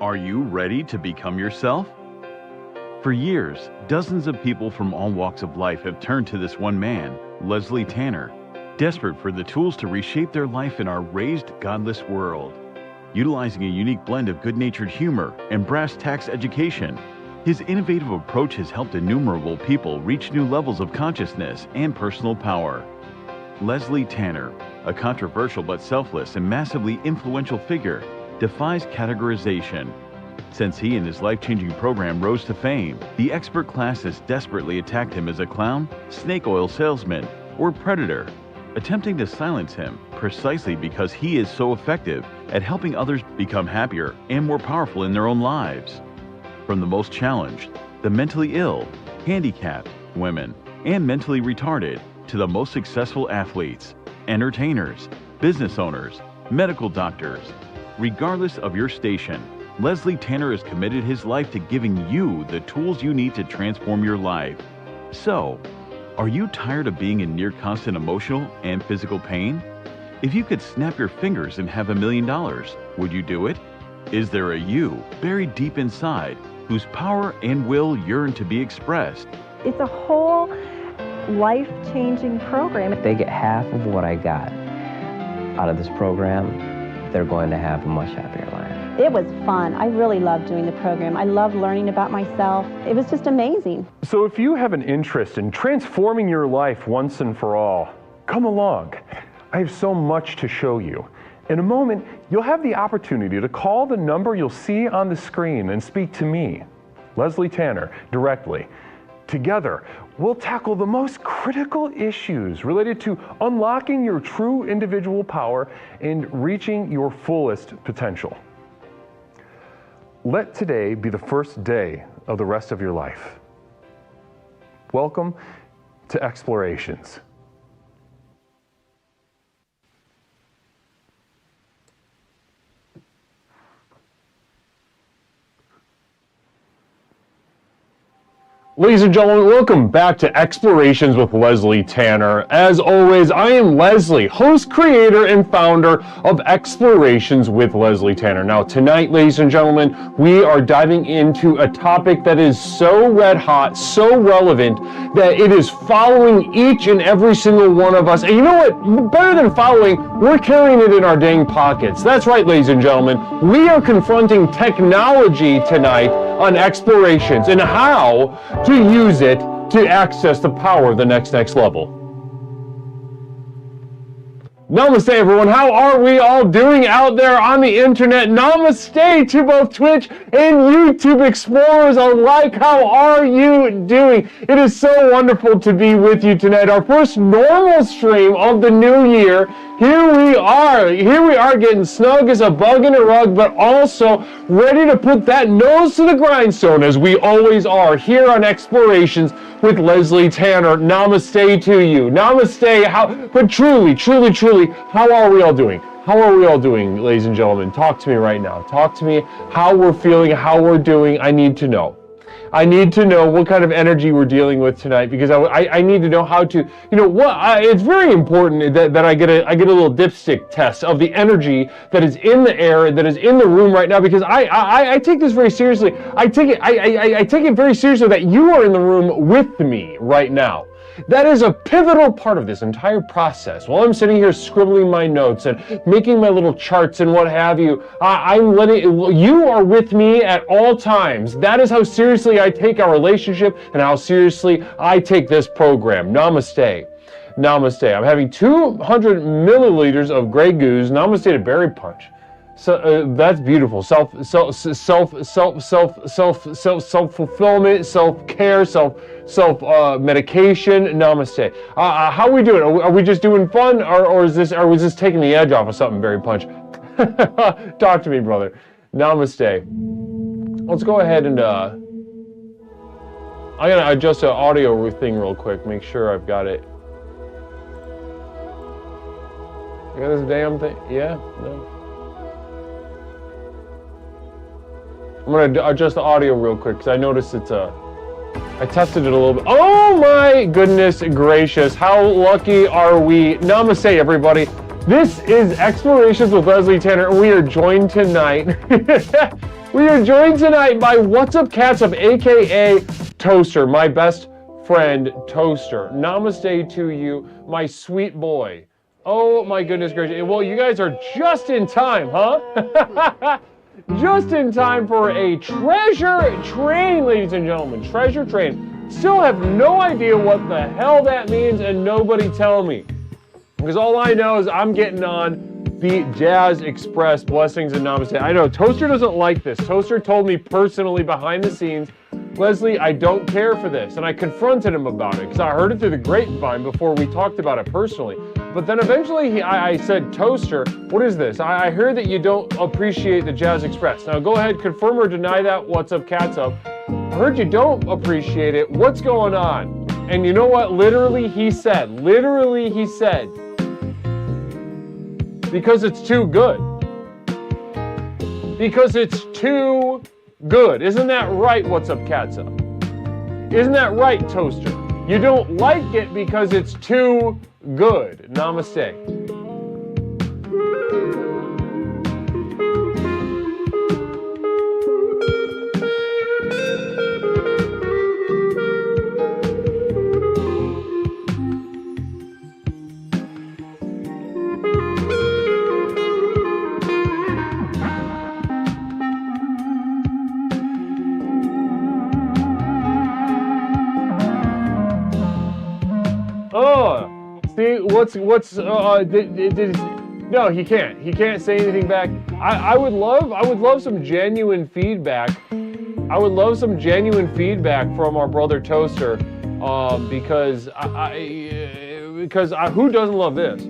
Are you ready to become yourself? For years, dozens of people from all walks of life have turned to this one man, Leslie Tanner, desperate for the tools to reshape their life in our raised, godless world. Utilizing a unique blend of good-natured humor and brass tacks education, his innovative approach has helped innumerable people reach new levels of consciousness and personal power. Leslie Tanner, a controversial but selfless and massively influential figure, defies categorization. Since he and his life-changing program rose to fame, the expert class has desperately attacked him as a clown, snake oil salesman, or predator, attempting to silence him precisely because he is so effective at helping others become happier and more powerful in their own lives. From the most challenged, the mentally ill, handicapped, women, and mentally retarded, to the most successful athletes, entertainers, business owners, medical doctors. Regardless of your station, Leslie Tanner has committed his life to giving you the tools you need to transform your life. So, are you tired of being in near constant emotional and physical pain? If you could snap your fingers and have $1 million, would you do it? Is there a you buried deep inside whose power and will yearn to be expressed? It's a whole life-changing program. If they get half of what I got out of this program, they're going to have a much happier life. It was fun. I really loved doing the program. I loved learning about myself. It was just amazing. So if you have an interest in transforming your life once and for all, come along. I have so much to show you. In a moment, you'll have the opportunity to call the number you'll see on the screen and speak to me, Leslie Tanner, directly. Together, we'll tackle the most critical issues related to unlocking your true individual power and reaching your fullest potential. Let today be the first day of the rest of your life. Welcome to Explorations. Ladies and gentlemen, welcome back to Explorations with Leslie Tanner. As always, I am Leslie, host, creator, and founder of Explorations with Leslie Tanner. Now, tonight, ladies and gentlemen, we are diving into a topic that is so red hot, so relevant, that it is following each and every single one of us. And you know what? Better than following, we're carrying it in our dang pockets. That's right, ladies and gentlemen. We are confronting technology tonight on Explorations and how to use it to access the power of the next level. Namaste, everyone. How are we all doing out there on the internet? Namaste to both Twitch and YouTube explorers alike. How are you doing? It is so wonderful to be with you tonight. Our first normal stream of the new year. Here we are getting snug as a bug in a rug, but also ready to put that nose to the grindstone as we always are here on Explorations with Leslie Tanner. Namaste to you. Namaste. But truly, how are we all doing? How are we all doing, ladies and gentlemen? Talk to me right now. Talk to me how we're feeling, how we're doing. I need to know. I need to know what kind of energy we're dealing with tonight, because I need to know how to, it's very important that I get a little dipstick test of the energy that is in the air, that is in the room right now, because I take this very seriously. I take it very seriously that you are in the room with me right now. That is a pivotal part of this entire process. While I'm sitting here scribbling my notes and making my little charts and what have you, you are with me at all times. That is how seriously I take our relationship and how seriously I take this program. Namaste. Namaste. I'm having 200 milliliters of Grey Goose. Namaste to Berry Punch. So that's beautiful. Self-fulfillment, self-care, self-medication. Namaste. How are we doing? Are we just doing fun, or was this taking the edge off of something, Berry Punch? Talk to me, brother. Namaste. Let's go ahead and I'm gonna adjust the audio thing real quick. Make sure I've got it. I got this damn thing. Yeah. No. I'm going to adjust the audio real quick because I noticed I tested it a little bit. Oh my goodness gracious, how lucky are we? Namaste, everybody. This is Explorations with Leslie Tanner, and we are joined tonight We are joined tonight by What's Up Catsup, aka Toaster, my best friend Toaster. Namaste to you, my sweet boy. Oh my goodness gracious. Well, you guys are just in time, huh? Just in time for a treasure train, ladies and gentlemen. Treasure train. Still have no idea what the hell that means, and nobody tell me. Because all I know is I'm getting on the Jazz Express. Blessings and namaste. I know Toaster doesn't like this. Toaster told me personally behind the scenes, Leslie, I don't care for this. And I confronted him about it because I heard it through the grapevine before we talked about it personally. But then eventually I said, Toaster, what is this? I heard that you don't appreciate the Jazz Express. Now go ahead, confirm or deny that. What's up, Catsup? I heard you don't appreciate it. What's going on? And you know what? Literally he said, because it's too good. Because it's too good. Isn't that right, What's Up, Catsup? Isn't that right, Toaster? You don't like it because it's too good. Namaste. See, no, he can't. He can't say anything back. I would love some genuine feedback. I would love some genuine feedback from our brother Toaster, because who doesn't love this?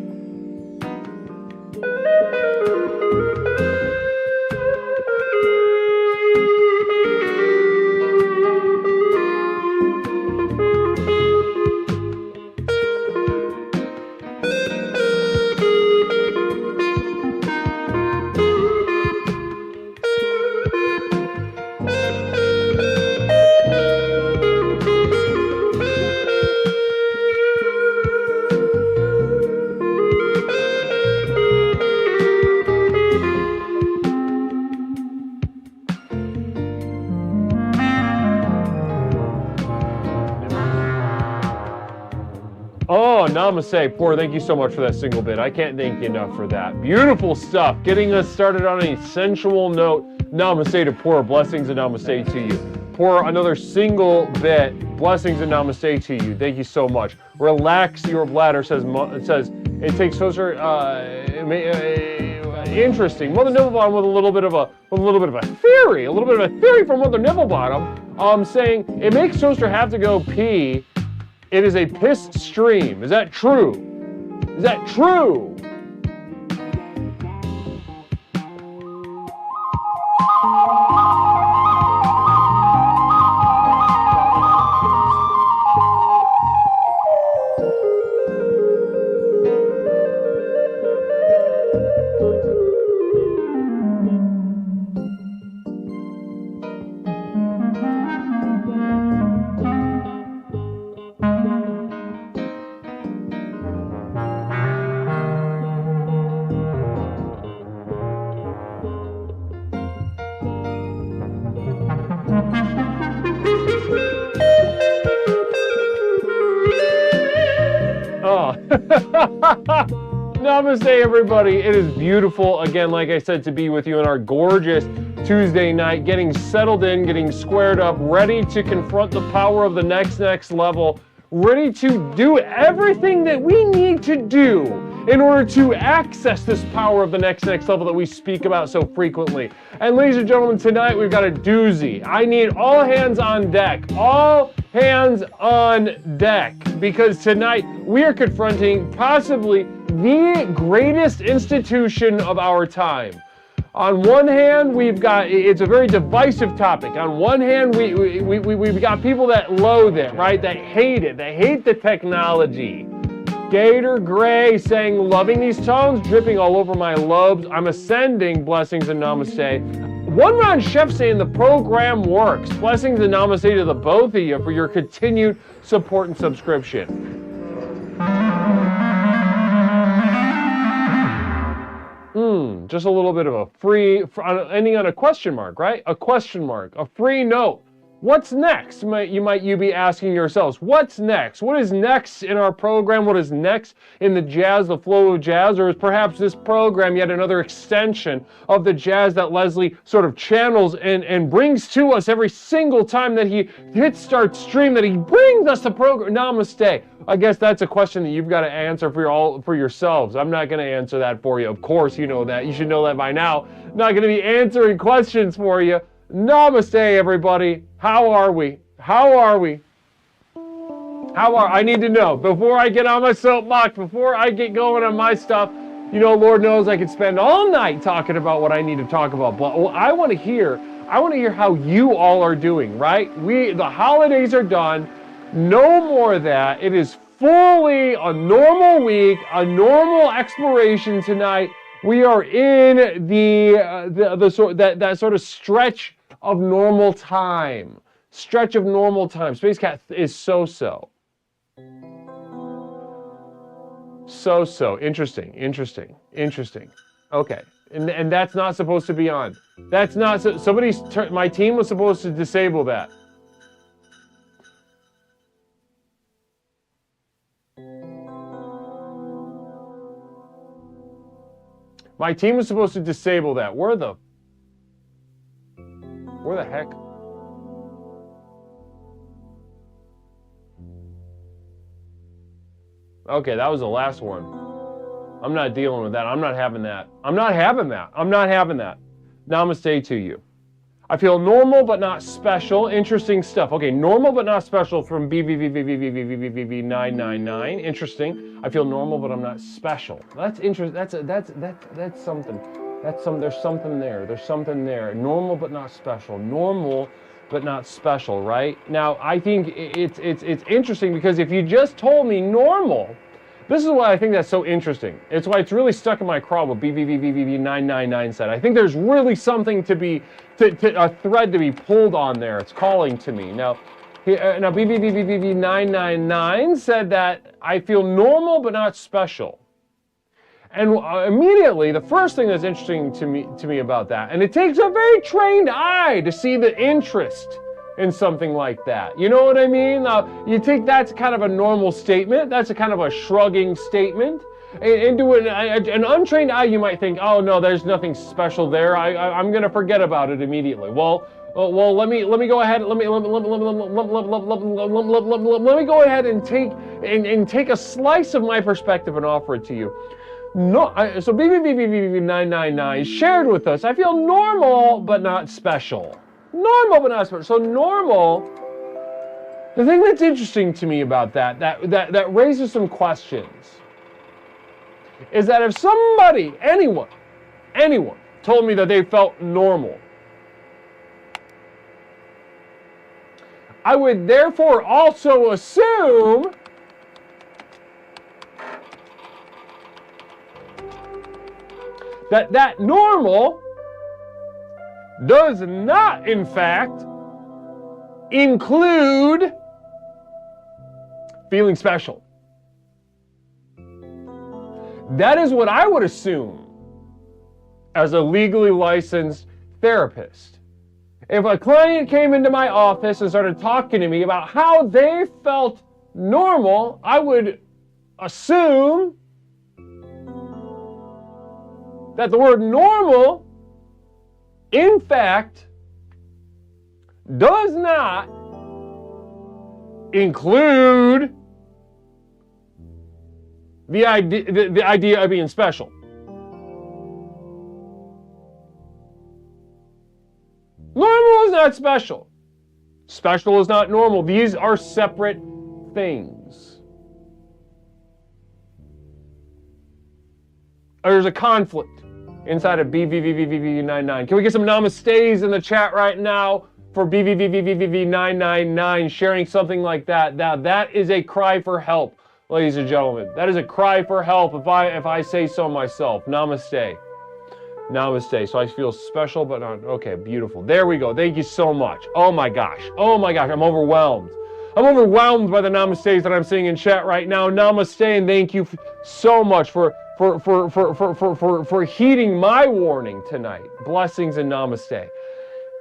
Oh, namaste. Poor, thank you so much for that single bit. I can't thank you enough for that. Beautiful stuff. Getting us started on a sensual note. Namaste to Poor. Blessings and namaste to you. Poor, another single bit. Blessings and namaste to you. Thank you so much. Relax your bladder, says it takes Toaster. Interesting. Mother Nibblebottom with a little bit of a theory from Mother Nibblebottom, saying it makes Toaster have to go pee. It is a piss stream. Is that true? Is that true? Namaste, everybody. It is beautiful, again, like I said, to be with you on our gorgeous Tuesday night, getting settled in, getting squared up, ready to confront the power of the next level, ready to do everything that we need to do in order to access this power of the next level that we speak about so frequently. And ladies and gentlemen, tonight we've got a doozy. I need all hands on deck. All hands on deck. Because tonight we are confronting possibly the greatest institution of our time. On one hand, we've got, it's a very divisive topic. On one hand, we've got people that loathe it, right? That hate it. They hate the technology. Gator Gray saying, loving these tones, dripping all over my lobes. I'm ascending, blessings and namaste. One Ron Chef saying the program works. Blessings and namaste to the both of you for your continued support and subscription. just a little bit of a free, ending on a question mark, right? A question mark, a free note. What's next? You might be asking yourselves, what's next? What is next in our program? What is next in the jazz, the flow of jazz? Or is perhaps this program yet another extension of the jazz that Leslie sort of channels and brings to us every single time that he hits start stream, that he brings us the program? Namaste. I guess that's a question that you've got to answer for yourselves. I'm not going to answer that for you. Of course, you know that. You should know that by now. I'm not going to be answering questions for you. Namaste, everybody. How are we? How are we? I need to know. Before I get on my soapbox, before I get going on my stuff, you know, Lord knows I could spend all night talking about what I need to talk about. But I want to hear how you all are doing, right? The holidays are done. No more of that. It is fully a normal week, a normal exploration tonight. We are in that sort of stretch of normal time. Stretch of normal time. Space Cat is so-so. So-so. Interesting. Okay. And that's not supposed to be on. That's not, my team was supposed to disable that. My team was supposed to disable that. Where the heck? Okay, that was the last one. I'm not dealing with that. I'm not having that. I'm not having that. Namaste to you. I feel normal but not special. Interesting stuff. Okay, normal but not special from BVVVVVVVV999. Interesting. I feel normal but I'm not special. That's interesting. That's something. There's something there. There's something there. Normal but not special. Normal but not special, right? Now, I think it's interesting because if you just told me normal, this is why I think that's so interesting. It's why it's really stuck in my craw what BVVVVV999 said. I think there's really something a thread to be pulled on there. It's calling to me. Now BVVVV999 said that I feel normal but not special. And immediately, the first thing that's interesting to me about that, and it takes a very trained eye to see the interest in something like that. You know what I mean? You take that's kind of a normal statement. That's a kind of a shrugging statement. Into an untrained eye, you might think, oh no, there's nothing special there. I'm going to forget about it immediately. Well, let me go ahead. Let me go ahead and take a slice of my perspective and offer it to you. No, so BBBBB999 shared with us, I feel normal but not special. Normal but not special. So normal, the thing that's interesting to me about that raises some questions, is that if somebody, anyone, told me that they felt normal, I would therefore also assume that normal does not, in fact, include feeling special. That is what I would assume as a legally licensed therapist. If a client came into my office and started talking to me about how they felt normal, I would assume that the word normal, in fact, does not include the idea of being special. Normal is not special. Special is not normal. These are separate things. There's a conflict inside of BVVVVV99. Can we get some namastes in the chat right now for BVVVVV999 sharing something like that? Now that is a cry for help, ladies and gentlemen. That is a cry for help if I say so myself. Namaste. Namaste. So I feel special, but not, okay, beautiful. There we go. Thank you so much. Oh my gosh. I'm overwhelmed. I'm overwhelmed by the namastes that I'm seeing in chat right now. Namaste, and thank you so much for for heeding my warning tonight. Blessings and namaste.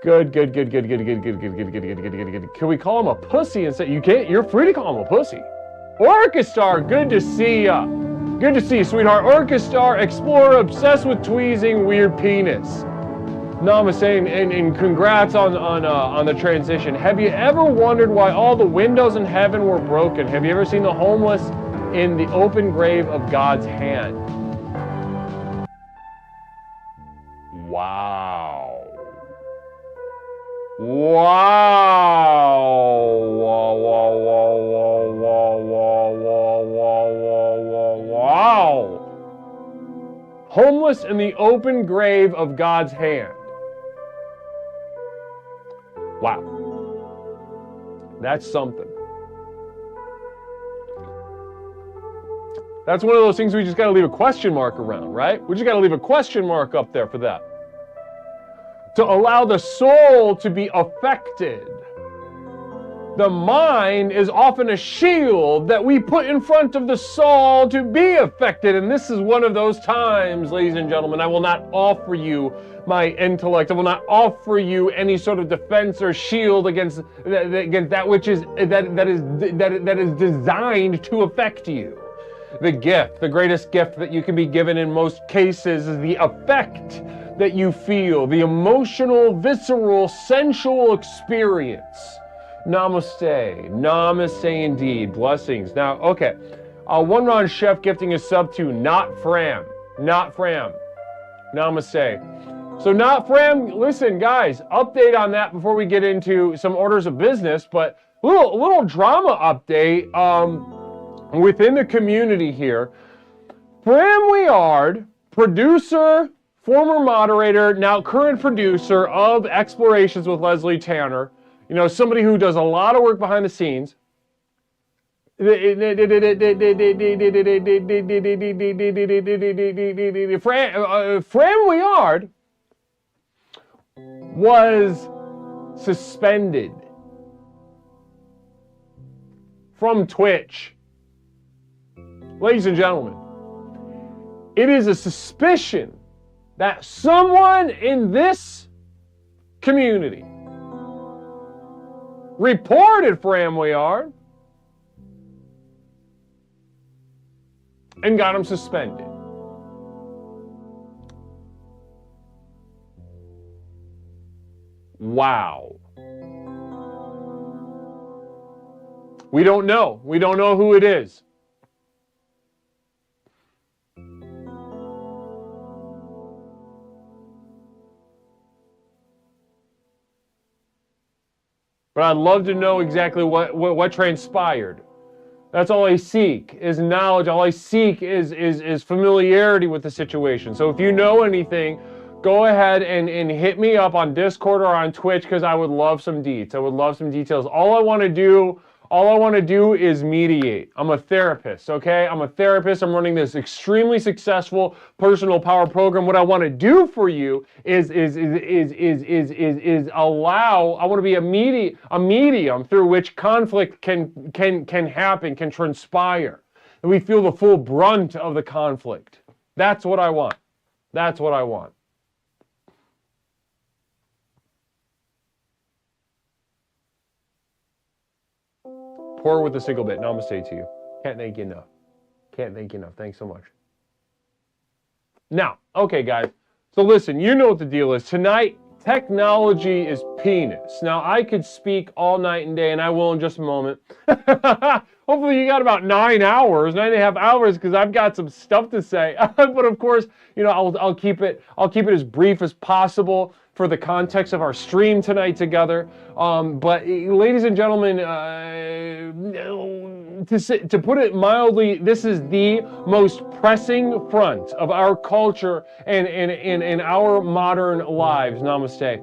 Good. Can we call him a pussy and say, you can't, you're free to call him a pussy. Orchestar, good to see ya. Good to see you, sweetheart. Orchestar, explorer, obsessed with tweezing, weird penis. Namaste and congrats on the transition. Have you ever wondered why all the windows in heaven were broken? Have you ever seen the homeless in the open grave of God's hand? Wow. Wow. Homeless in the open grave of God's hand. Wow. That's something. That's one of those things we just got to leave a question mark around, right? We just got to leave a question mark up there for that. To allow the soul to be affected. The mind is often a shield that we put in front of the soul to be affected. And this is one of those times, ladies and gentlemen, I will not offer you my intellect. I will not offer you any sort of defense or shield against that which is that is designed to affect you. The gift, the greatest gift that you can be given in most cases is the effect that you feel, the emotional, visceral, sensual experience. Namaste. Namaste indeed. Blessings. Now, okay. One Ron Chef gifting a sub to Not Fram. Not Fram. Namaste. So Not Fram, listen, guys, update on that before we get into some orders of business, but little drama update within the community here. Fram Weard, producer, former moderator, now current producer of Explorations with Leslie Tanner, you know, somebody who does a lot of work behind the scenes. Fram Weard was suspended from Twitch. Ladies and gentlemen, it is a suspicion that someone in this community reported Fram Weard and got him suspended. Wow. We don't know. We don't know who it is. But I'd love to know exactly what transpired. That's all I seek is knowledge. All I seek is familiarity with the situation. So if you know anything, go ahead and hit me up on Discord or on Twitch because I would love some deets. I would love some details. All I want to do is mediate. I'm a therapist, okay? I'm a therapist. I'm running this extremely successful personal power program. What I want to do for you is allow. I want to be a medium through which conflict can happen, can transpire, and we feel the full brunt of the conflict. That's what I want. That's what I want. Pour with a single bit. Namaste to you. Can't thank you enough. Can't thank you enough. Thanks so much. Now, okay, guys. So listen, you know what the deal is. Tonight, technology is penis. Now, I could speak all night and day, and I will in just a moment. Hopefully you got about 9.5 hours, because I've got some stuff to say. But of course, you know, I'll keep it as brief as possible for the context of our stream tonight together. But ladies and gentlemen, to put it mildly, this is the most pressing front of our culture and in our modern lives. Namaste.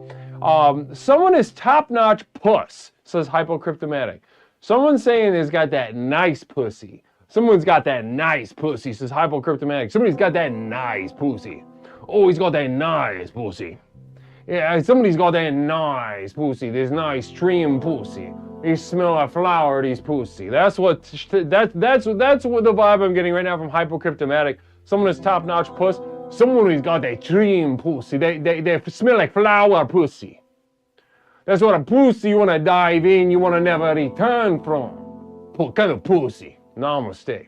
Someone is top-notch puss, says Hypocryptomatic. Someone's saying he's got that nice pussy. Someone's got that nice pussy, says Hypocryptomatic. Somebody's got that nice pussy. Oh, he's got that nice pussy. Yeah, somebody's got that nice pussy, this nice trim pussy. You smell a flower, these pussy. That's what the vibe I'm getting right now from Hypocryptomatic. someone who's top-notch puss, someone who's got that dream pussy. They smell like flower pussy. That's what a pussy you want to dive in, you want to never return from. Kind of pussy. Namaste.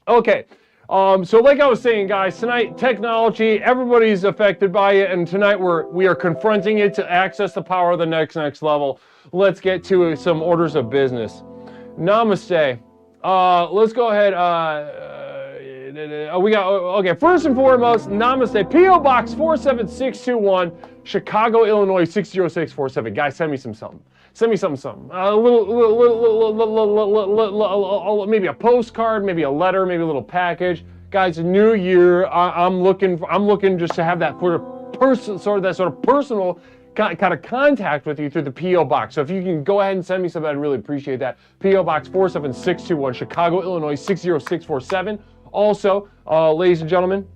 Okay, so like I was saying, guys, tonight, technology, everybody's affected by it, and tonight we are confronting it to access the power of the next level. Let's get to some orders of business. Namaste. Let's go ahead. Okay, first and foremost, namaste. P.O. Box 47621, Chicago, Illinois 60647. Guys, send me something. Send me something. A little, maybe a postcard, maybe a letter, maybe a little package. Guys, new year. I'm looking just to have that sort of personal kind of contact with you through the P.O. Box. So if you can go ahead and send me something, I'd really appreciate that. P.O. Box 47621, Chicago, Illinois 60647. Also, ladies and gentlemen,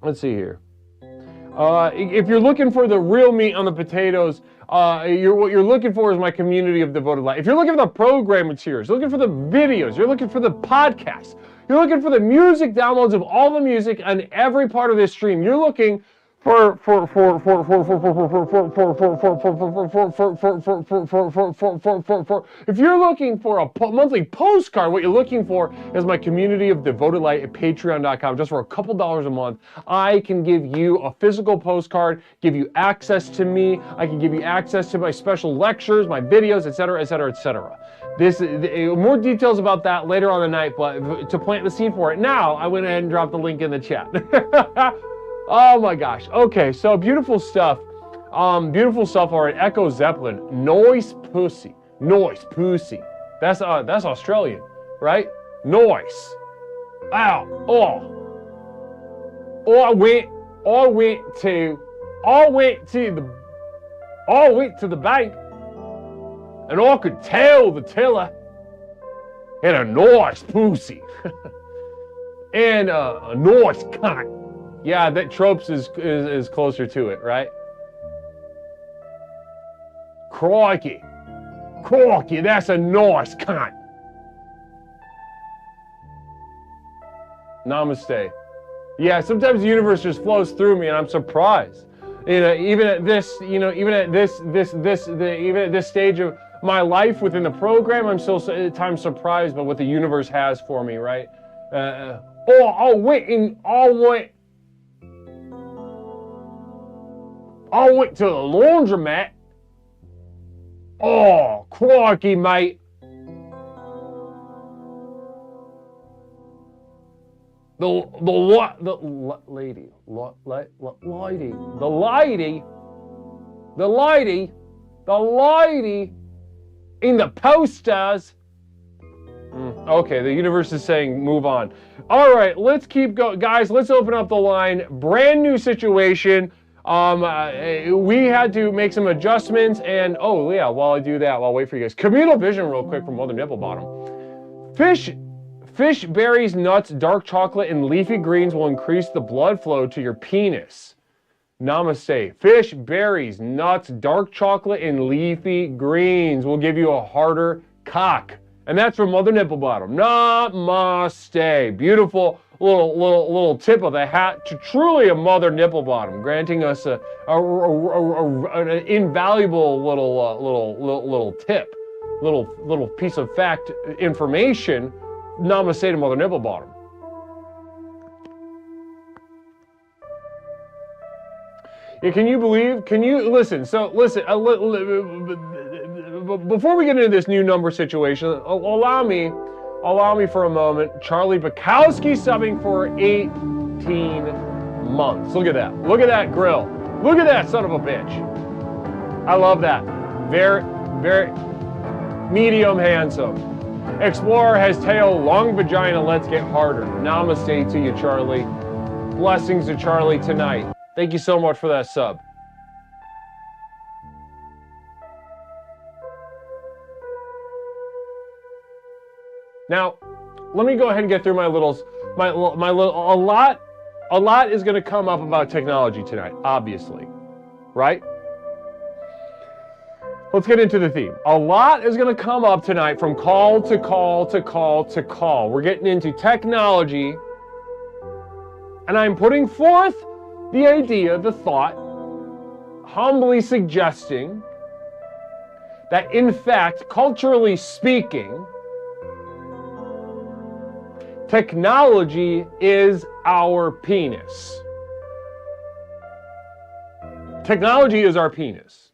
let's see here. If you're looking for the real meat on the potatoes, what you're looking for is my community of devoted life. If you're looking for the program materials, you're looking for the videos, you're looking for the podcasts, you're looking for the music downloads of all the music on every part of this stream, you're looking if you're looking for a monthly postcard, what you're looking for is my community of devoted light at patreon.com. Just for a couple dollars a month, I can give you a physical postcard, give you access to me, I can give you access to my special lectures, my videos, etc., etc., etc. More details about that later on the night, but to plant the seed for it now, I went ahead and dropped the link in the chat. Oh my gosh. Okay, so beautiful stuff. Beautiful stuff. All right, Echo Zeppelin. Noise pussy. Noise pussy. That's Australian, right? Noise. Ow. Oh. I went to the bank, and I could tell the teller had a nice pussy and a nice cunt. Yeah, that tropes is closer to it, right? Crikey, that's a nice cunt. Namaste. Yeah, sometimes the universe just flows through me, and I'm surprised. Even at this stage of my life within the program, I'm still at times surprised by what the universe has for me, right? I went to the laundromat. Oh, crikey, mate. The lady in the posters. Okay, the universe is saying move on. All right, let's keep going. Guys, let's open up the line. Brand new situation. We had to make some adjustments, and oh yeah, while I do that, I'll wait for you guys. Communal vision real quick from Mother Nipple Bottom. Fish, berries, nuts, dark chocolate, and leafy greens will increase the blood flow to your penis. Namaste. Fish, berries, nuts, dark chocolate, and leafy greens will give you a harder cock. And that's from Mother Nipple Bottom. Namaste. Beautiful little tip of the hat to truly a Mother Nipple Bottom, granting us an invaluable little tip, little piece of fact information. Namaste to Mother Nipple Bottom. Yeah, can you listen? So listen, before we get into this new number situation, allow me for a moment. Charlie Bukowski subbing for 18 months. Look at that. Look at that grill. Look at that son of a bitch. I love that. Very, very medium handsome. Explorer has tail, long vagina, let's get harder. Namaste to you, Charlie. Blessings to Charlie tonight. Thank you so much for that sub. Now, let me go ahead and get through a lot is going to come up about technology tonight, obviously, right? let's get into the theme. A lot is going to come up tonight from call to call to call to call. We're getting into technology, and I'm putting forth the idea, the thought, humbly suggesting that in fact, culturally speaking, technology is our penis. Technology is our penis.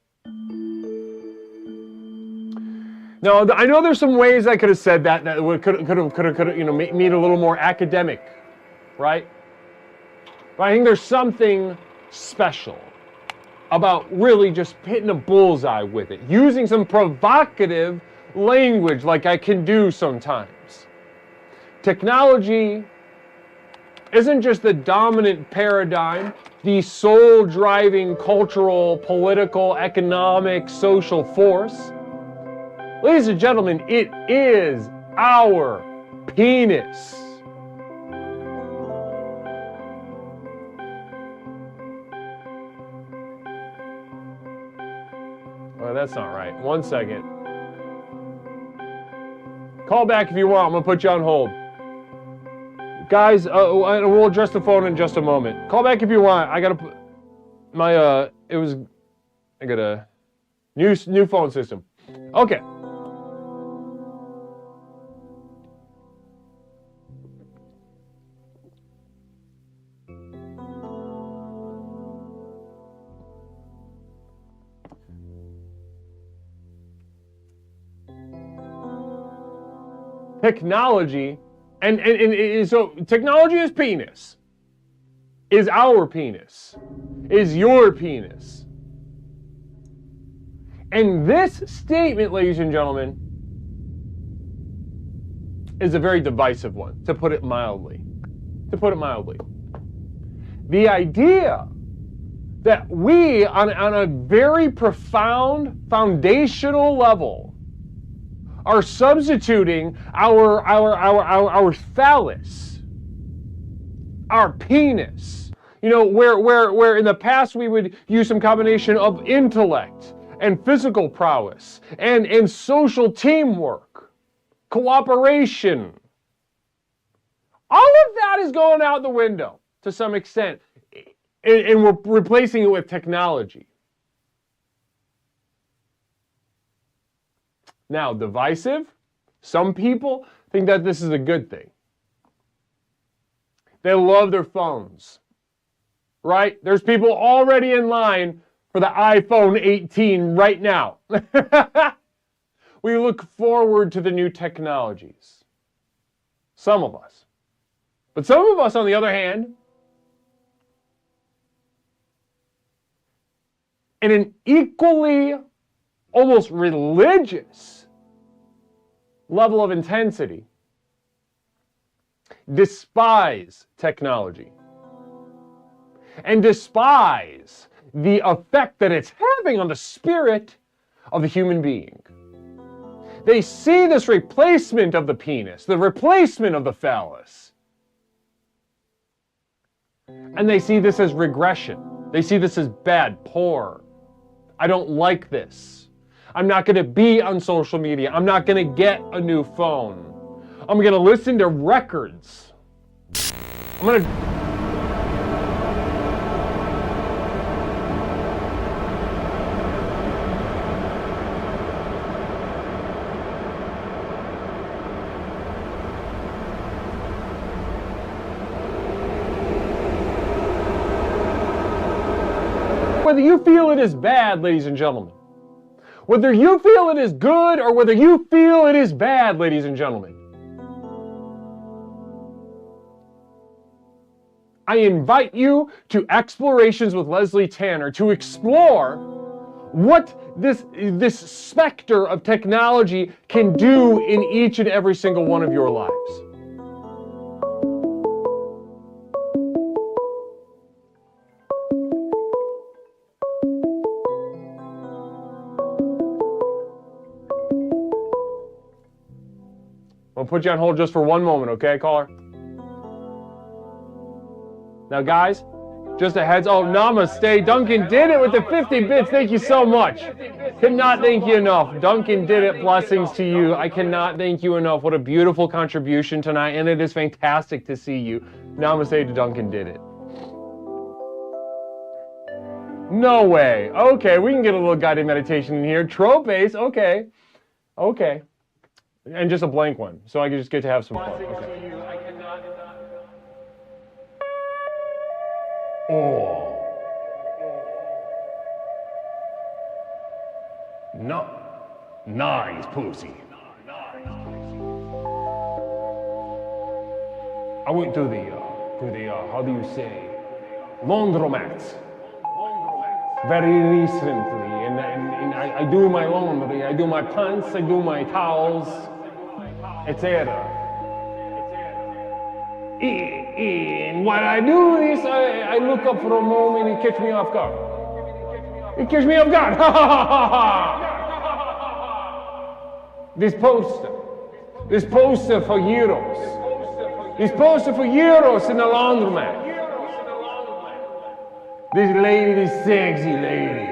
Now, I know there's some ways I could have said that could have, you know, made it a little more academic, right? But I think there's something special about really just hitting a bullseye with it, using some provocative language like I can do sometimes. Technology isn't just the dominant paradigm, the sole driving cultural, political, economic, social force. Ladies and gentlemen, it is our penis. Oh, that's not right. 1 second. Call back if you want. I'm going to put you on hold. Guys, we'll address the phone in just a moment. Call back if you want. I got to put my, I got a new phone system. Okay. Technology, and so technology is penis, is our penis, is your penis. And this statement, ladies and gentlemen, is a very divisive one, to put it mildly. To put it mildly. The idea that we, on a very profound, foundational level, are substituting our phallus, our penis. You know, where in the past we would use some combination of intellect and physical prowess and social teamwork, cooperation. All of that is going out the window to some extent, and we're replacing it with technology. Now, divisive, some people think that this is a good thing. They love their phones, right? There's people already in line for the iPhone 18 right now. We look forward to the new technologies. Some of us. But some of us, on the other hand, in an equally, almost religious level of intensity, despise technology and despise the effect that it's having on the spirit of the human being. They see this replacement of the penis, the replacement of the phallus, and they see this as regression. They see this as bad, poor. I don't like this. I'm not going to be on social media. I'm not going to get a new phone. I'm going to listen to records. I'm going to... Whether you feel it is bad, ladies and gentlemen, whether you feel it is good or whether you feel it is bad, ladies and gentlemen, I invite you to Explorations with Leslie Tanner to explore what this specter of technology can do in each and every single one of your lives. I'll put you on hold just for one moment, okay, caller? Now, guys, Just a heads. Oh, namaste. Duncan did it with the 50 bits. Thank you so much. Cannot thank you enough. Duncan did it. Blessings to you. I cannot thank you enough. What a beautiful contribution tonight. And it is fantastic to see you. Namaste to Duncan did it. No way. Okay, we can get a little guided meditation in here. Tropes. Okay. Okay. And just a blank one. So I can just get to have some fun. Okay. Oh. No. Nice pussy. I went to the how do you say, laundromat very recently, and I do my laundry, I do my pants, I do my towels, etc. And what I do is I look up for a moment and catch me off guard. It catch me off guard. This poster for euros. This poster for euros in the laundromat. This lady, this sexy lady,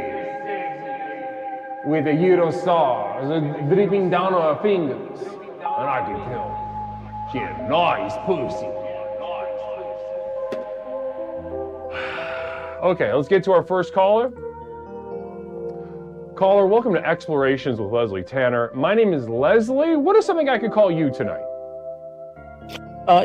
with the euro stars dripping down on her fingers, and I can tell she had a nice pussy. Okay, let's get to our first caller. Caller, welcome to Explorations with Leslie Tanner. My name is Leslie. What is something I could call you tonight?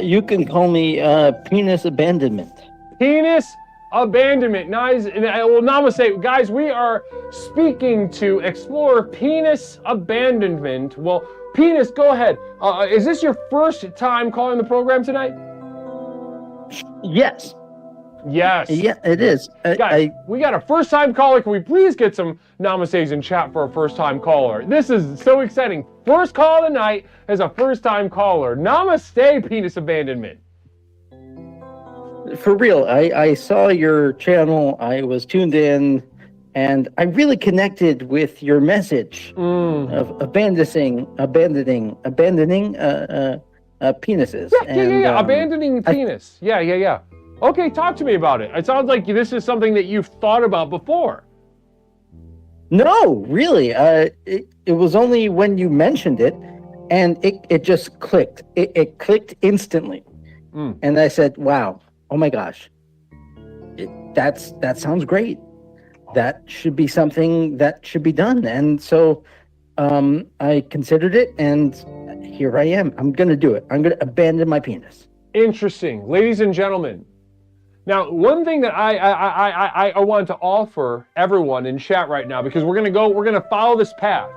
You can call me penis abandonment. Penis abandonment. Nice. Well, namaste. Guys, we are speaking to explore penis abandonment. Well, penis, go ahead. Is this your first time calling the program tonight? Yes. Yes. Yeah, it is. Guys, we got a first-time caller. Can we please get some namastes in chat for a first-time caller? This is so exciting. First call tonight is a first-time caller. Namaste, penis abandonment. For real, I saw your channel. I was tuned in, and I really connected with your message of abandoning penises. Yeah. Abandoning penis. Yeah. Okay, talk to me about it. It sounds like this is something that you've thought about before. No, really. It was only when you mentioned it, and it just clicked. It clicked instantly. And I said, wow, oh my gosh, that sounds great. That should be something that should be done. And so I considered it, and here I am. I'm going to do it. I'm going to abandon my penis. Interesting. Ladies and gentlemen, now, one thing that I want to offer everyone in chat right now, because we're gonna follow this path.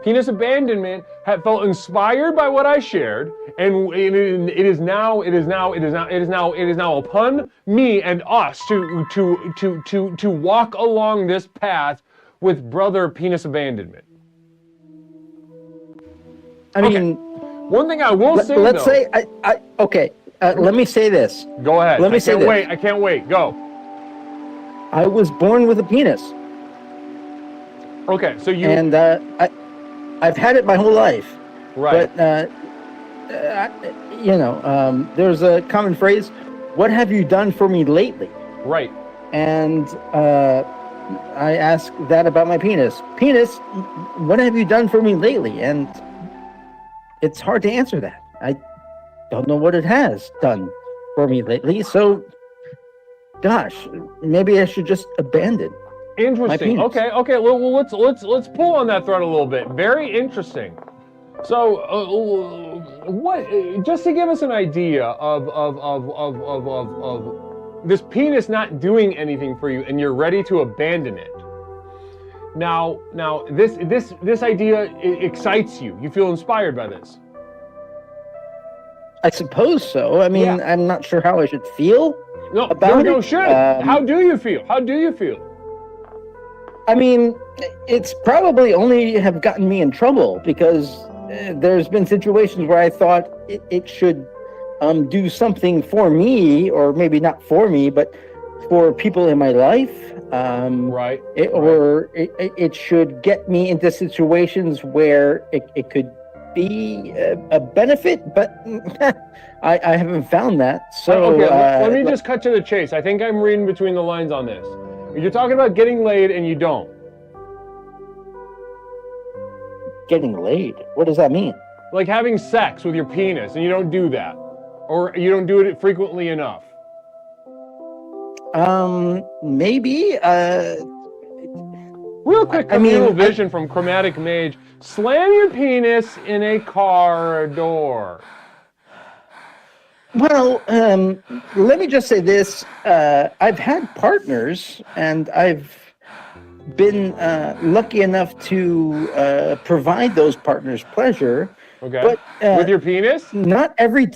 Penis abandonment had felt inspired by what I shared, and it is now upon me and us to walk along this path with brother penis abandonment. I mean, one thing I will say, let's though, say okay. Let me say this. Go ahead. Let me say this. I can't wait. Go. I was born with a penis. Okay, so you... And I've had it my whole life. Right. But, there's a common phrase, what have you done for me lately? Right. And I ask that about my penis. Penis, what have you done for me lately? And it's hard to answer that. I don't know what it has done for me lately. So, gosh, maybe I should just abandon. Interesting. Okay. Well, let's pull on that thread a little bit. Very interesting. So, what? Just to give us an idea of this penis not doing anything for you, and you're ready to abandon it. Now, this idea excites you. You feel inspired by this. I suppose so. I mean, yeah. I'm not sure how I should feel about it. No, should. How do you feel? I mean, it's probably only have gotten me in trouble because there's been situations where I thought it should do something for me, or maybe not for me, but for people in my life. Right. It should get me into situations where it could be a benefit, but I haven't found that. So Okay, let me just cut to the chase. I think I'm reading between the lines on this. You're talking about getting laid and you don't. getting laid. What does that mean? Like having sex with your penis and you don't do that. Or you don't do it frequently enough. Maybe. Real quick communal vision from Chromatic Mage. Slam your penis in a car door. Well, let me just say this. I've had partners, and I've been lucky enough to provide those partners pleasure. Okay. But, with your penis? Not every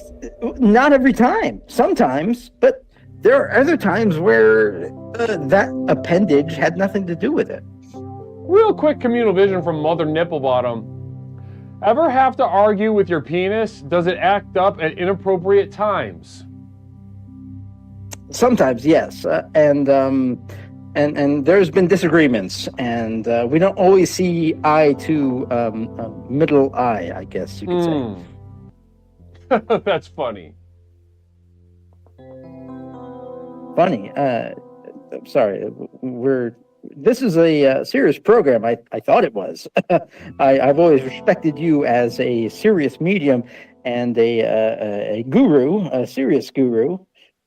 time. Sometimes, but there are other times where that appendage had nothing to do with it. Real quick communal vision from Mother Nipplebottom. Ever have to argue with your penis? Does it act up at inappropriate times? Sometimes, yes, and there's been disagreements, and we don't always see eye to middle eye, I guess you could say. That's funny. Funny. I'm sorry. This is a serious program. I thought it was. I've always respected you as a serious medium and a guru, a serious guru,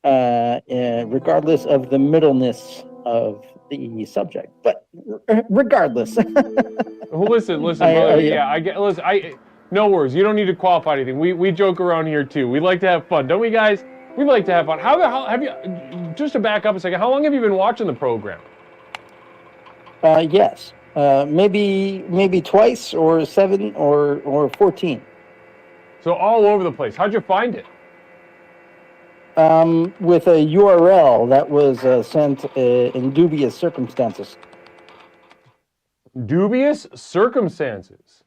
regardless of the middleness of the subject. But regardless. Well, listen, brother. I get. Listen, no worries. You don't need to qualify anything. We joke around here too. We like to have fun, don't we, guys? We like to have fun. How have you? Just to back up a second, how long have you been watching the program? Yes, maybe twice, or 7 or 14. So all over the place. How'd you find it? With a URL that was sent in dubious circumstances. Dubious circumstances.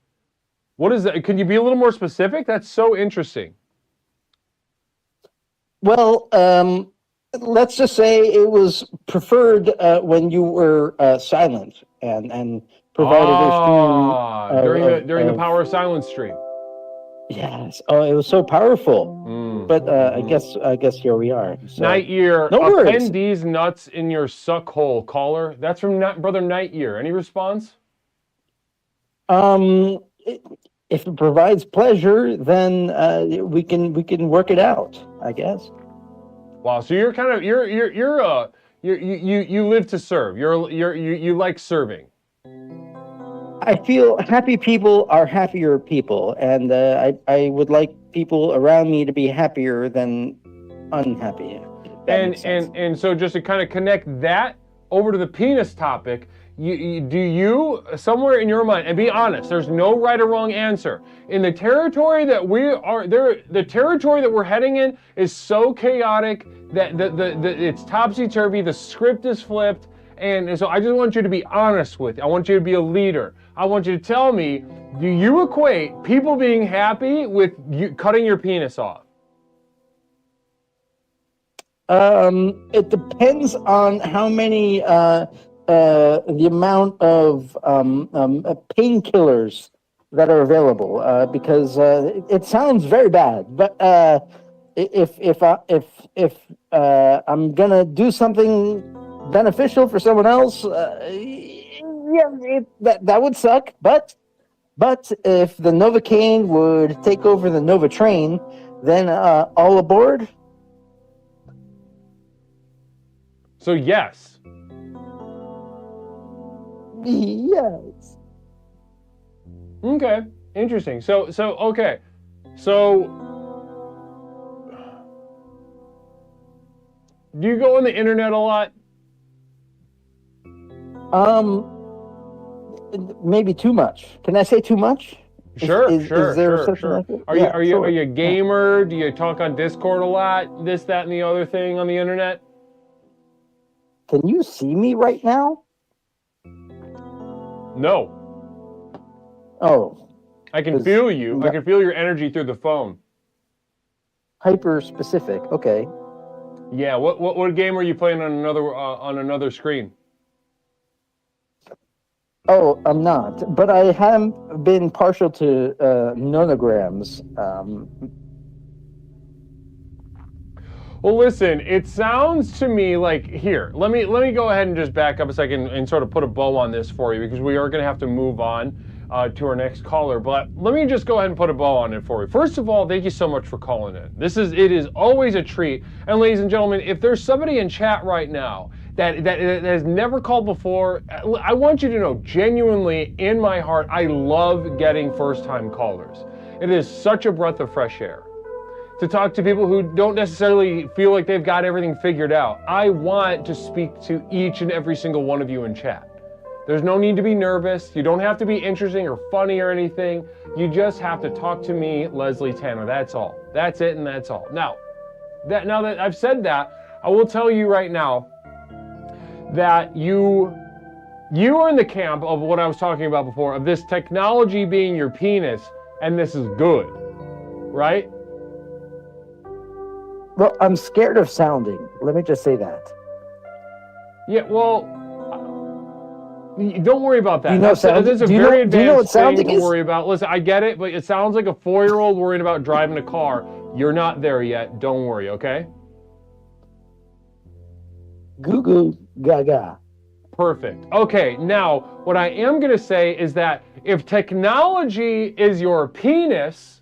What is that? Can you be a little more specific? That's so interesting. Well, let's just say it was preferred when you were silent and provided a stream during the Power of Silence stream. Yes. Oh, it was so powerful. But I guess here we are. So. Night Year. No worries. Append these nuts in your suck hole, caller. That's from Brother Night Year. Any response? If it provides pleasure, then we can work it out, I guess. Wow. So you're kind of you live to serve. You like serving. I feel happy people are happier people, and I would like people around me to be happier than unhappy. And so just to kind of connect that over to the penis topic, do you somewhere in your mind, and be honest, there's no right or wrong answer. In the territory that the territory that we're heading in is so chaotic that it's topsy-turvy, the script is flipped, and so I just want you to be honest with it. I want you to be a leader. I want you to tell me, do you equate people being happy with you cutting your penis off? It depends on how many the amount of painkillers that are available, because it sounds very bad. But if I'm gonna do something beneficial for someone else, that would suck. But if the Novocaine would take over the Nova train, then all aboard. So yes. Yes. Okay. Interesting. So okay. So do you go on the internet a lot? Maybe too much. Can I say too much? Sure. Is there such Sure. like that? Are you a gamer? Do you talk on Discord a lot? This, that, and the other thing on the internet? Can you see me right now? No. Oh. I can feel you. I can feel your energy through the phone. Hyper specific. Okay. Yeah. What game are you playing on another screen? Oh, I'm not, but I have been partial to nonograms. Well, listen, it sounds to me like, here, let me go ahead and just back up a second and sort of put a bow on this for you, because we are going to have to move on to our next caller. But let me just go ahead and put a bow on it for you. First of all, thank you so much for calling in. It is always a treat. And ladies and gentlemen, if there's somebody in chat right now that has never called before, I want you to know, genuinely, in my heart, I love getting first-time callers. It is such a breath of fresh air to talk to people who don't necessarily feel like they've got everything figured out. I want to speak to each and every single one of you in chat. There's no need to be nervous. You don't have to be interesting or funny or anything. You just have to talk to me, Leslie Tanner. That's all. That's it, and that's all. Now that I've said that, I will tell you right now that you are in the camp of what I was talking about before, of this technology being your penis, and this is good, right? Well, I'm scared of sounding. Let me just say that. Yeah, well, don't worry about that. Do you know That's a very advanced thing to is? worry about. Listen, I get it, but it sounds like a 4-year-old worrying about driving a car. You're not there yet. Don't worry, okay? Goo goo gaga. Perfect. Okay, now, what I am going to say is that if technology is your penis,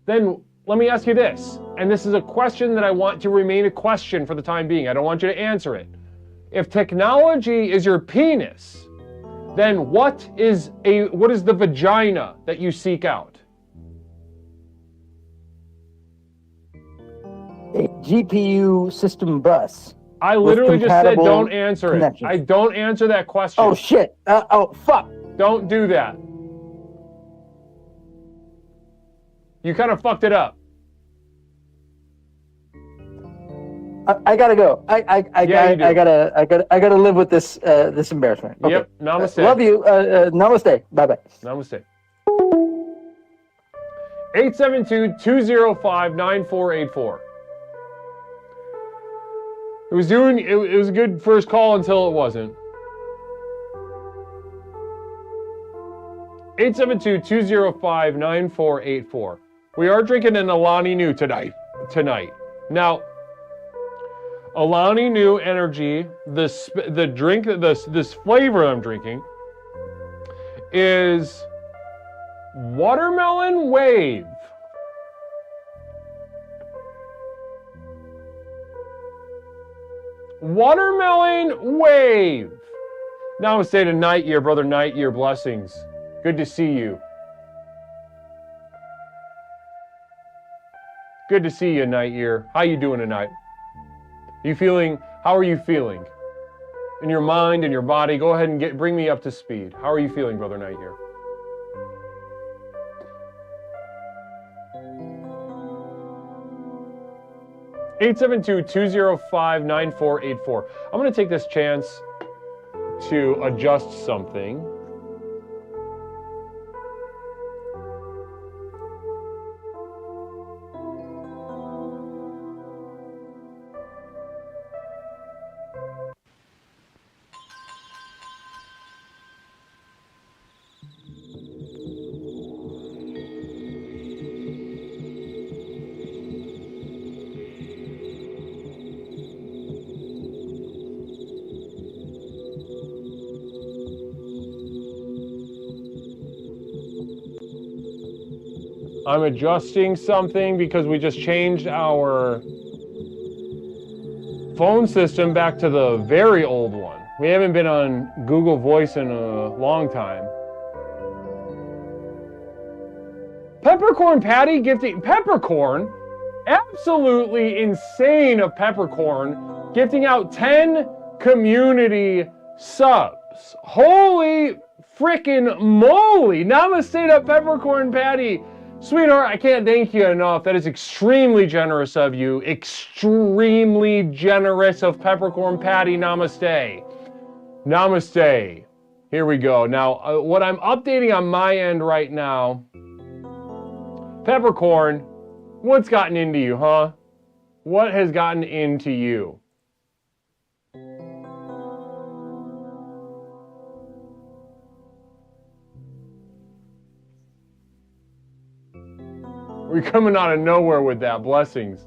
then let me ask you this, and this is a question that I want to remain a question for the time being. I don't want you to answer it. If technology is your penis, then what is the vagina that you seek out? A GPU system bus. I literally just said don't answer connections. it. I don't answer that question. Oh shit. Oh fuck. Don't do that. You kind of fucked it up. I gotta go. I gotta live with this this embarrassment. Okay. Yep. Namaste. Love you. Namaste. Bye bye. Namaste. 872-205-9484. It was a good first call until it wasn't. 872-205-9484. We are drinking an Alani Nu tonight. Now, Alani Nu Energy, the drink, this flavor I'm drinking is Watermelon Wave. Watermelon Wave. Namaste to Night Year, brother Night Year. Blessings. Good to see you. Good to see you, Night Year. How you doing tonight? How are you feeling? In your mind and your body, go ahead and bring me up to speed. How are you feeling, brother Night Year? (872-205-9484). I'm going to take this chance to adjust something. I'm adjusting something because we just changed our phone system back to the very old one. We haven't been on Google Voice in a long time. Peppercorn Patty gifting, Peppercorn? Absolutely insane of Peppercorn gifting out 10 community subs. Holy frickin' moly. Namaste to Peppercorn Patty. Sweetheart, I can't thank you enough. That is extremely generous of you. Extremely generous of Peppercorn Patty. Namaste. Namaste. Here we go. Now, what I'm updating on my end right now, Peppercorn, what's gotten into you, huh? What has gotten into you? We're coming out of nowhere with that. Blessings.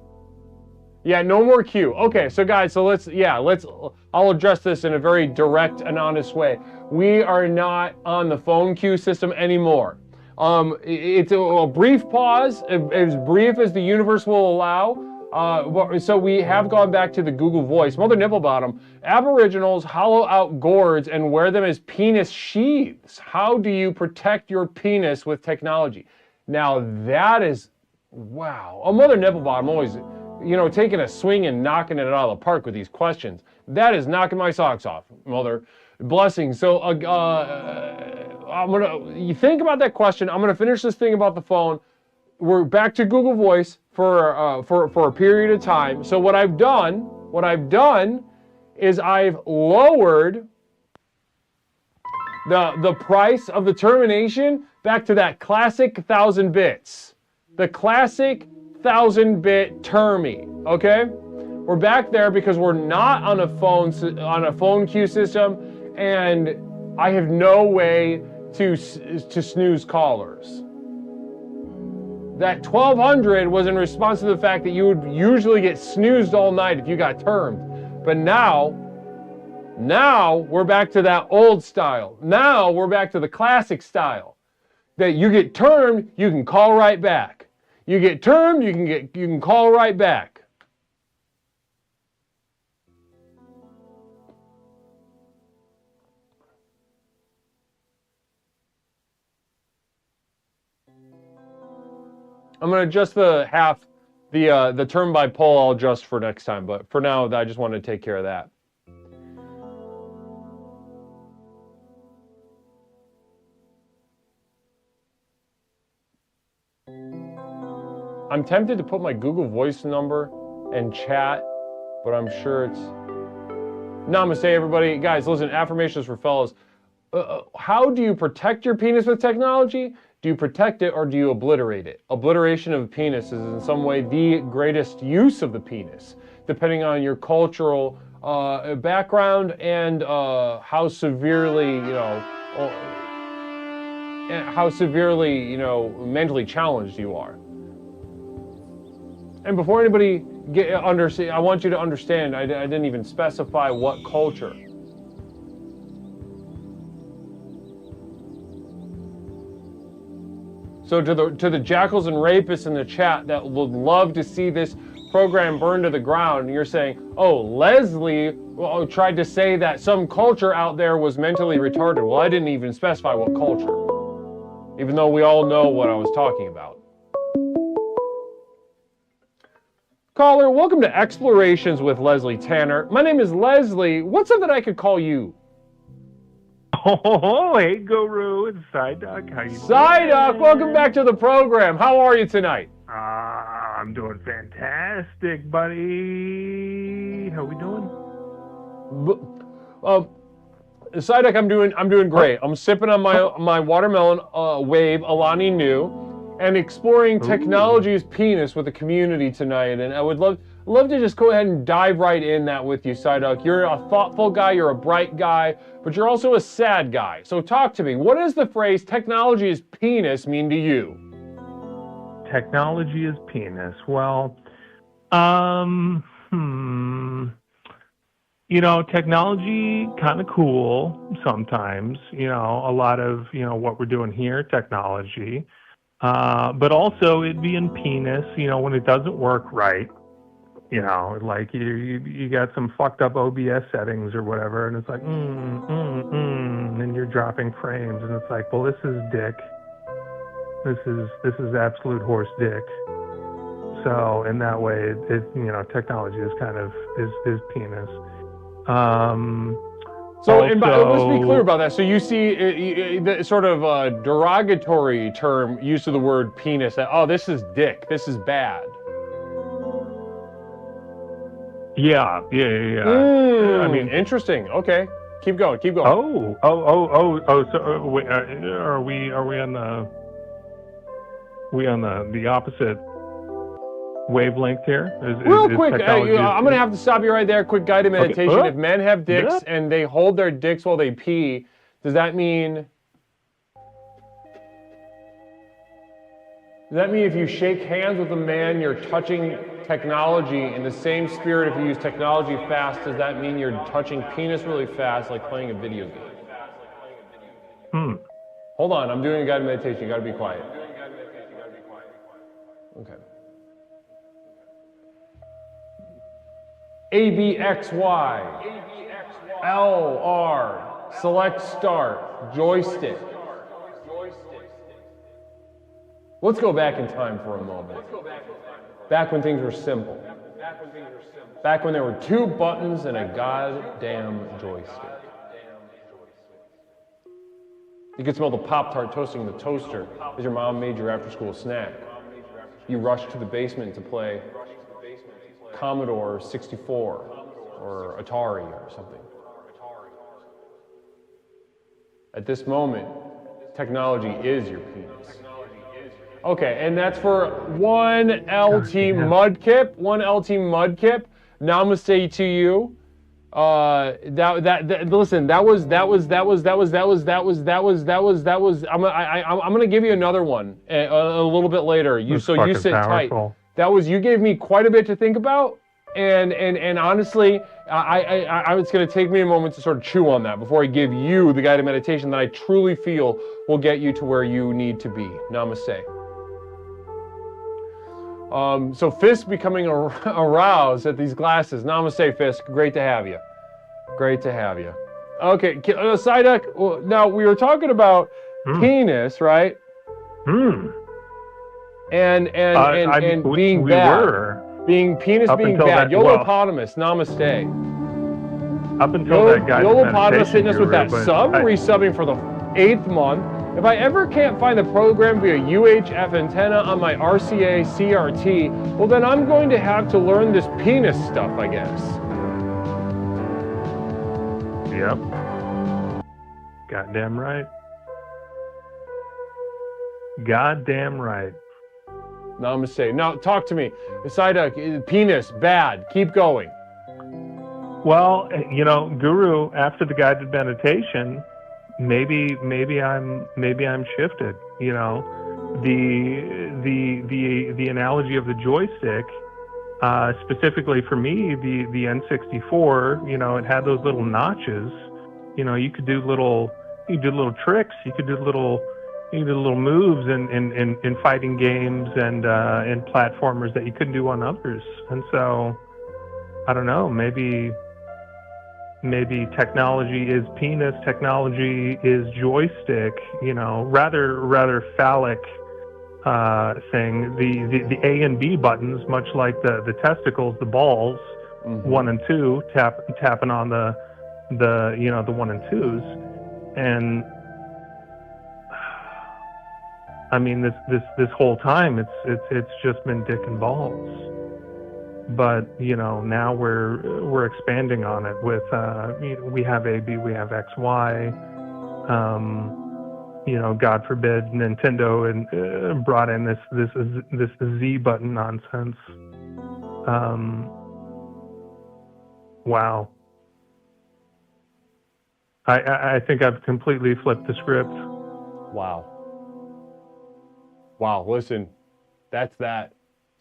Yeah, no more Q. Okay, so guys, so I'll address this in a very direct and honest way. We are not on the phone queue system anymore. It's a brief pause, as brief as the universe will allow. So we have gone back to the Google Voice. Mother Nipplebottom, Aboriginals hollow out gourds and wear them as penis sheaths. How do you protect your penis with technology? Now that is, wow. Oh, Mother Nipplebottom always, taking a swing and knocking it out of the park with these questions. That is knocking my socks off, Mother. Blessings. So you think about that question. I'm gonna finish this thing about the phone. We're back to Google Voice for a period of time. So what I've done is I've lowered the price of the termination back to that classic 1,000 bits. The classic 1,000-bit termy, okay? We're back there because we're not on a phone queue system, and I have no way to snooze callers. That 1,200 was in response to the fact that you would usually get snoozed all night if you got termed. But now we're back to that old style. Now we're back to the classic style. That you get termed, you can call right back. You get termed, you can call right back. I'm gonna adjust the term by poll. I'll adjust for next time, but for now, I just wanted to take care of that. I'm tempted to put my Google Voice number and chat, but I'm sure it's... Namaste, everybody. Guys, listen, affirmations for fellas. How do you protect your penis with technology? Do you protect it or do you obliterate it? Obliteration of the penis is in some way the greatest use of the penis, depending on your cultural background and how severely, mentally challenged you are. And before anybody I want you to understand, I didn't even specify what culture. So to the jackals and rapists in the chat that would love to see this program burn to the ground, and you're saying, oh, Leslie tried to say that some culture out there was mentally retarded. Well, I didn't even specify what culture, even though we all know what I was talking about. Caller, welcome to Explorations with Leslie Tanner. My name is Leslie. What's something I could call you? Oh, hey, Guru. It's Psyduck. How you doing? Psyduck, welcome back to the program. How are you tonight? I'm doing fantastic, buddy. How we doing? Psyduck, I'm doing great. I'm sipping on my watermelon wave Alani Nu and exploring technology's penis with the community tonight. And I would love to just go ahead and dive right in that with you, Psyduck. You're a thoughtful guy, you're a bright guy, but you're also a sad guy. So talk to me. What does the phrase technology is penis mean to you? Technology is penis. Well, technology kind of cool sometimes, a lot of, what we're doing here, technology, but also it being penis, when it doesn't work right, like you got some fucked up OBS settings or whatever, and it's like, and you're dropping frames, and it's like, well, this is dick. This is absolute horse dick. So in that way, technology is kind of is penis. Let's be clear about that. So you see the sort of derogatory term use of the word penis. That, oh, this is dick. This is bad. Yeah. I mean, interesting. Okay, keep going. Oh. So wait, are we on the opposite wavelength here? Real quick, I'm gonna have to stop you right there. Quick guided meditation. Okay. If men have dicks and they hold their dicks while they pee, does that mean? Does that mean if you shake hands with a man, you're touching technology in the same spirit? If you use technology fast, does that mean you're touching penis really fast, like playing a video game? Hold on, I'm doing a guided meditation. You gotta be quiet. Okay. ABXY, LR, select start, joystick. Let's go back in time for a moment. Back when things were simple. Back when there were 2 buttons and a goddamn joystick. You could smell the Pop-Tart toasting in the toaster as your mom made your after-school snack. You rushed to the basement to play Commodore 64 or Atari or something. At this moment, technology is your penis. Okay, and that's for one LT Mudkip. One LT Mudkip. Namaste to you. Listen, that was. I'm gonna give you another one a little bit later. You sit tight. That was, you gave me quite a bit to think about, and honestly, it's gonna take me a moment to sort of chew on that before I give you the guided meditation that I truly feel will get you to where you need to be. Namaste. So Fisk becoming aroused at these glasses. Namaste, Fisk. Great to have you. Great to have you. Okay, Psyduck, now we were talking about penis, right? And being bad. Being penis being bad. Yolopotamus, namaste. Up until that guy. Yolopotamus hitting us with that sub, resubbing for the 8th month. If I ever can't find the program via UHF antenna on my RCA CRT, well then I'm going to have to learn this penis stuff, I guess. Yep. Goddamn right. Goddamn right. Namaste. Now, talk to me. Psyduck, penis, bad. Keep going. Well, you know, Guru, after the guided meditation, maybe I'm shifted. You know, the analogy of the joystick, specifically for me, the N64. You know, it had those little notches. You know, you could do little tricks. You could do little moves in fighting games and in platformers that you couldn't do on others. And so, I don't know, maybe technology is penis, technology is joystick, you know, rather phallic thing. The A and B buttons, much like the testicles, the balls, 1 and 2, tapping on the 1 and 2s. And I mean, this whole time, it's just been dick and balls. But you know, now we're expanding on it with we have AB, we have XY. You know, God forbid Nintendo and brought in this Z button nonsense. Wow. I think I've completely flipped the script. Wow. Wow, listen, that's that.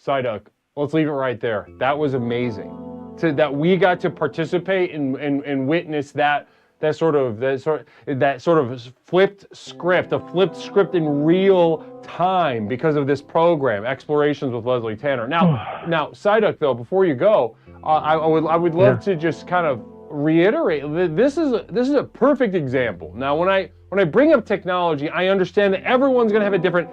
Psyduck, let's leave it right there. That was amazing. That we got to participate and witness that sort of flipped script, a flipped script in real time because of this program, Explorations with Leslie Tanner. Now, Psyduck, though, before you go, I would love to just kind of reiterate. This is a perfect example. Now, when I bring up technology, I understand that everyone's going to have a different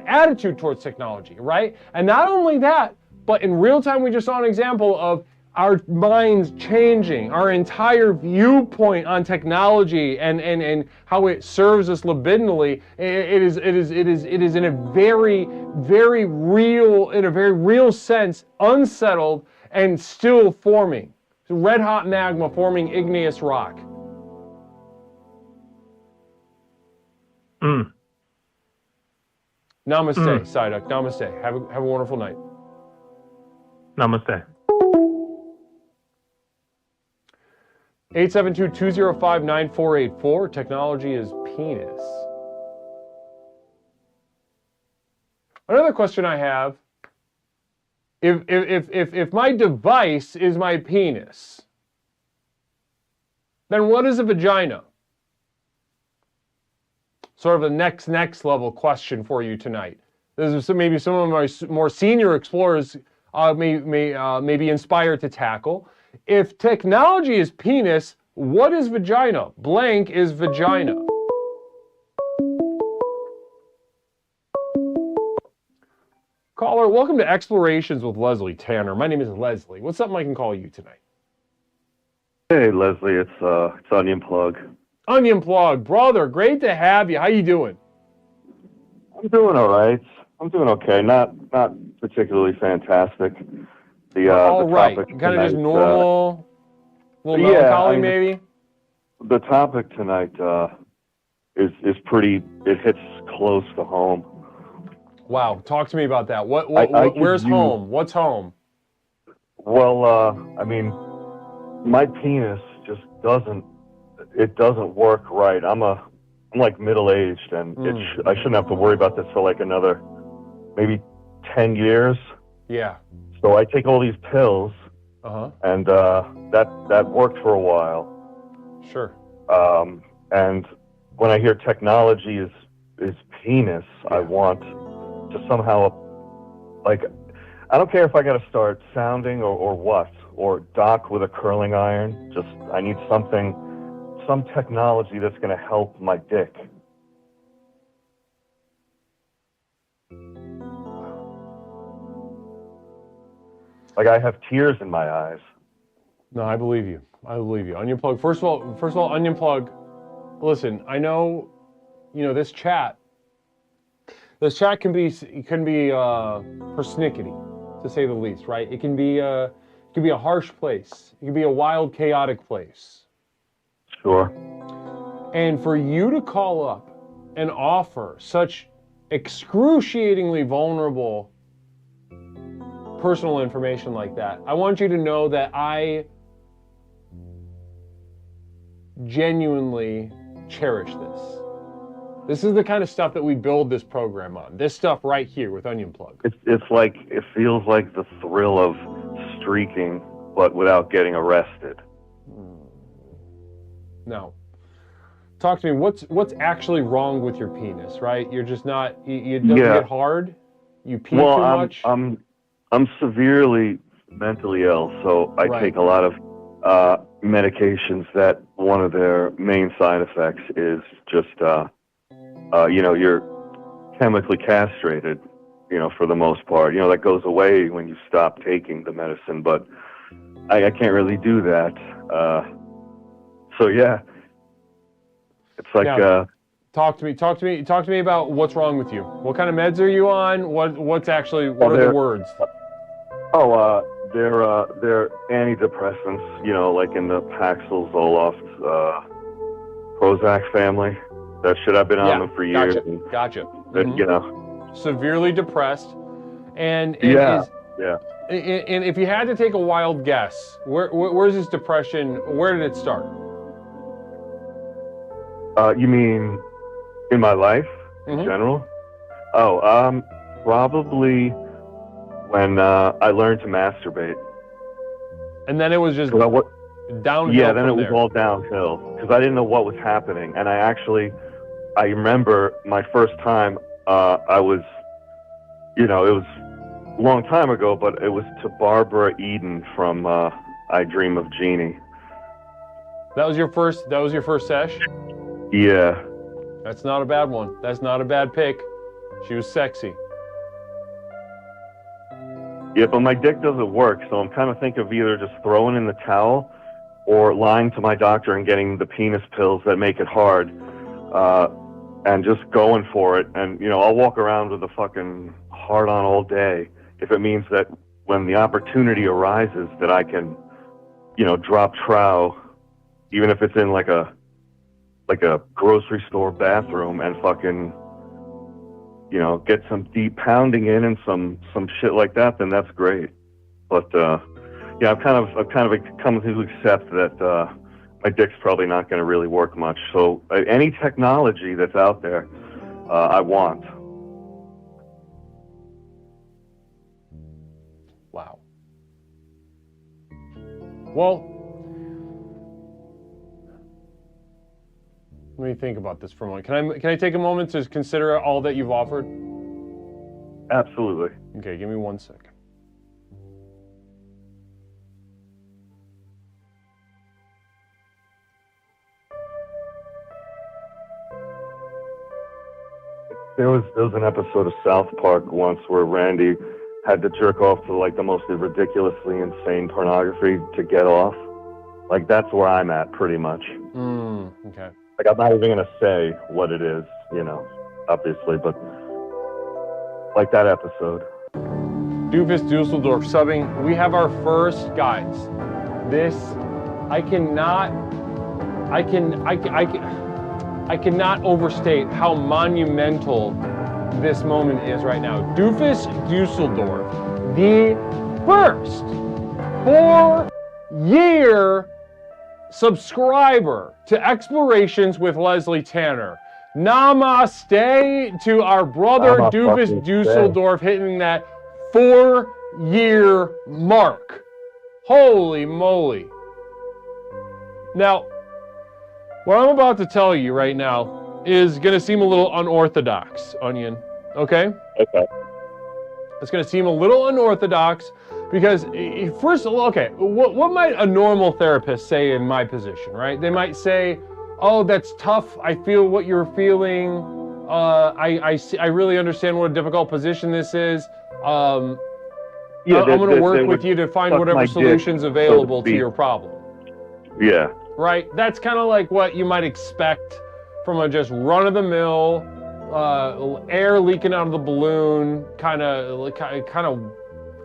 attitude towards technology, right? And not only that, but in real time, we just saw an example of our minds changing, our entire viewpoint on technology and how it serves us libidinally. It is in a very real sense unsettled and still forming. Red hot magma forming igneous rock. Namaste, Psyduck. Namaste. Have a wonderful night. Namaste. 872-205-9484. Technology is penis. Another question I have, if my device is my penis, then what is a vagina? Sort of a next level question for you tonight. This is maybe some of my more senior explorers may be inspired to tackle. If technology is penis, what is vagina? Blank is vagina. Caller, welcome to Explorations with Leslie Tanner. My name is Leslie. What's something I can call you tonight? Hey, Leslie, it's Onion Plug. Onion Plug, brother, great to have you. How you doing? I'm doing all right. I'm doing okay. Not particularly fantastic. All the right, topic kind of just tonight, normal, little yeah, melancholy I mean, maybe? The topic tonight is pretty. It hits close to home. Wow, talk to me about that. Where's home? What's home? Well, I mean, my penis just doesn't work right. I'm like middle-aged, and I shouldn't have to worry about this for like another maybe 10 years. Yeah. So I take all these pills, and that worked for a while. Sure. And when I hear technology is penis, I want to somehow, like, I don't care if I got to start sounding or what, or dock with a curling iron. Just I need some technology that's going to help my dick. Like, I have tears in my eyes. No, I believe you. I believe you. Onion Plug. First of all, Onion Plug. Listen, I know, this chat can be persnickety, to say the least, right? It can be a harsh place. It can be a wild, chaotic place. Sure. And for you to call up and offer such excruciatingly vulnerable personal information like that, I want you to know that I genuinely cherish this. This is the kind of stuff that we build this program on. This stuff right here with Onion Plug. It's like, it feels like the thrill of streaking, but without getting arrested. Now, talk to me. What's actually wrong with your penis, right? You're just not, you don't get hard? You pee too much? I'm severely mentally ill, so I take a lot of medications that one of their main side effects is just, you're chemically castrated, for the most part. That goes away when you stop taking the medicine, but I can't really do that. So yeah, it's like, now, talk to me about what's wrong with you. What kind of meds are you on? What are the words? They're antidepressants, like in the Paxil, Zoloft, Prozac family. That shit, I've been on them for years. Gotcha. Severely depressed, and and if you had to take a wild guess, where's this depression? Where did it start? You mean in my life in general? Probably when I learned to masturbate. And then it was just downhill. Yeah, then it was all downhill because I didn't know what was happening, and I remember my first time. I was, it was a long time ago, but it was to Barbara Eden from I Dream of Jeannie. That was your first sesh? Yeah. That's not a bad one. That's not a bad pick. She was sexy. Yeah, but my dick doesn't work, so I'm kind of thinking of either just throwing in the towel or lying to my doctor and getting the penis pills that make it hard, and just going for it. And, I'll walk around with a fucking hard-on all day if it means that when the opportunity arises that I can, drop trow, even if it's in like a grocery store bathroom and fucking, get some deep pounding in and some shit like that, then that's great. But I've kind of come to accept that my dick's probably not going to really work much. So any technology that's out there, I want. Well, let me think about this for a moment. Can I take a moment to consider all that you've offered? Absolutely. Okay, give me 1 second. There was an episode of South Park once where Randy had to jerk off to like the most ridiculously insane pornography to get off. Like that's where I'm at pretty much. Okay. Like I'm not even gonna say what it is, you know, obviously, but like that episode. Doofus Dusseldorf subbing. We have our first, guys. This, I cannot overstate how monumental this moment is right now. Doofus Dusseldorf, the first 4-year subscriber to Explorations with Leslie Tanner. Namaste to our brother Doofus Dusseldorf hitting that 4-year mark. Holy moly. Now, what I'm about to tell you right now is going to seem a little unorthodox, Onion, okay? Okay. It's going to seem a little unorthodox because, first of all, okay, what might a normal therapist say in my position, right? They might say, oh, that's tough. I feel what you're feeling. I really understand what a difficult position this is. I'm going to work with you to find whatever solutions available to your problem. Yeah. Right? That's kind of like what you might expect from a just run-of-the-mill, air leaking out of the balloon, kind of,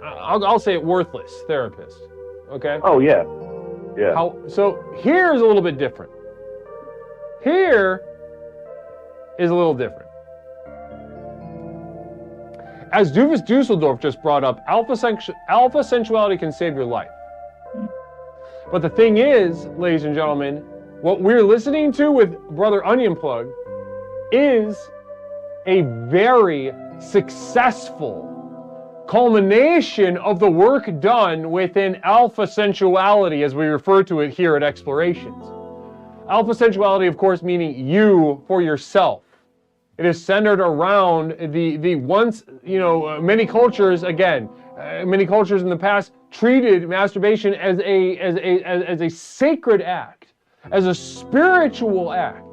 I'll say it, worthless therapist. Okay? Oh, yeah. Yeah. So here's a little bit different. Here is a little different. As Doofus Dusseldorf just brought up, alpha sensuality can save your life. But the thing is, ladies and gentlemen, what we're listening to with Brother Onion Plug is a very successful culmination of the work done within alpha sensuality, as we refer to it here at Explorations. Alpha sensuality, of course, meaning you for yourself. It is centered around the once, many cultures, many cultures in the past treated masturbation as a sacred act, as a spiritual act.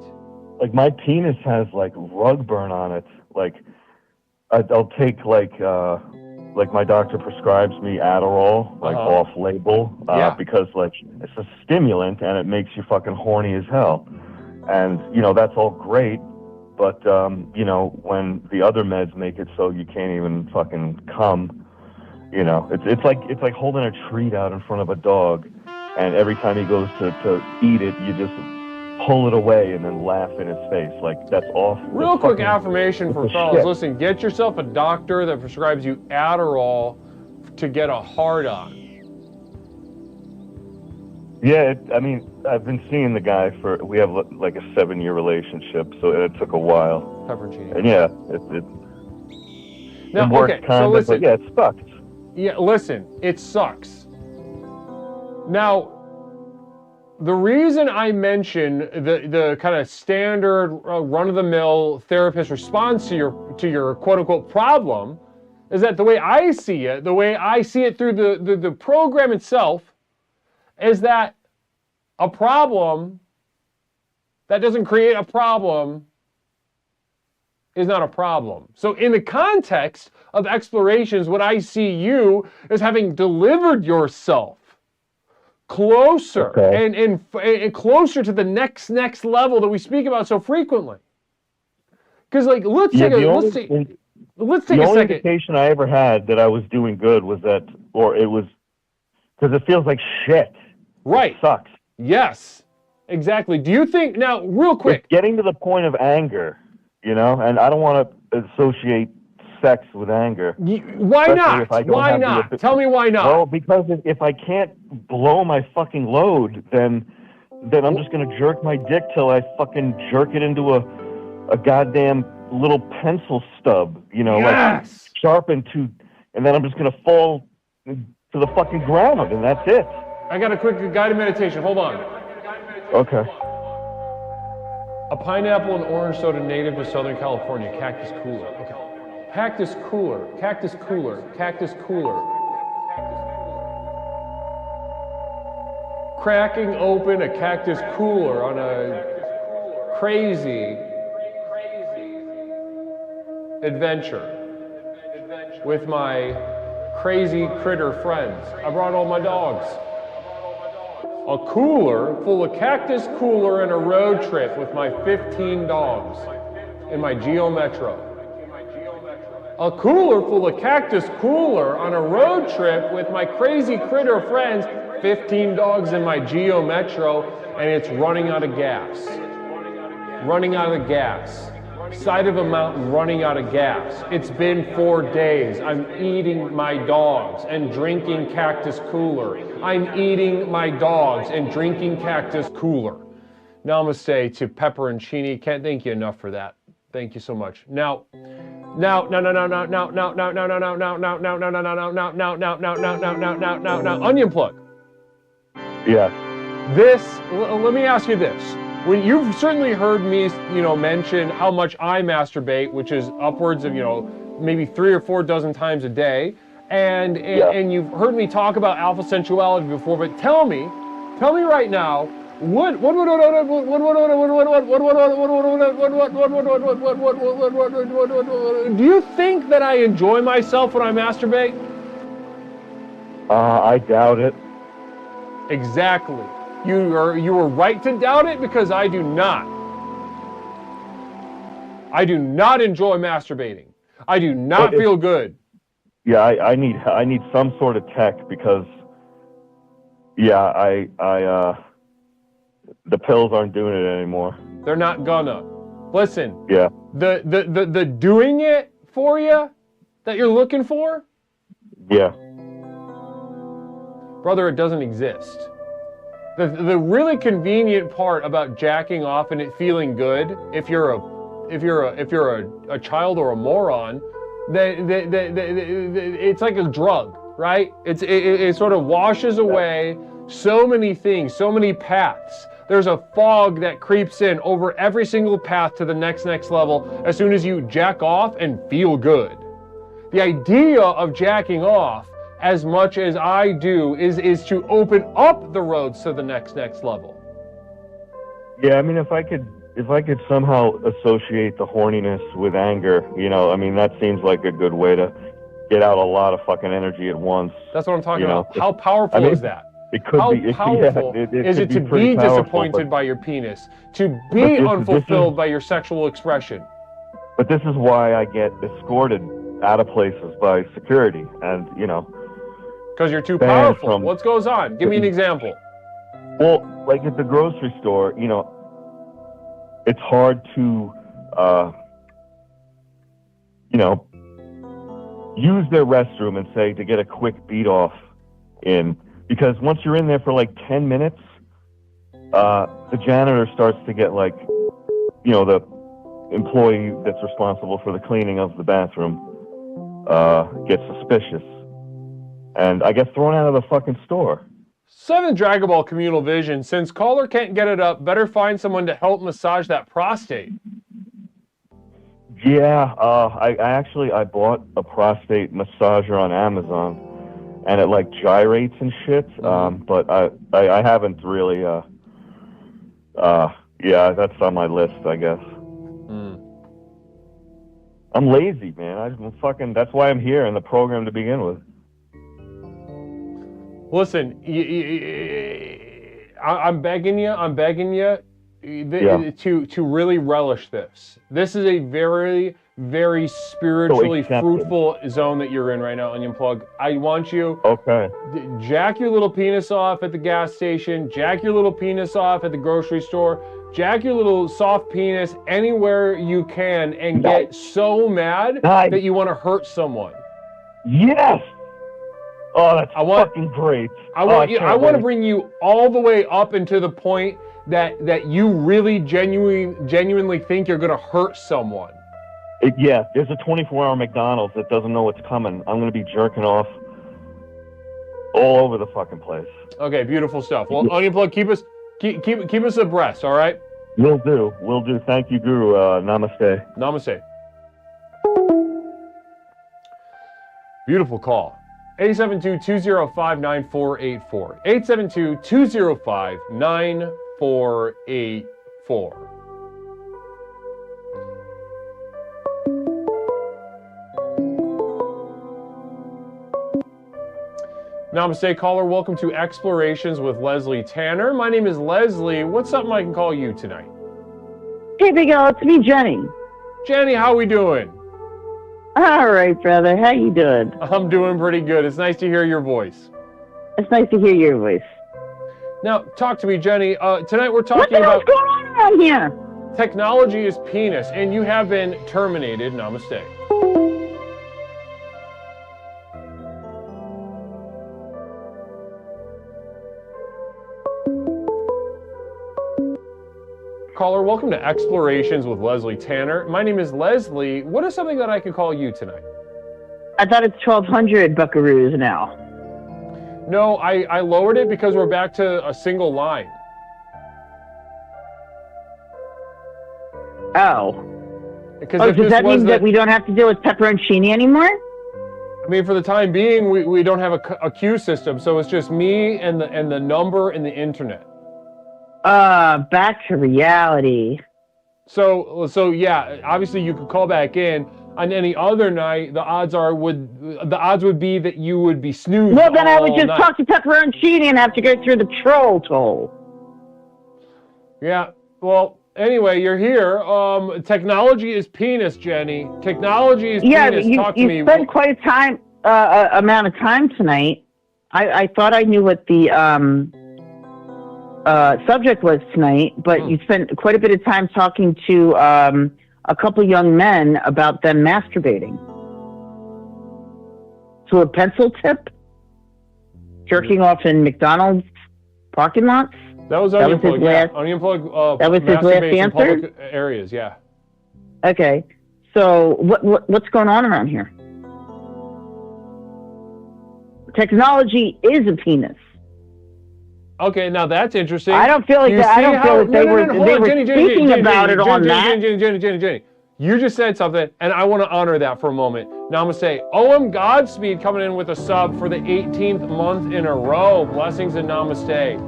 Like my penis has like rug burn on it. Like I'll take like my doctor prescribes me Adderall, like off label, because like it's a stimulant and it makes you fucking horny as hell. And that's all great, but when the other meds make it so you can't even fucking come. It's like holding a treat out in front of a dog, and every time he goes to eat it, you just pull it away and then laugh in his face. Like, that's awful. Real quick affirmation for fellas. Listen, get yourself a doctor that prescribes you Adderall to get a hard-on. Yeah, I've been seeing the guy we have like a 7-year relationship, so it took a while. Pepperoncini. And yeah, it worked kind of, but yeah, it sucks. Yeah, listen, it sucks. Now, the reason I mention the kind of standard run-of-the-mill therapist response to your quote-unquote problem is that the way I see it through the program itself, is that a problem that doesn't create a problem is not a problem. So in the context of Explorations, what I see you is having delivered yourself closer and closer to the next level that we speak about so frequently. Because let's take a second. The only indication I ever had that I was doing good was that, or it was because it feels like shit. Right. It sucks. Yes. Exactly. Do you think now, real quick, it's getting to the point of anger, and I don't want to associate sex with anger. Why not? Why not? Tell me why not. Well, because if I can't blow my fucking load, then I'm just gonna jerk my dick till I fucking jerk it into a goddamn little pencil stub, like sharpened to, and then I'm just gonna fall to the fucking ground, and that's it. I got a quick guided meditation. Hold on. Okay. A pineapple and orange soda native to Southern California. Cactus cooler. Okay. Cactus cooler. Cactus cooler. Cactus cooler. Cracking open a cactus cooler on a crazy adventure with my crazy critter friends. I brought all my dogs. A cooler full of cactus cooler and a road trip with my 15 dogs in my Geo Metro. A cooler full of cactus cooler on a road trip with my crazy critter friends, 15 dogs in my Geo Metro, and it's running out of gas. Running out of gas. Side of a mountain running out of gas. It's been 4 days. I'm eating my dogs and drinking cactus cooler. I'm eating my dogs and drinking cactus cooler. Namaste to Pepperoncini. Can't thank you enough for that. Thank you so much. Now, onion plug. Yeah. Let me ask you this. When you've certainly heard me, mention how much I masturbate, which is upwards of, maybe 3 or 4 dozen times a day, and you've heard me talk about alpha sensuality before. But tell me right now, do you think that I enjoy myself when I masturbate? I doubt it. Exactly. You were right to doubt it, because I do not. I do not enjoy masturbating. I do not feel good. Yeah, I need some sort of tech, because the pills aren't doing it anymore. They're not gonna. Listen. Yeah. The doing it for you that you're looking for? Yeah. Brother, it doesn't exist. The really convenient part about jacking off and it feeling good, if you're a child or a moron, it's like a drug, right? It sort of washes away so many things, so many paths. There's a fog that creeps in over every single path to the next level as soon as you jack off and feel good. The idea of jacking off, as much as I do, is to open up the roads to the next level. Yeah, I mean, if I could somehow associate the horniness with anger, that seems like a good way to get out a lot of fucking energy at once. That's what I'm talking about. How powerful is that? It could How be. powerful is it to be disappointed by your penis, to be unfulfilled by your sexual expression? But this is why I get escorted out of places by security, and because you're too powerful. What goes on? Give me an example. Well, like at the grocery store, it's hard to, use their restroom and say to get a quick beat off in, because once you're in there for like 10 minutes, the janitor starts to get like, the employee that's responsible for the cleaning of the bathroom gets suspicious. And I get thrown out of the fucking store. 7 Dragon Ball Communal Vision. Since caller can't get it up, better find someone to help massage that prostate. Yeah, I bought a prostate massager on Amazon, and it like gyrates and shit. But I haven't really. Yeah, that's on my list, I guess. I'm lazy, man. That's why I'm here in the program to begin with. Listen, I'm begging you to really relish this. This is a very, very spiritually fruitful zone that you're in right now, Onion Plug. I want you jack your little penis off at the gas station, jack your little penis off at the grocery store, jack your little soft penis anywhere you can, and get so mad that you want to hurt someone. Yes! Oh, that's fucking great. I want to bring you all the way up into the point that you really genuinely think you're going to hurt someone. There's a 24-hour McDonald's that doesn't know what's coming. I'm going to be jerking off all over the fucking place. Okay, beautiful stuff. Well, Onion Plug, keep us abreast, all right? Will do. Thank you, Guru. Namaste. Namaste. Beautiful call. 872-205-9484. 872-205-9484. Namaste, caller. Welcome to Explorations with Leslie Tanner. My name is Leslie. What's something I can call you tonight? Hey, Big Al, it's me, Jenny. Jenny, how we doing? All right, brother. How you doing? I'm doing pretty good. It's nice to hear your voice. It's nice to hear your voice. Now, talk to me, Jenny. Tonight we're talking What the hell's about going on around here? technology is penis, and you have been terminated. Namaste. Caller, welcome to Explorations with Leslie Tanner. My name is Leslie. What is something that I could call you tonight? I thought it's 1,200 buckaroos now. No, I lowered it because we're back to a single line. Oh. Because Does that mean that we don't have to deal with pepperoncini anymore? I mean, for the time being, we don't have a queue system, so it's just me and the number and the internet. Back to reality. So yeah, obviously you could call back in. On any other night, the odds would be that you would be snoozed. Well, then I would just night. talk to pepperoncini and have to go through the troll toll. Yeah. Well, anyway, you're here. Technology is penis, Jenny. Technology is penis. Talk to me. You spent quite a amount of time tonight. I thought I knew what the subject was tonight, but you spent quite a bit of time talking to a couple young men about them masturbating. To a pencil tip? Jerking off in McDonald's parking lots? That was his Unplug, last. Unplug, That was his last masturbate in answer? public areas, yeah. Okay. So what's going on around here? Technology is a penis. Okay, now that's interesting. I don't feel like You that. I see don't feel how- like they no, were no, hold they on, were Jenny, speaking about it on that. Jenny. You just said something, and I want to honor that for a moment. Namaste. OM Godspeed coming in with a sub for the 18th month in a row. Blessings and namaste.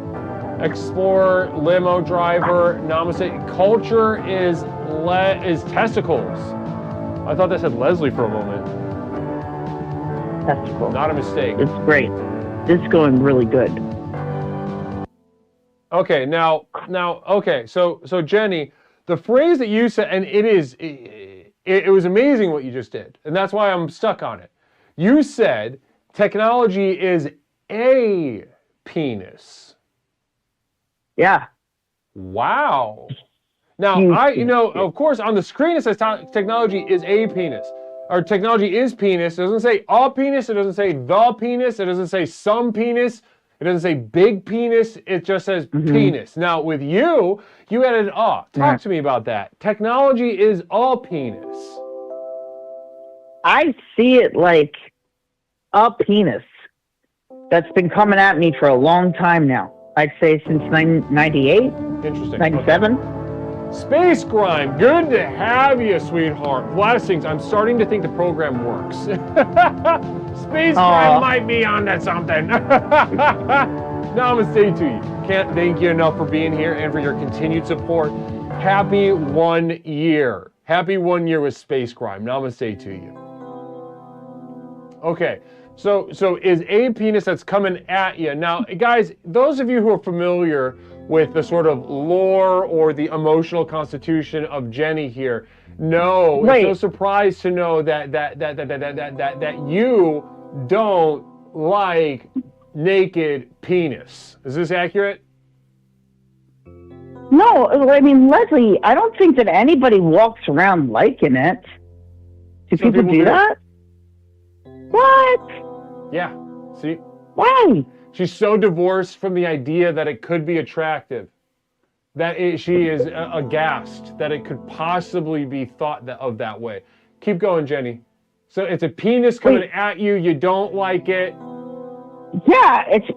Explorer, limo driver, namaste. Culture is testicles. I thought that said Leslie for a moment. Testicles. Not a mistake. It's great. This is going really good. Okay, now, okay, so Jenny, the phrase that you said, and it was amazing what you just did, and that's why I'm stuck on it. You said technology is a penis. Yeah. Wow. Now, of course, on the screen it says technology is a penis, or technology is penis. It doesn't say a penis, it doesn't say the penis, it doesn't say some penis. It doesn't say big penis, it just says penis. Now, with you added a. Talk to me about that. Technology is a penis. I see it like a penis that's been coming at me for a long time now. I'd say since 98, Interesting. 97. Okay. Space Grime, good to have you, sweetheart. Blessings. I'm starting to think the program works. Space Grime might be onto something. Namaste to you. Can't thank you enough for being here and for your continued support. Happy 1 year. Happy 1 year with Space Grime. Namaste to you. Okay, so is a penis that's coming at you. Now, guys, those of you who are familiar with the sort of lore or the emotional constitution of Jenny here, no, it's no surprise to know that you don't like naked penis. Is this accurate? No, I mean, Leslie, I don't think that anybody walks around liking it. Do people do that? What? Yeah, see? Why? She's so divorced from the idea that it could be attractive, that she is aghast that it could possibly be thought of that way. Keep going, Jenny. So it's a penis coming at you. You don't like it. Yeah, it's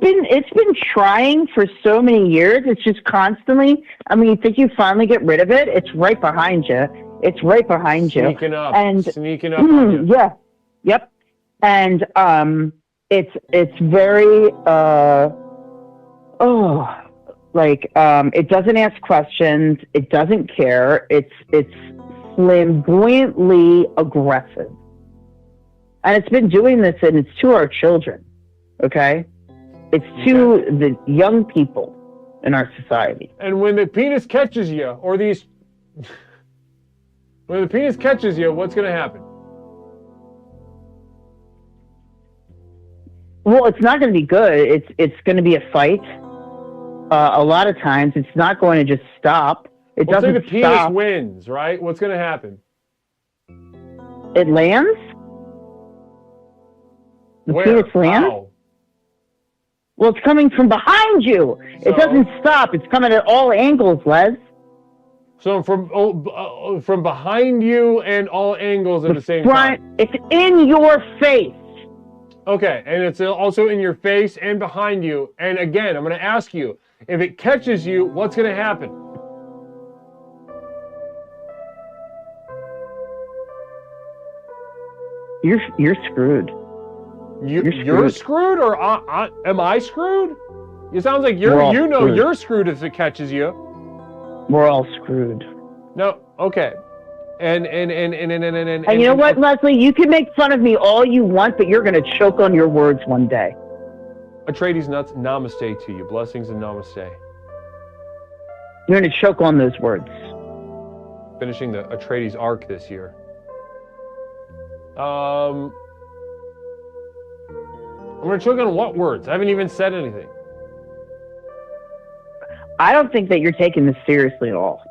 been trying for so many years. It's just constantly. I mean, you think you finally get rid of it? It's right behind you. It's right behind you. Sneaking up on you. Yeah. Yep. And it's very it doesn't ask questions. It doesn't care. It's flamboyantly aggressive, and it's been doing this, and it's to our children. Okay, it's to the young people in our society. And when the penis catches you, or these, when the penis catches you, what's going to happen? Well, it's not going to be good. It's going to be a fight. A lot of times, it's not going to just stop. It Let's doesn't say the penis stop. wins, right? What's going to happen? It lands. The Where? penis lands. How? Well, it's coming from behind you. So- It doesn't stop. It's coming at all angles, Les. So from behind you and all angles at the same Front, time. it's in your face. Okay, and it's also in your face and behind you. And again, I'm going to ask you, if it catches you, what's going to happen? You're screwed. You're screwed, or am I screwed? It sounds like We're all screwed. you're screwed if it catches you. We're all screwed. No, okay. And And you know what, Leslie? You can make fun of me all you want, but you're going to choke on your words one day. Atreides nuts, namaste to you. Blessings and namaste. You're going to choke on those words. Finishing the Atreides arc this year. I'm going to choke on what words? I haven't even said anything. I don't think that you're taking this seriously at all.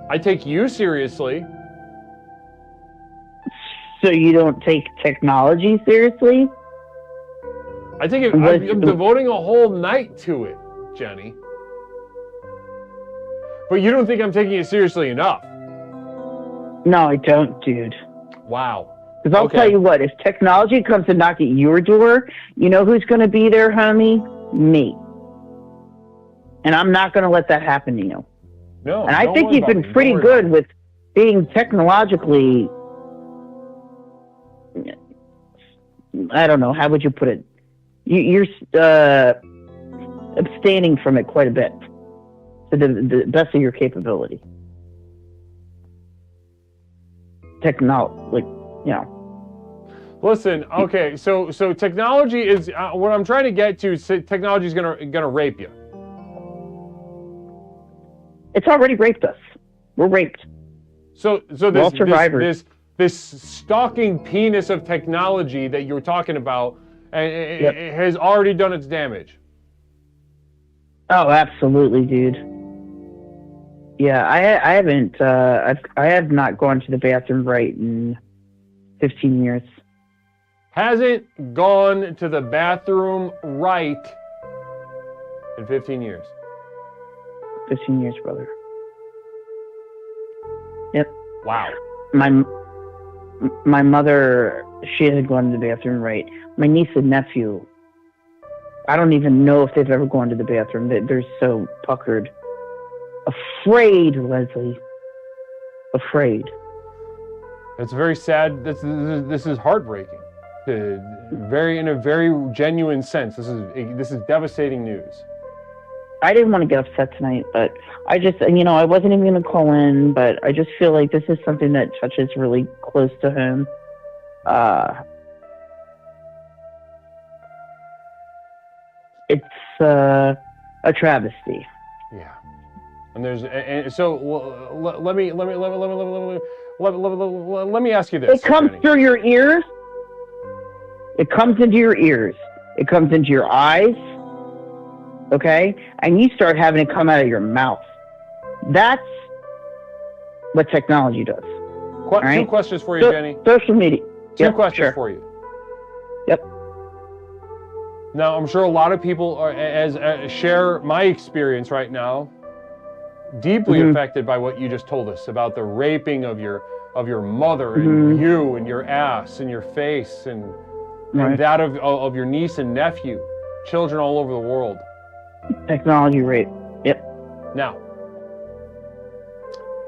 I take you seriously. So you don't take technology seriously? I take it. I'm devoting a whole night to it, Jenny. But you don't think I'm taking it seriously enough? No, I don't, dude. Wow. Because I'll tell you what, if technology comes to knock at your door, you know who's going to be there, homie? Me. And I'm not going to let that happen to you. No. And I think you've been pretty good with being technologically, I don't know, how would you put it? You're abstaining from it quite a bit to the best of your capability. Listen, okay, so technology is what I'm trying to get to. Is technology is gonna rape you. It's already raped us. We're raped. So We're all survivors. this stalking penis of technology that you're talking about it has already done its damage. Oh, absolutely, dude. Yeah, I haven't. I have not gone to the bathroom right in 15 years. Hasn't gone to the bathroom right in 15 years. 15 years, brother. Yep. Wow. My mother, she hasn't gone to the bathroom right. My niece and nephew, I don't even know if they've ever gone to the bathroom. They're so puckered. Afraid, Leslie. Afraid. It's very sad. This is heartbreaking. In a very genuine sense. This is devastating news. I didn't want to get upset tonight, but I just, I wasn't even going to call in, but I just feel like this is something that touches really close to home. It's a travesty. Yeah. And so let me ask you this. It comes through your ears. It comes into your ears. It comes into your eyes. Okay? And you start having it come out of your mouth. That's what technology does. Two questions for you, Jenny. Social media. Two questions for you. Yep. Now, I'm sure a lot of people share my experience right now, deeply affected by what you just told us about the raping of your mother and you and your ass and your face and and that of your niece and nephew, children all over the world. Technology rape. Yep. Now,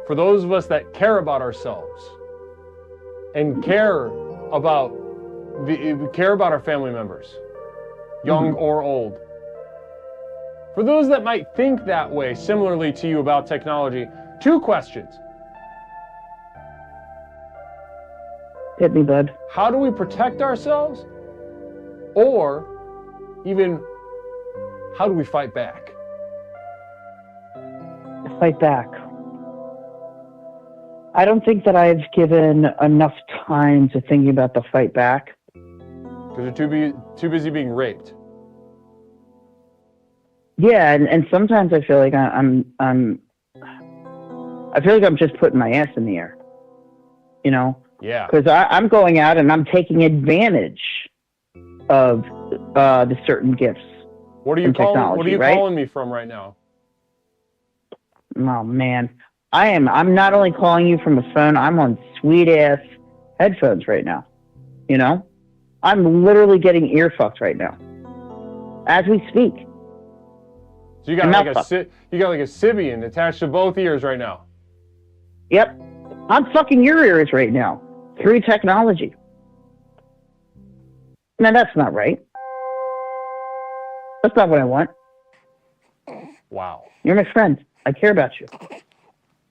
for those of us that care about ourselves and care about our family members, young or old, for those that might think that way, similarly to you about technology, 2 questions. Hit me, bud. How do we protect ourselves? Or even, how do we fight back? Fight back. I don't think that I've given enough time to thinking about the fight back. Because you're too busy being raped. Yeah, and sometimes I feel like I feel like I'm just putting my ass in the air. You know? Yeah. Because I'm going out and I'm taking advantage of the certain gifts. What are you calling calling me from right now? Oh man. I'm not only calling you from a phone, I'm on sweet ass headphones right now. You know? I'm literally getting ear fucked right now. As we speak. So you got like a Sybian attached to both ears right now. Yep. I'm fucking your ears right now. Through technology. Now that's not right. That's not what I want. Wow. You're my friend. I care about you.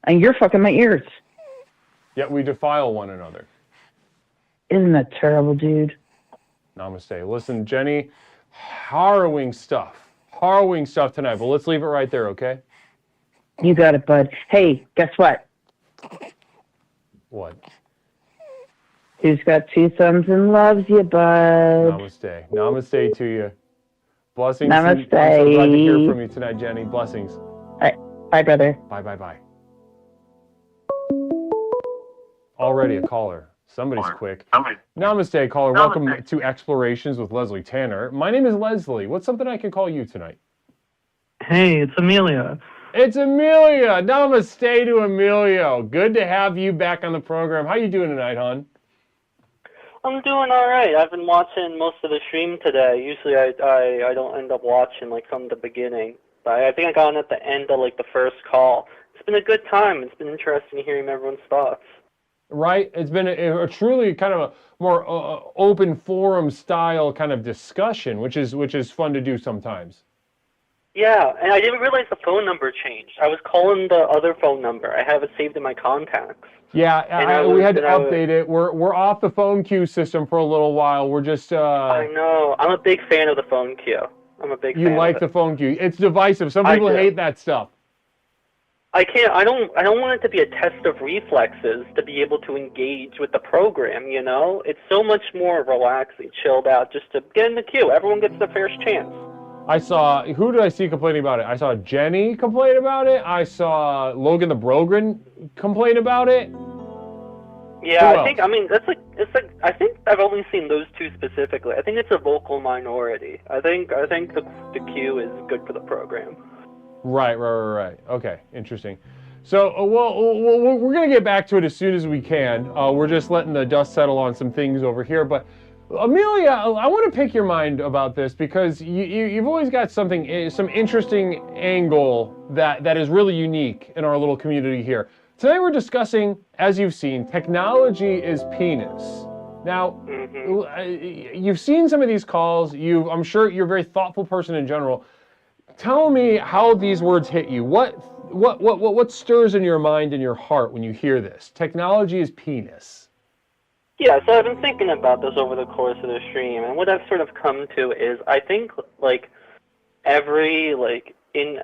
And you're fucking my ears. Yet we defile one another. Isn't that terrible, dude? Namaste. Listen, Jenny, harrowing stuff tonight, but let's leave it right there, okay? You got it, bud. Hey, guess what? What? Who's got 2 thumbs and loves you, bud? Namaste. Namaste to you. Blessings. Namaste. I'm so glad to hear from you tonight, Jenny. Blessings. All right. Bye, brother. Bye. Already a caller. Somebody's quick. Namaste, caller. Welcome to Explorations with Leslie Tanner. My name is Leslie. What's something I can call you tonight? Hey, it's Amelia. It's Amelia. Namaste to Emilio. Good to have you back on the program. How you doing tonight, hon? I'm doing all right. I've been watching most of the stream today. Usually I don't end up watching like from the beginning. But I think I got on at the end of like the first call. It's been a good time. It's been interesting hearing everyone's thoughts. Right? It's been a truly kind of a more open forum style kind of discussion, which is fun to do sometimes. Yeah, and I didn't realize the phone number changed. I was calling the other phone number. I have it saved in my contacts. Yeah, we had to update it. We're off the phone queue system for a little while. We're just. I know. I'm a big fan of the phone queue. I'm a big fan. You like the phone queue? It's divisive. Some people hate that stuff. I don't want it to be a test of reflexes to be able to engage with the program, you know? It's so much more relaxing, chilled out, just to get in the queue. Everyone gets the first chance. Who did I see complaining about it? I saw Jenny complain about it. I saw Logan the Brogren complain about it. Yeah, I think I've only seen those 2 specifically. I think it's a vocal minority. I think the queue is good for the program. Right. Okay, interesting. So, we're going to get back to it as soon as we can. We're just letting the dust settle on some things over here. But, Amelia, I want to pick your mind about this because you've always got some interesting angle that is really unique in our little community here. Today we're discussing, as you've seen, technology is penis. Now, you've seen some of these calls. I'm sure you're a very thoughtful person in general. Tell me how these words hit you. What stirs in your mind and your heart when you hear this? Technology is penis. Yeah, so I've been thinking about this over the course of the stream, and what I've sort of come to is I think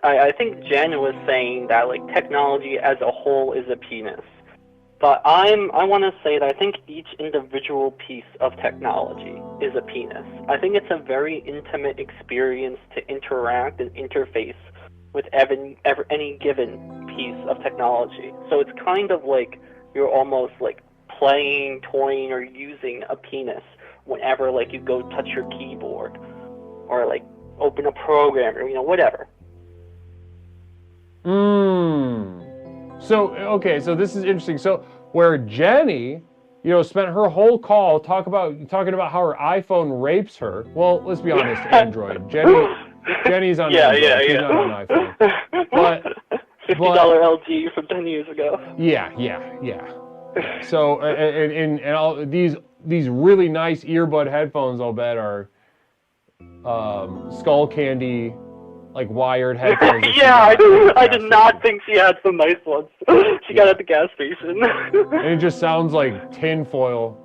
I think Jen was saying that technology as a whole is a penis. But I want to say that I think each individual piece of technology is a penis. I think it's a very intimate experience to interact and interface with any given piece of technology. So it's kind of like you're almost playing, toying, or using a penis whenever you go touch your keyboard or open a program or whatever. So this is interesting. So where Jenny spent her whole call talking about how her iPhone rapes her. Well, let's be honest, Android. Jenny's on Android. She's not on iPhone. But $50 LG from 10 years ago. Yeah. So and all these really nice earbud headphones, I'll bet, are skull candy, like wired headphones. Yeah, I did not think she had some nice ones. She got at the gas station. And it just sounds like tinfoil.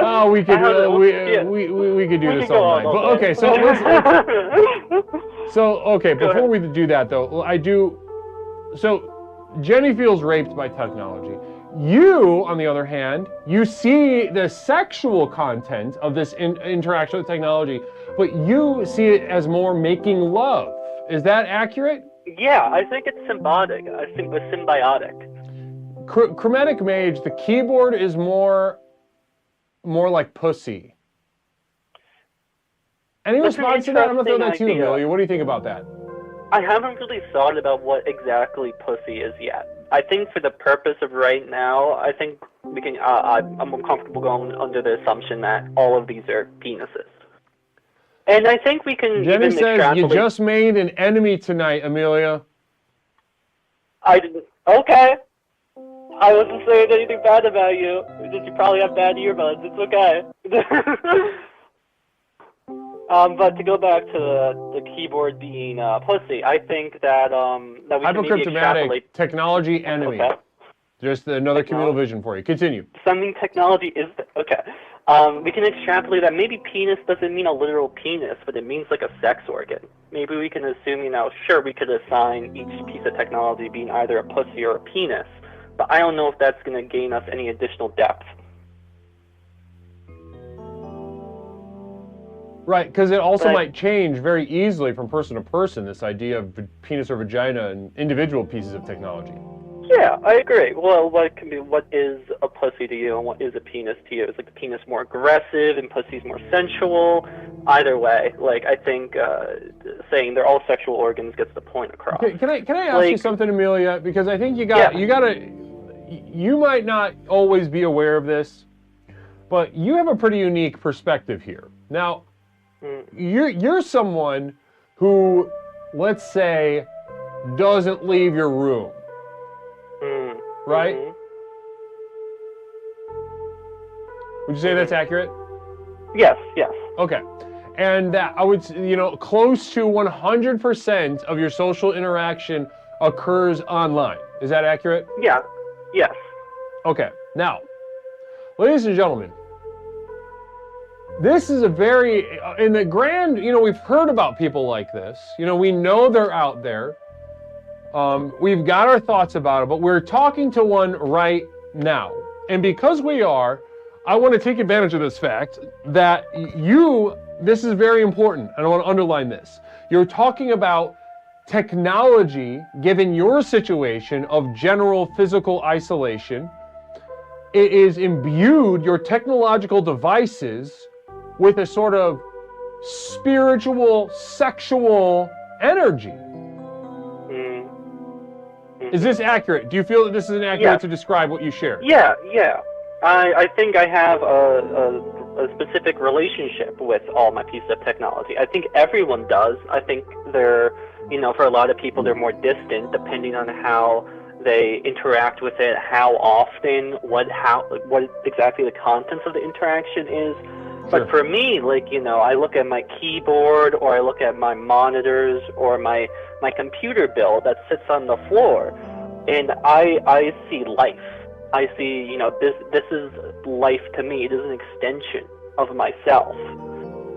Oh, we could do this all night. But okay, so before we do that though, so Jenny feels raped by technology. You, on the other hand, you see the sexual content of this interaction with technology, but you see it as more making love. Is that accurate? Yeah, I think it's symbiotic. I think it's symbiotic. Chromatic Mage, the keyboard is more like pussy. Any response to that? I'm going to throw that to you, Amelia. What do you think about that? I haven't really thought about what exactly pussy is yet. I think for the purpose of right now, I think we can. I'm comfortable going under the assumption that all of these are penises. And I think we can. Jenny even says extrapolate. You just made an enemy tonight, Amelia. I didn't. Okay. I wasn't saying anything bad about you. It's just you probably have bad earbuds. It's okay. But to go back to the keyboard being pussy, I think that we can maybe extrapolate. Technology enemy. Okay. Just another communal vision for you. Continue. Something technology is okay. We can extrapolate that maybe penis doesn't mean a literal penis, but it means like a sex organ. Maybe we can assume, sure, we could assign each piece of technology being either a pussy or a penis, but I don't know if that's going to gain us any additional depth. Right, because it also might change very easily from person to person, this idea of penis or vagina and individual pieces of technology. Yeah, I agree. Well, what is a pussy to you and what is a penis to you? Is like the penis more aggressive and pussy's more sensual? Either way, I think saying they're all sexual organs gets the point across. Okay, can I ask you something, Amelia? Because I think you might not always be aware of this, but you have a pretty unique perspective here. Now, you're someone who, let's say, doesn't leave your room. Right? Would you say that's accurate? Yes. Okay. And that I would, close to 100% of your social interaction occurs online. Is that accurate? Yeah. Yes. Okay. Now, ladies and gentlemen, this is a very, in the grand, we've heard about people like this. We know they're out there. We've got our thoughts about it, but we're talking to one right now. And because we are, I want to take advantage of this fact that this is very important, and I want to underline this. You're talking about technology, given your situation of general physical isolation. It is imbued, your technological devices, with a sort of spiritual, sexual energy. Is this accurate? Do you feel that this is inaccurate to describe what you share? Yeah. I think I have a specific relationship with all my pieces of technology. I think everyone does. I think they're, for a lot of people, they're more distant depending on how they interact with it, how often, what exactly the contents of the interaction is. But for me, I look at my keyboard, or I look at my monitors, or my computer bill that sits on the floor, and I see life. I see, this is life to me. It is an extension of myself.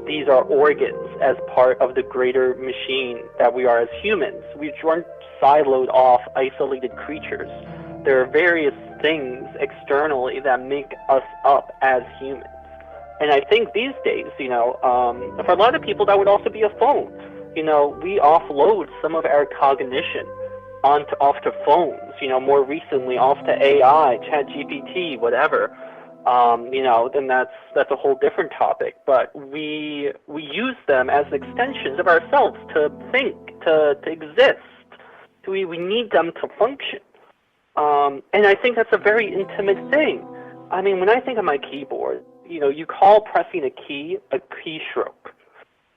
These are organs as part of the greater machine that we are as humans. We aren't siloed off, isolated creatures. There are various things externally that make us up as humans. And I think these days, for a lot of people, that would also be a phone. We offload some of our cognition off to phones, more recently off to AI, ChatGPT, whatever. Then that's a whole different topic. But we use them as extensions of ourselves to think, to exist. We need them to function. And I think that's a very intimate thing. I mean, when I think of my keyboard, you call pressing a key a keystroke.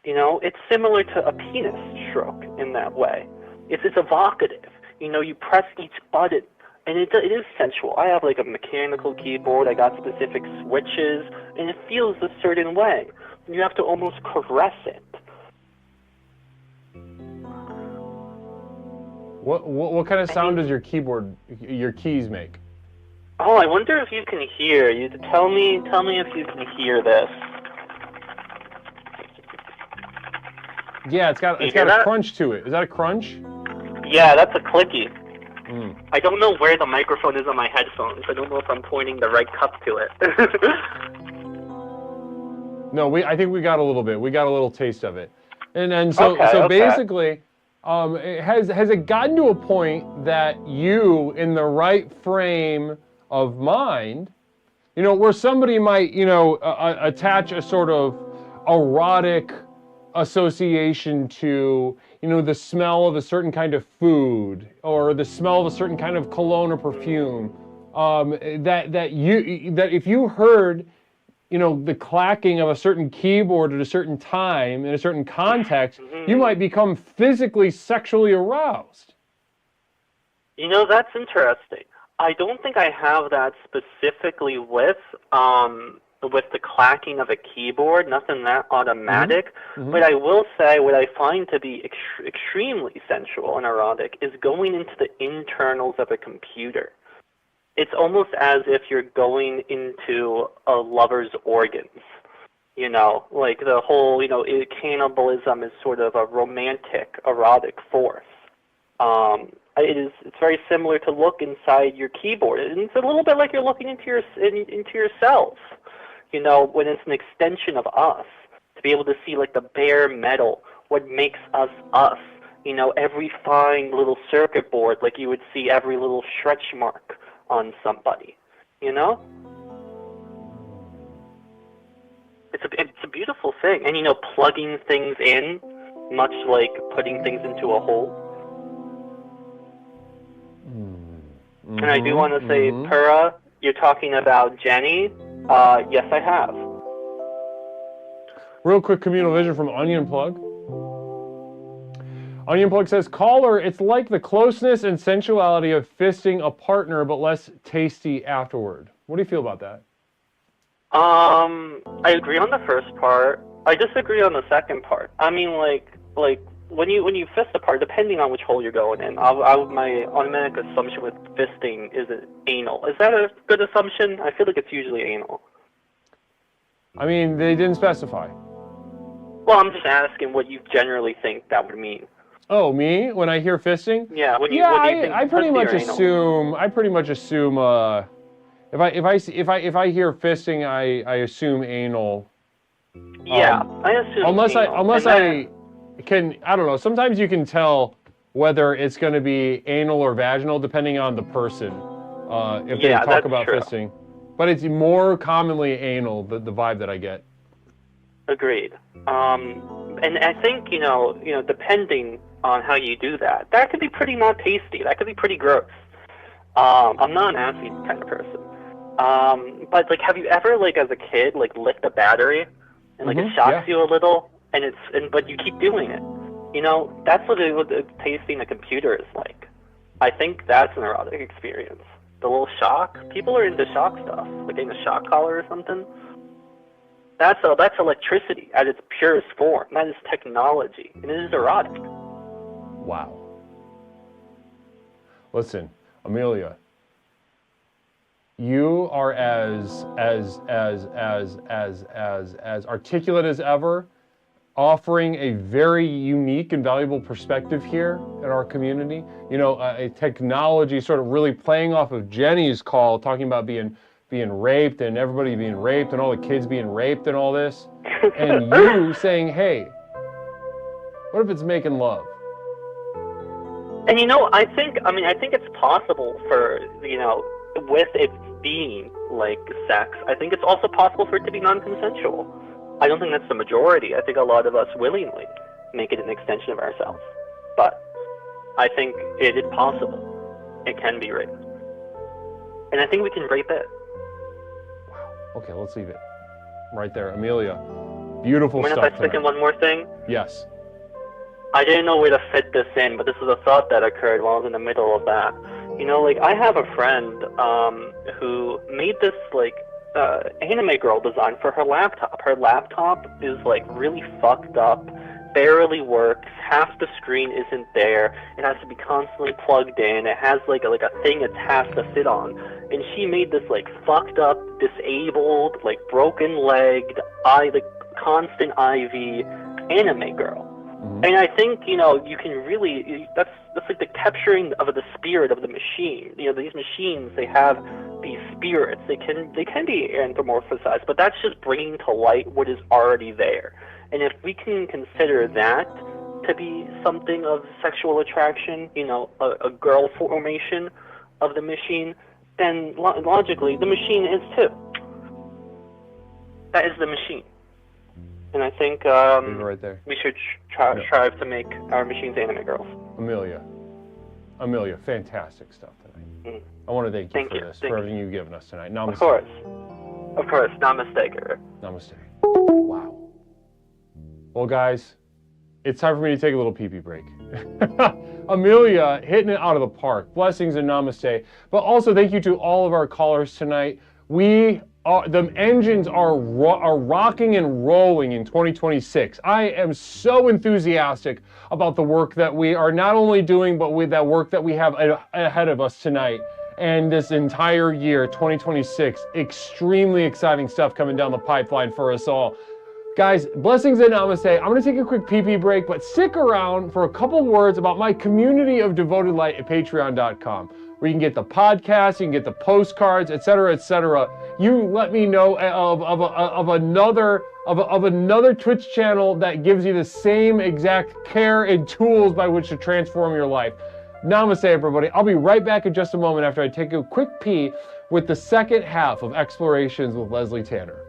It's similar to a penis stroke in that way. It's evocative. You press each button, and it is sensual. I have like a mechanical keyboard. I got specific switches, and it feels a certain way. You have to almost caress it. What kind of sound does your keys make? Oh, I wonder if you can hear. You tell me if you can hear this. Yeah, it's got a crunch to it. Is that a crunch? Yeah, that's a clicky. I don't know where the microphone is on my headphones. I don't know if I'm pointing the right cup to it. No, I think we got a little bit. We got a little taste of it. And so basically, has it gotten to a point that you, in the right frame of mind, where somebody might, attach a sort of erotic association to, the smell of a certain kind of food or the smell of a certain kind of cologne or perfume, that if you heard, the clacking of a certain keyboard at a certain time in a certain context, you might become physically sexually aroused. That's interesting. I don't think I have that specifically with the clacking of a keyboard, nothing that automatic. But I will say what I find to be extremely sensual and erotic is going into the internals of a computer. It's almost as if you're going into a lover's organs. Like the whole, cannibalism is sort of a romantic, erotic force. It's very similar to look inside your keyboard, and it's a little bit like you're looking into yourself. When it's an extension of us, to be able to see like the bare metal, what makes us us. Every fine little circuit board, like you would see every little stretch mark on somebody. It's a beautiful thing, and plugging things in, much like putting things into a hole. And I do want to say, Pura, you're talking about Jenny. Yes, I have. Real quick communal vision from Onion Plug. Onion Plug says, caller, it's like the closeness and sensuality of fisting a partner, but less tasty afterward. What do you feel about that? I agree on the first part. I disagree on the second part. I mean, like when you fist a part, depending on which hole you're going in, my automatic assumption with fisting is anal. Is that a good assumption? I feel like it's usually anal. I mean, they didn't specify. Well, I'm just asking what you generally think that would mean. Oh, me? When I hear fisting? Yeah. What do you think? I pretty much assume. If I hear fisting, I assume anal. Yeah, I assume. Unless I don't know. Sometimes you can tell whether it's going to be anal or vaginal depending on the person. If they talk about fisting, but it's more commonly anal. The vibe that I get. Agreed. And I think depending on how you do that, that could be pretty not tasty. That could be pretty gross. I'm not an assy kind of person. But like, have you ever like as a kid like licked a battery and like it shocks you a little, but you keep doing it? That's what tasting a computer is like. I think that's an erotic experience. The little shock. People are into shock stuff, like getting a shock collar or something. That's electricity at its purest form. That is technology, and it is erotic. Wow. Listen, Amelia, you are as articulate as ever, offering a very unique and valuable perspective here in our community. A technology sort of really playing off of Jenny's call, talking about being raped and everybody being raped and all the kids being raped and all this, and you saying, hey, what if it's making love? And I think it's possible for, with it being like sex, I think it's also possible for it to be non-consensual. I don't think that's the majority. I think a lot of us willingly make it an extension of ourselves. But I think it is possible. It can be raped. And I think we can rape it. Okay, let's leave it right there. Amelia, beautiful Mind stuff if I stick in tonight. one more thing? Yes. I didn't know where to fit this in, but this is a thought that occurred while I was in the middle of that. You know, like, I have a friend who made this, like, anime girl design for her laptop. Her laptop is, like, really fucked up, barely works, half the screen isn't there, it has to be constantly plugged in, it has, like a thing it has to sit on. And she made this, like, fucked up, disabled, like, broken-legged, constant IV anime girl. And I think, you know, you can really, that's like the capturing of the spirit of the machine. You know, these machines, they have these spirits. They can be anthropomorphized, but that's just bringing to light what is already there. And if we can consider that to be something of sexual attraction, you know, a girl formation of the machine, then logically the machine is too. That is the machine. And I think right there. we should strive to make our machines anime girls. Amelia, fantastic stuff tonight. I want to thank you for this, for everything you've given us tonight. Namaste. Of course. Namaste, Guru. Namaste. Wow. Well, guys, it's time for me to take a little pee-pee break. Amelia hitting it out of the park. Blessings and namaste. But also thank you to all of our callers tonight. The engines are rocking and rolling in 2026. I am so enthusiastic about the work that we are not only doing, but with that work that we have ahead of us tonight and this entire year, 2026. Extremely exciting stuff coming down the pipeline for us all. Guys, blessings and namaste. I'm going to take a quick pee-pee break, but stick around for a couple words about my community of devoted light at patreon.com. Where you can get the podcast, you can get the postcards, etc., etc. You let me know of another Twitch channel that gives you the same exact care and tools by which to transform your life. Namaste, everybody. I'll be right back in just a moment after I take a quick pee with the second half of Explorations with Leslie Tanner.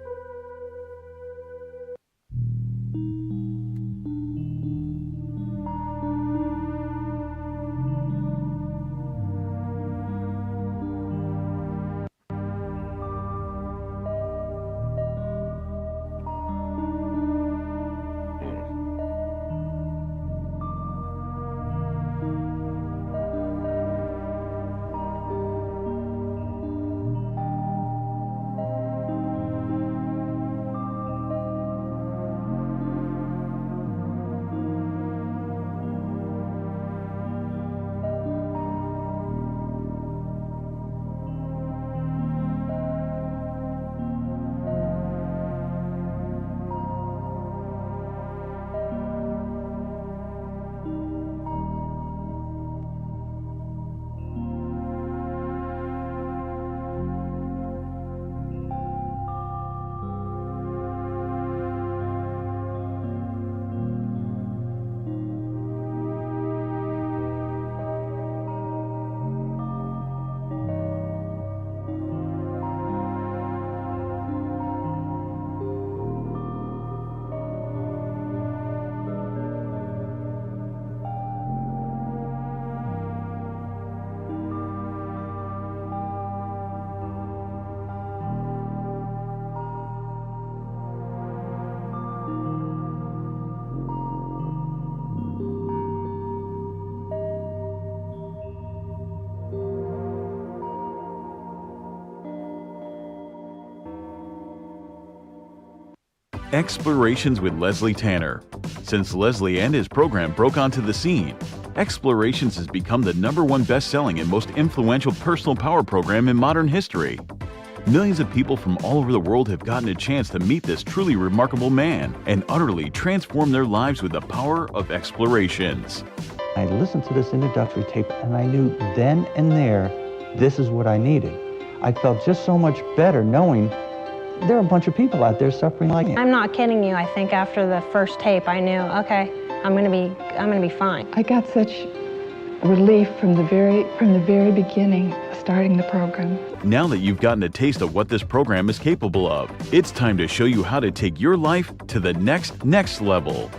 Explorations with Leslie Tanner. Since Leslie and his program broke onto the scene, Explorations has become the #1 best-selling and most influential personal power program in modern history. Millions of people from all over the world have gotten a chance to meet this truly remarkable man and utterly transform their lives with the power of Explorations. I listened to this introductory tape and I knew then and there, this is what I needed. I felt just so much better knowing there are a bunch of people out there suffering like me. I'm not kidding you. I think after the first tape, I knew, okay, I'm gonna be fine. I got such relief from the very beginning of starting the program. Now that you've gotten a taste of what this program is capable of, it's time to show you how to take your life to the next level.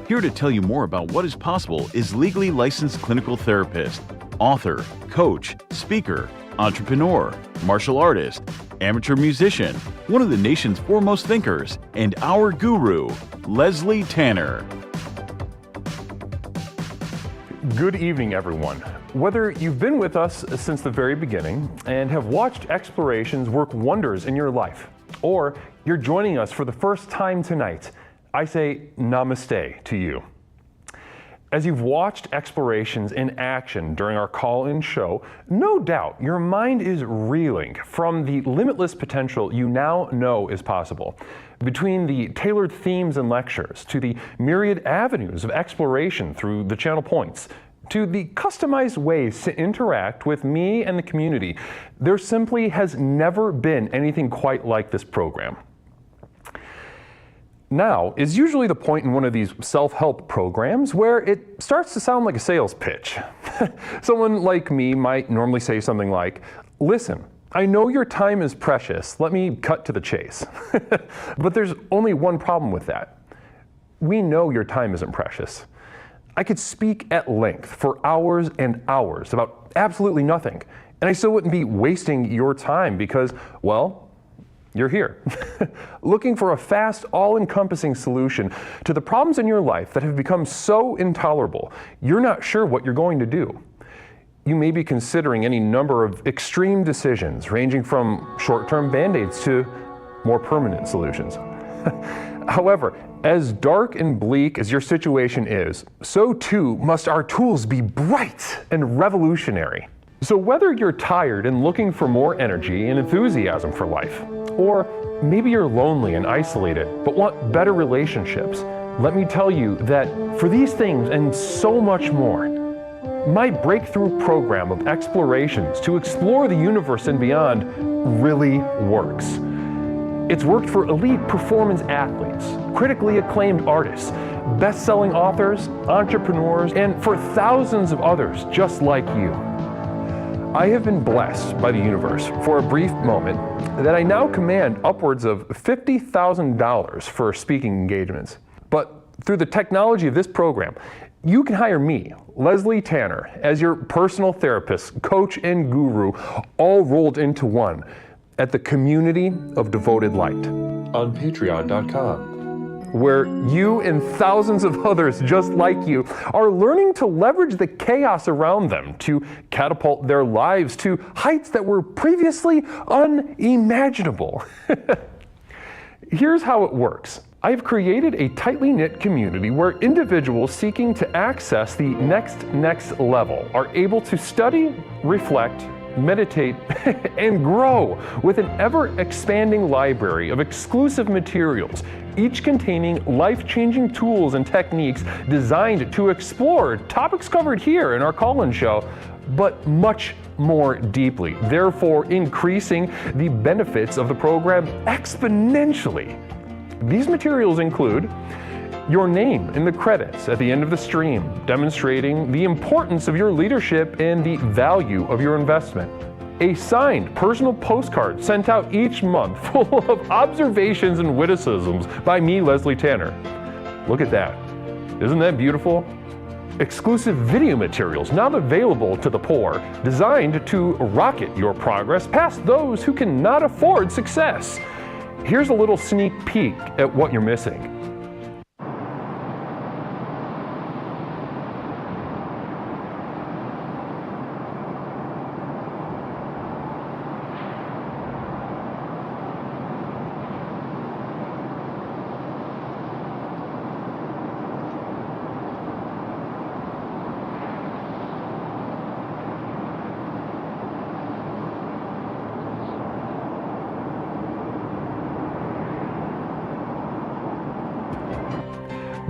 Here to tell you more about what is possible is legally licensed clinical therapist, author, coach, speaker, entrepreneur, martial artist, amateur musician, one of the nation's foremost thinkers, and our guru, Leslie Tanner. Good evening, everyone. Whether you've been with us since the very beginning and have watched explorations work wonders in your life, or you're joining us for the first time tonight, I say namaste to you. As you've watched explorations in action during our call-in show, no doubt your mind is reeling from the limitless potential you now know is possible. Between the tailored themes and lectures, to the myriad avenues of exploration through the channel points, to the customized ways to interact with me and the community, there simply has never been anything quite like this program. Now is usually the point in one of these self-help programs where it starts to sound like a sales pitch. Someone like me might normally say something like, "Listen, I know your time is precious. Let me cut to the chase." But there's only one problem with that. We know your time isn't precious. I could speak at length for hours and hours about absolutely nothing, and I still wouldn't be wasting your time because, well, you're here, looking for a fast, all-encompassing solution to the problems in your life that have become so intolerable, you're not sure what you're going to do. You may be considering any number of extreme decisions, ranging from short-term band-aids to more permanent solutions. However, as dark and bleak as your situation is, so too must our tools be bright and revolutionary. So whether you're tired and looking for more energy and enthusiasm for life, or maybe you're lonely and isolated but want better relationships, let me tell you that for these things and so much more, my breakthrough program of explorations to explore the universe and beyond really works. It's worked for elite performance athletes, critically acclaimed artists, best-selling authors, entrepreneurs, and for thousands of others just like you. I have been blessed by the universe for a brief moment that I now command upwards of $50,000 for speaking engagements. But through the technology of this program, you can hire me, Leslie Tanner, as your personal therapist, coach, and guru, all rolled into one at the Community of Devoted Light on Patreon.com. Where you and thousands of others just like you are learning to leverage the chaos around them to catapult their lives to heights that were previously unimaginable. Here's how it works. I've created a tightly knit community where individuals seeking to access the next level are able to study, reflect, meditate, and grow with an ever-expanding library of exclusive materials, each containing life-changing tools and techniques designed to explore topics covered here in our call-in show, but much more deeply, therefore increasing the benefits of the program exponentially. These materials include your name in the credits at the end of the stream, demonstrating the importance of your leadership and the value of your investment. A signed personal postcard sent out each month full of observations and witticisms by me, Leslie Tanner. Look at that. Isn't that beautiful? Exclusive video materials now available to the poor, designed to rocket your progress past those who cannot afford success. Here's a little sneak peek at what you're missing.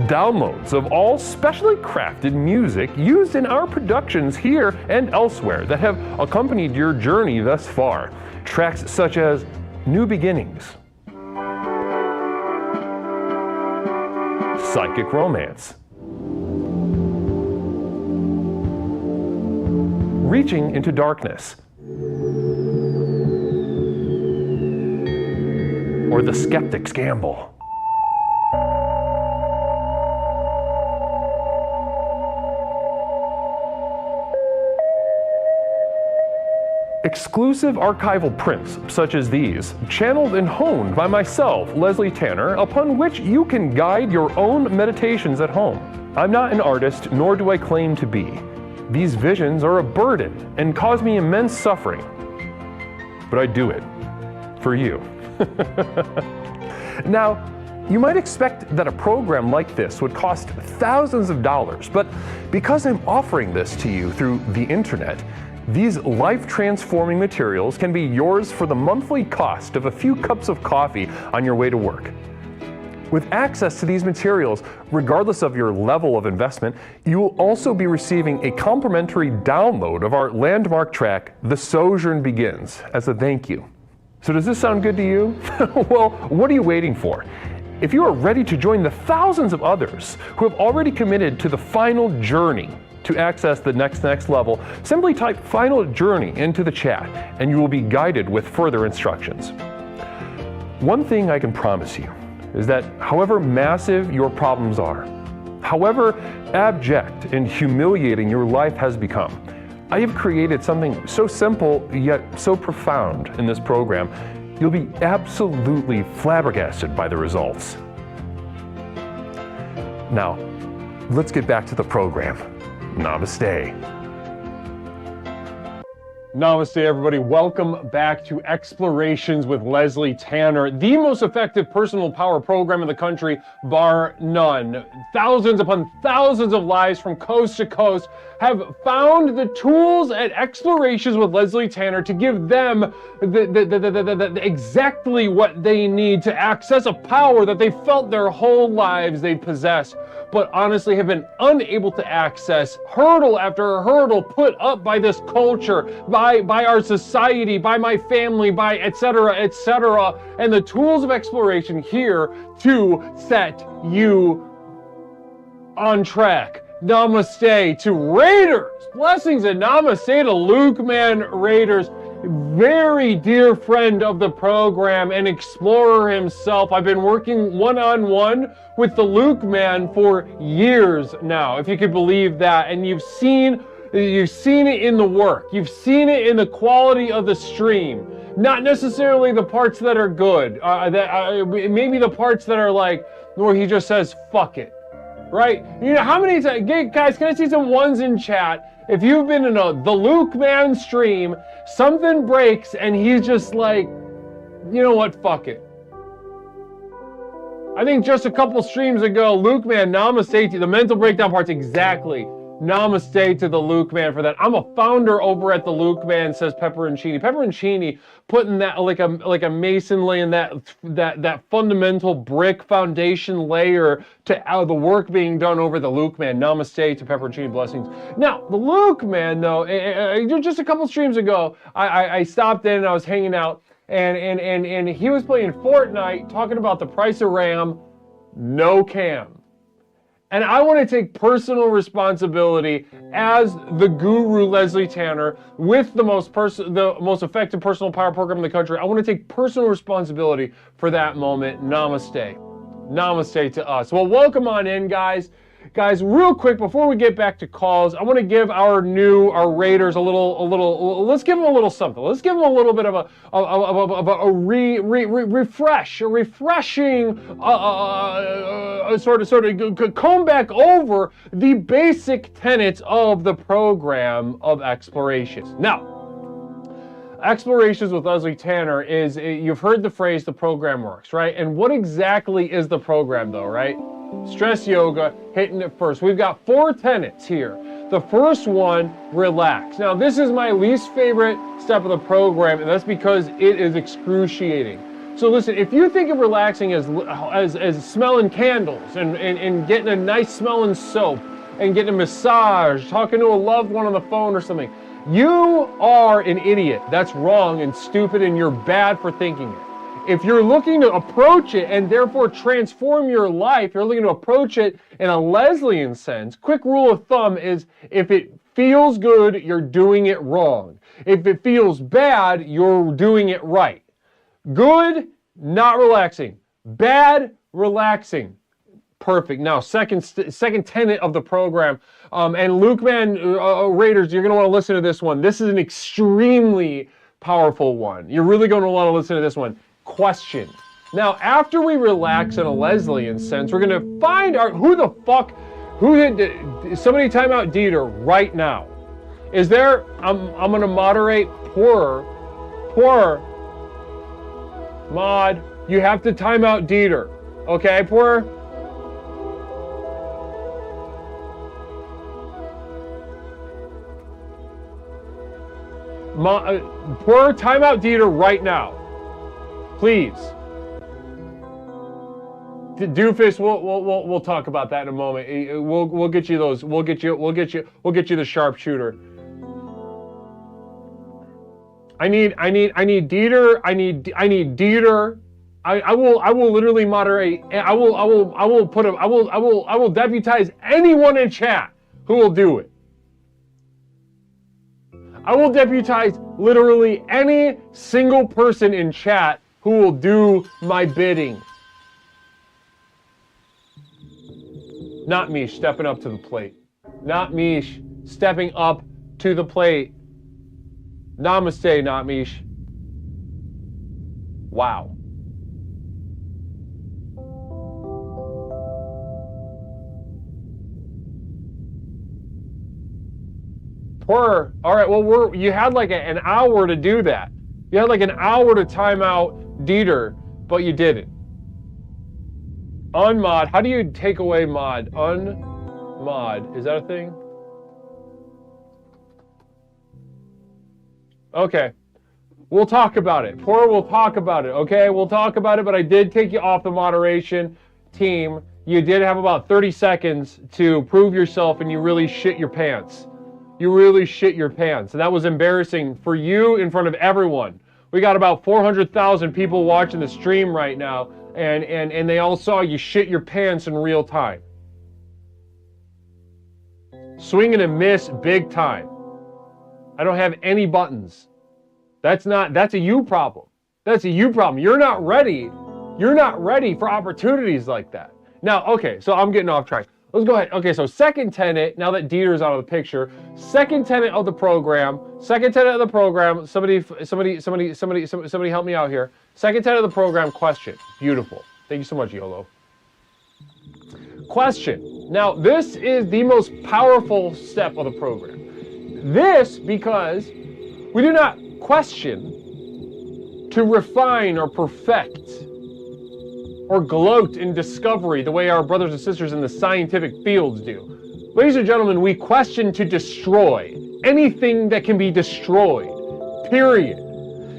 Downloads of all specially crafted music used in our productions here and elsewhere that have accompanied your journey thus far. Tracks such as New Beginnings, Psychic Romance, Reaching into Darkness, or The Skeptic's Gamble. Exclusive archival prints, such as these, channeled and honed by myself, Leslie Tanner, upon which you can guide your own meditations at home. I'm not an artist, nor do I claim to be. These visions are a burden and cause me immense suffering. But I do it for you. Now, you might expect that a program like this would cost thousands of dollars, but because I'm offering this to you through the internet, these life-transforming materials can be yours for the monthly cost of a few cups of coffee on your way to work. With access to these materials, regardless of your level of investment, you will also be receiving a complimentary download of our landmark track, The Sojourn Begins, as a thank you. So does this sound good to you? Well, what are you waiting for? If you are ready to join the thousands of others who have already committed to the final journey to access the next level, simply type Final Journey into the chat and you will be guided with further instructions. One thing I can promise you is that however massive your problems are, however abject and humiliating your life has become, I have created something so simple yet so profound in this program, you'll be absolutely flabbergasted by the results. Now, let's get back to the program. Namaste. Namaste, everybody. Welcome back to Explorations with Leslie Tanner, the most effective personal power program in the country, bar none. Thousands upon thousands of lives from coast to coast have found the tools at Explorations with Leslie Tanner to give them exactly what they need to access a power that they felt their whole lives they possess, but honestly have been unable to access, hurdle after hurdle put up by this culture, by our society, by my family, by etc., and the tools of exploration here to set you on track. Namaste to Raiders. Blessings and namaste to Luke Man Raiders. Very dear friend of the program and explorer himself. I've been working one-on-one with the Luke Man for years now, if you could believe that. And you've seen it in the work. You've seen it in the quality of the stream. Not necessarily the parts that are good. Maybe the parts that are like, where he just says, fuck it. Right? You know, how many times, guys, can I see some ones in chat? If you've been in the Luke Man stream, something breaks and he's just like, you know what, fuck it. I think just a couple streams ago, Luke Man, namaste to you. The mental breakdown part's exactly. Namaste to the Luke Man for that. I'm a founder over at the Luke Man, says Pepperoncini. Pepperoncini putting that like a mason laying that fundamental brick foundation layer to the work being done over the Luke Man. Namaste to Pepperoncini, blessings. Now the Luke Man though, just a couple streams ago, I stopped in and I was hanging out and he was playing Fortnite, talking about the price of RAM, no cam. And I want to take personal responsibility as the guru Leslie Tanner with the most effective personal power program in the country. I want to take personal responsibility for that moment. Namaste. Namaste to us. Well, welcome on in, guys. Guys, real quick, before we get back to calls, I want to give our Raiders let's give them a little something. Let's give them a little bit of a refreshing, sort of comb back over the basic tenets of the program of Explorations. Now, Explorations with Leslie Tanner is, you've heard the phrase, the program works, right? And what exactly is the program though, right? Stress yoga, hitting it first. We've got 4 tenets here. The first one, relax. Now, this is my least favorite step of the program, and that's because it is excruciating. So listen, if you think of relaxing as smelling candles and getting a nice smelling soap and getting a massage, talking to a loved one on the phone or something, you are an idiot. That's wrong and stupid, and you're bad for thinking it. If you're looking to approach it and therefore transform your life, you're looking to approach it in a Leslian sense, quick rule of thumb is if it feels good, you're doing it wrong. If it feels bad, you're doing it right. Good, not relaxing. Bad, relaxing. Perfect. Now, second tenet of the program, and Luke Man, Raiders, you're going to want to listen to this one. This is an extremely powerful one. You're really going to want to listen to this one. Question. Now, after we relax in a Leslie sense, we're going to find out who the fuck, somebody time out Dieter right now. Is there, I'm going to moderate poor mod, you have to time out Dieter. Okay, poor. Poor timeout Dieter right now, please. Doofus, we'll talk about that in a moment. We'll get you those. We'll get you the sharpshooter. I need Dieter. I need Dieter. I will literally moderate. I will deputize anyone in chat who will do it. I will deputize literally any single person in chat who will do my bidding. Not Mish stepping up to the plate. Not Mish stepping up to the plate. Namaste, not Mish. Wow. All right, well, you had like an hour to do that. You had like an hour to time out Dieter, but you didn't. Unmod, how do you take away mod? Unmod, is that a thing? Okay, we'll talk about it. We'll talk about it, okay? We'll talk about it, but I did take you off the moderation team. You did have about 30 seconds to prove yourself, and you really shit your pants. You really shit your pants. And that was embarrassing for you in front of everyone. We got about 400,000 people watching the stream right now, and they all saw you shit your pants in real time. Swing and a miss big time. I don't have any buttons. That's a you problem. That's a you problem. You're not ready. You're not ready for opportunities like that. Now, okay, so I'm getting off track. Let's go ahead. Okay, so second tenet, now that Dieter's out of the picture, second tenet of the program, somebody help me out here. Second tenet of the program, question. Beautiful. Thank you so much, YOLO. Question. Now, this is the most powerful step of the program. This because we do not question to refine or perfect or gloat in discovery the way our brothers and sisters in the scientific fields do. Ladies and gentlemen, we question to destroy anything that can be destroyed, period.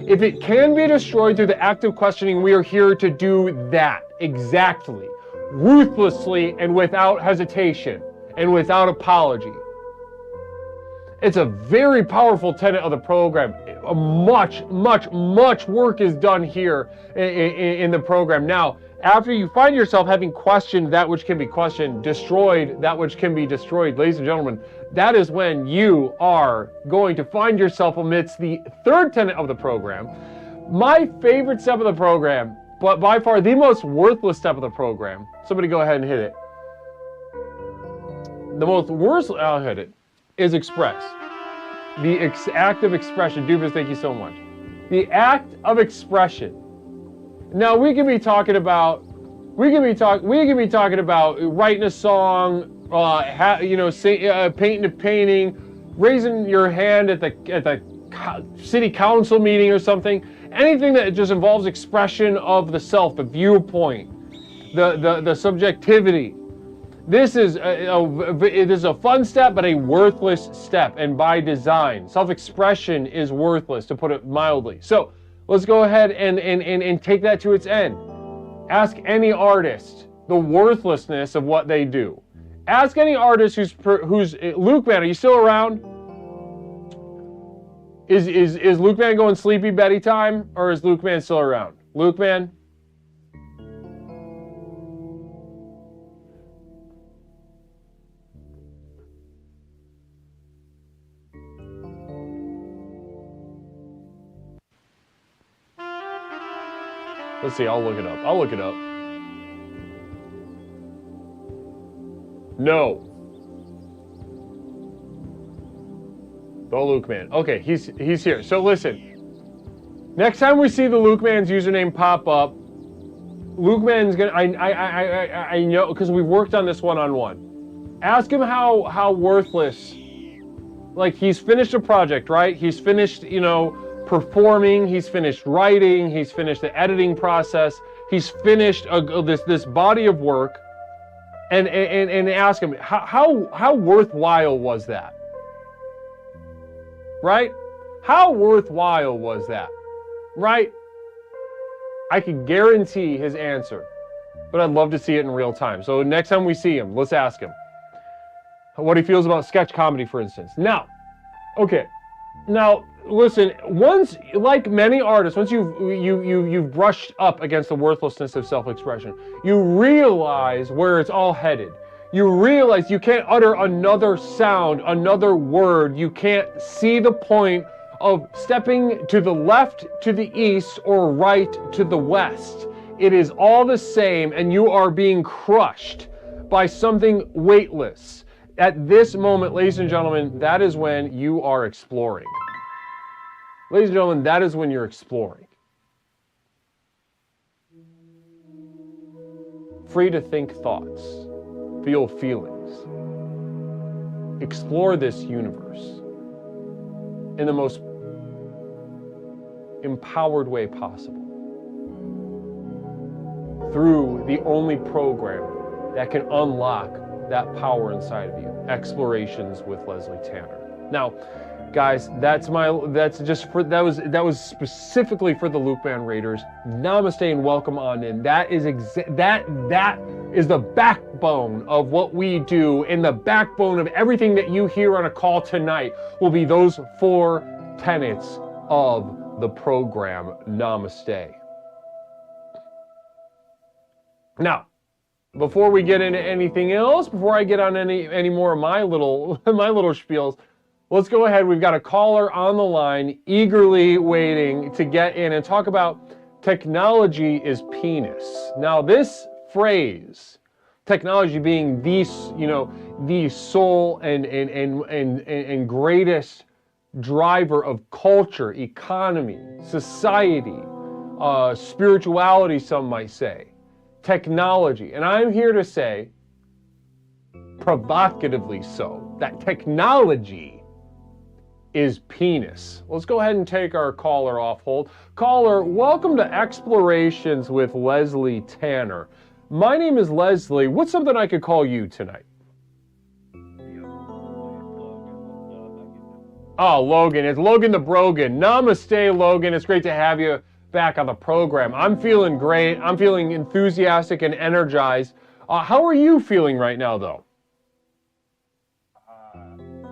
If it can be destroyed through the act of questioning, we are here to do that exactly, ruthlessly and without hesitation and without apology. It's a very powerful tenet of the program. Much work is done here in the program. Now, after you find yourself having questioned that which can be questioned, destroyed that which can be destroyed, ladies and gentlemen, that is when you are going to find yourself amidst the third tenet of the program. My favorite step of the program, but by far the most worthless step of the program. Somebody go ahead and hit it. The most worst, I'll hit it, is express. The act of expression. Doofus, thank you so much. The act of expression. Now we can be talking about writing a song, painting a painting, raising your hand at the city council meeting or something. Anything that just involves expression of the self, the viewpoint, the subjectivity. This is a fun step, but a worthless step, and by design. Self-expression is worthless, to put it mildly. So let's go ahead and take that to its end. Ask any artist the worthlessness of what they do. Ask any artist who's Luke Man, are you still around? Is Luke Man going sleepy Betty time, or is Luke Man still around? Luke Man? Let's see, I'll look it up. No. The Luke Man. Okay, he's here. So listen. Next time we see the Luke Man's username pop up, Luke Man's gonna. I know because we've worked on this one-on-one. Ask him how worthless. Like he's finished a project, right? He's finished, you know, performing. He's finished writing. He's finished the editing process. He's finished this body of work. And ask him how worthwhile was that? Right? How worthwhile was that? Right? I can guarantee his answer, but I'd love to see it in real time. So next time we see him, let's ask him what he feels about sketch comedy, for instance. Now, okay. Now, listen, once, like many artists, once you've brushed up against the worthlessness of self-expression, you realize where it's all headed. You realize you can't utter another sound, another word. You can't see the point of stepping to the left to the east or right to the west. It is all the same, and you are being crushed by something weightless. At this moment, ladies and gentlemen, that is when you are exploring. Ladies and gentlemen, that is when you're exploring. Free to think thoughts, feel feelings. Explore this universe in the most empowered way possible. Through the only program that can unlock that power inside of you. Explorations with Leslie Tanner. Now, guys, that was specifically for the Luke Man Raiders. Namaste and welcome on in. That is the backbone of what we do, and the backbone of everything that you hear on a call tonight will be those 4 tenets of the program. Namaste. Now, before we get into anything else, before I get on any more of my little spiels, let's go ahead. We've got a caller on the line, eagerly waiting to get in and talk about technology is penis. Now, this phrase, technology being the sole and greatest driver of culture, economy, society, spirituality, some might say. Technology. And I'm here to say, provocatively so, that technology is penis. Let's go ahead and take our caller off hold. Caller, welcome to Explorations with Leslie Tanner. My name is Leslie. What's something I could call you tonight? Oh, Logan. It's Logan the Brogan. Namaste, Logan. It's great to have you back on the program. I'm feeling great. I'm feeling enthusiastic and energized. How are you feeling right now, though? I would just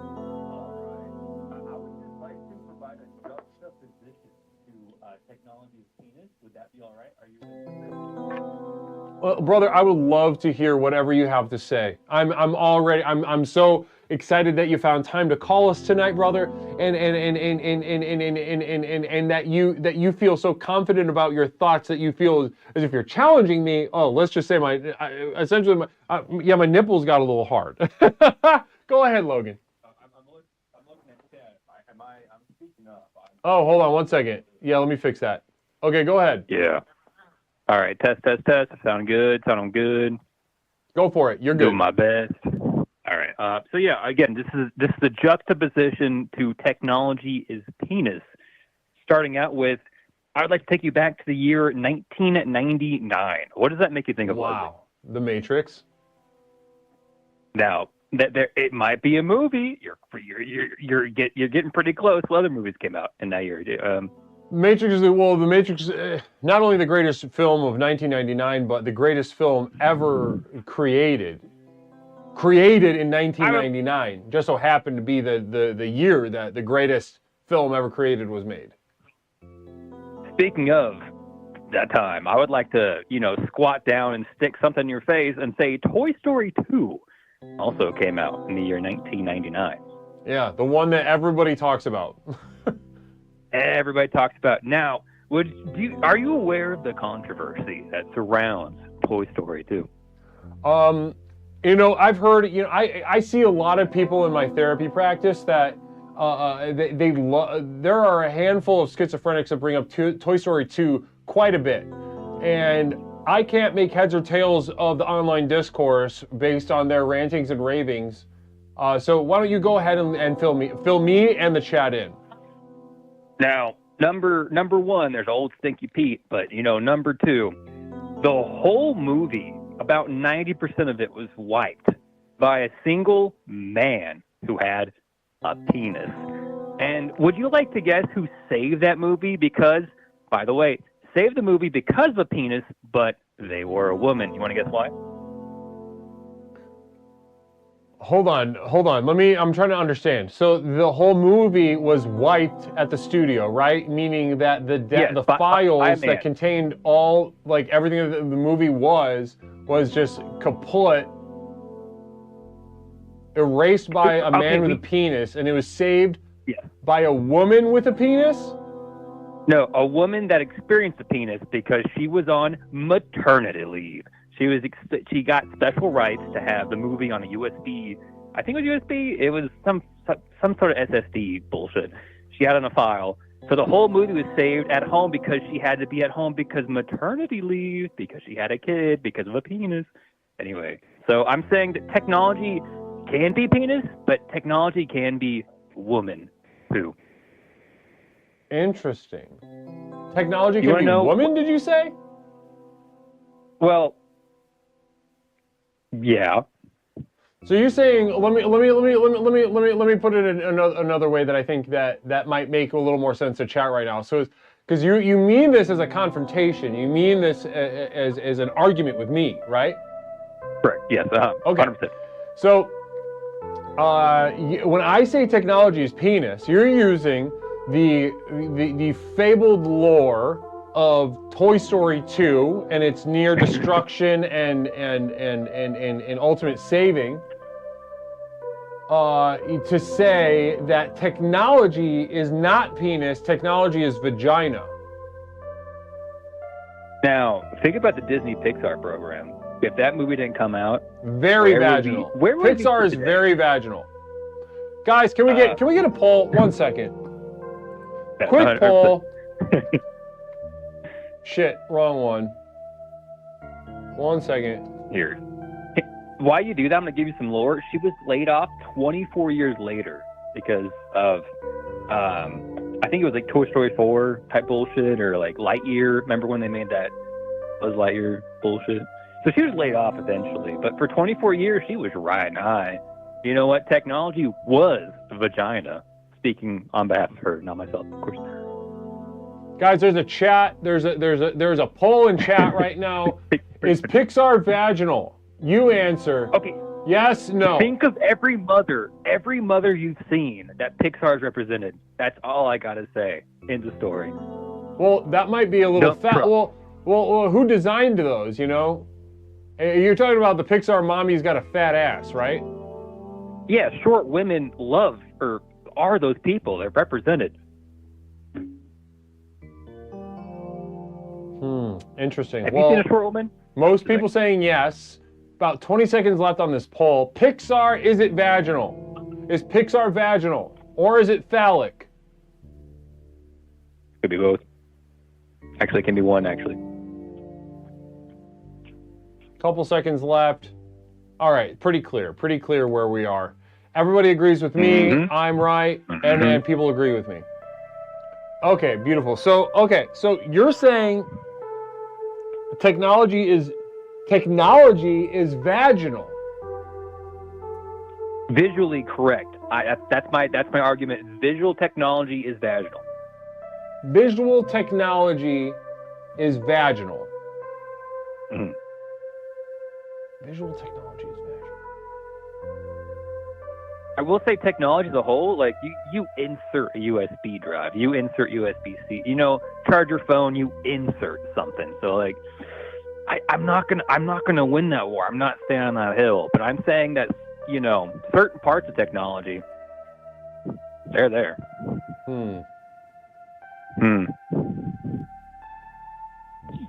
like to provide a juxtaposition to technology's penis. Would that be all right? Are you? Well, brother, I would love to hear whatever you have to say. I'm so excited that you found time to call us tonight, brother, and that you feel so confident about your thoughts that you feel as if you're challenging me. Oh, let's just say my nipples got a little hard. Go ahead, Logan. I'm looking at chat. I'm speaking up. Oh, hold on one second. Yeah, let me fix that. Okay, go ahead. Yeah. All right. Test. Sound good. Go for it. You're good. Doing my best. All right. So yeah, again, this is the juxtaposition to technology is penis. Starting out with, I would like to take you back to the year 1999. What does that make you think of? Wow, The Matrix. Now, it might be a movie. You're getting pretty close. Well, other movies came out, and now you're. Matrix The Matrix, not only the greatest film of 1999, but the greatest film ever created. Created in 1999, just so happened to be the year that the greatest film ever created was made. Speaking of that time, I would like to, squat down and stick something in your face and say Toy Story 2 also came out in the year 1999. Yeah, the one that everybody talks about. Everybody talks about. Now, are you aware of the controversy that surrounds Toy Story 2? You know, I've heard, you know, I see a lot of people in my therapy practice that there are a handful of schizophrenics that bring up Toy Story 2 quite a bit. And I can't make heads or tails of the online discourse based on their rantings and ravings. So why don't you go ahead and fill me and the chat in. Now, number one, there's old Stinky Pete, but you know, number two, the whole movie, about 90% of it was wiped by a single man who had a penis. And would you like to guess who saved that movie? Because, by the way, saved the movie because of a penis, but they were a woman. You want to guess why? Hold on. I'm trying to understand. So the whole movie was wiped at the studio, right? Meaning that the files that contained all, like everything that the movie was just kaput, erased by a man with a penis, and it was saved by a woman with a penis? No, a woman that experienced a penis because she was on maternity leave. She got special rights to have the movie on a USB. I think it was USB. It was some sort of SSD bullshit. She had on a file. So the whole movie was saved at home because she had to be at home because maternity leave, because she had a kid, because of a penis. Anyway, so I'm saying that technology can be penis, but technology can be woman too. Interesting. Technology can be woman, did you say? Well, yeah. So you're saying, let me put it in another way that I think that might make a little more sense to chat right now. So, because you mean this as a confrontation, you mean this as an argument with me, right? Correct. Yes. Okay. 100%. So, when I say technology is penis, you're using the fabled lore of Toy Story 2 and its near destruction and ultimate saving to say that technology is not penis, technology is vagina. Now, think about the Disney Pixar program. If that movie didn't come out, very vaginal. Pixar is very vaginal. Guys, can we get a poll? 1 second. Quick poll. Shit, wrong one. 1 second. Here. Why you do that, I'm going to give you some lore. She was laid off 24 years later because of, I think it was like Toy Story 4 type bullshit or like Lightyear. Remember when they made that Buzz Lightyear bullshit? So she was laid off eventually. But for 24 years, she was riding high. You know what? Technology was vagina. Speaking on behalf of her, not myself, of course. Guys, there's a chat. There's a poll in chat right now. Is Pixar vaginal? You answer. Okay. Yes, no. Think of every mother you've seen that Pixar's represented. That's all I gotta say. End of story. Well, that might be a little fat. Well, who designed those? You know, you're talking about the Pixar mommy's got a fat ass, right? Yeah, short women love or are those people. They're represented. Interesting. Have you seen a short woman? Most people saying yes. About 20 seconds left on this poll. Pixar, is it vaginal? Is Pixar vaginal? Or is it phallic? Could be both. Actually, it can be one, actually. Couple seconds left. All right, pretty clear where we are. Everybody agrees with me, I'm right, and people agree with me. Okay, beautiful. So you're saying technology is vaginal. Visually correct. That's my argument. Visual technology is vaginal. Visual technology is vaginal. Visual technology is vaginal. I will say technology as a whole, like you insert a USB drive, you insert USB-C, charge your phone, you insert something. So like, I'm not gonna win that war. I'm not staying on that hill, but I'm saying that, certain parts of technology, they're there.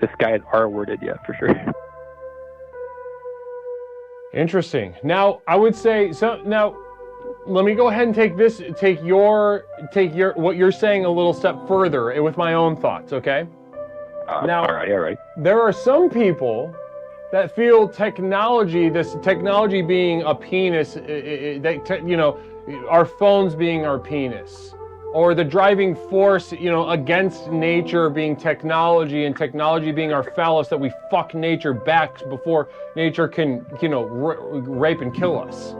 This guy is R-worded, yeah, for sure. Interesting. Now, I would say, so now, let me go ahead and take your what you're saying a little step further with my own thoughts, okay? Now, all right. There are some people that feel technology, this technology being a penis, our phones being our penis, or the driving force, against nature being technology, and technology being our phallus, that we fuck nature back before nature can, rape and kill us.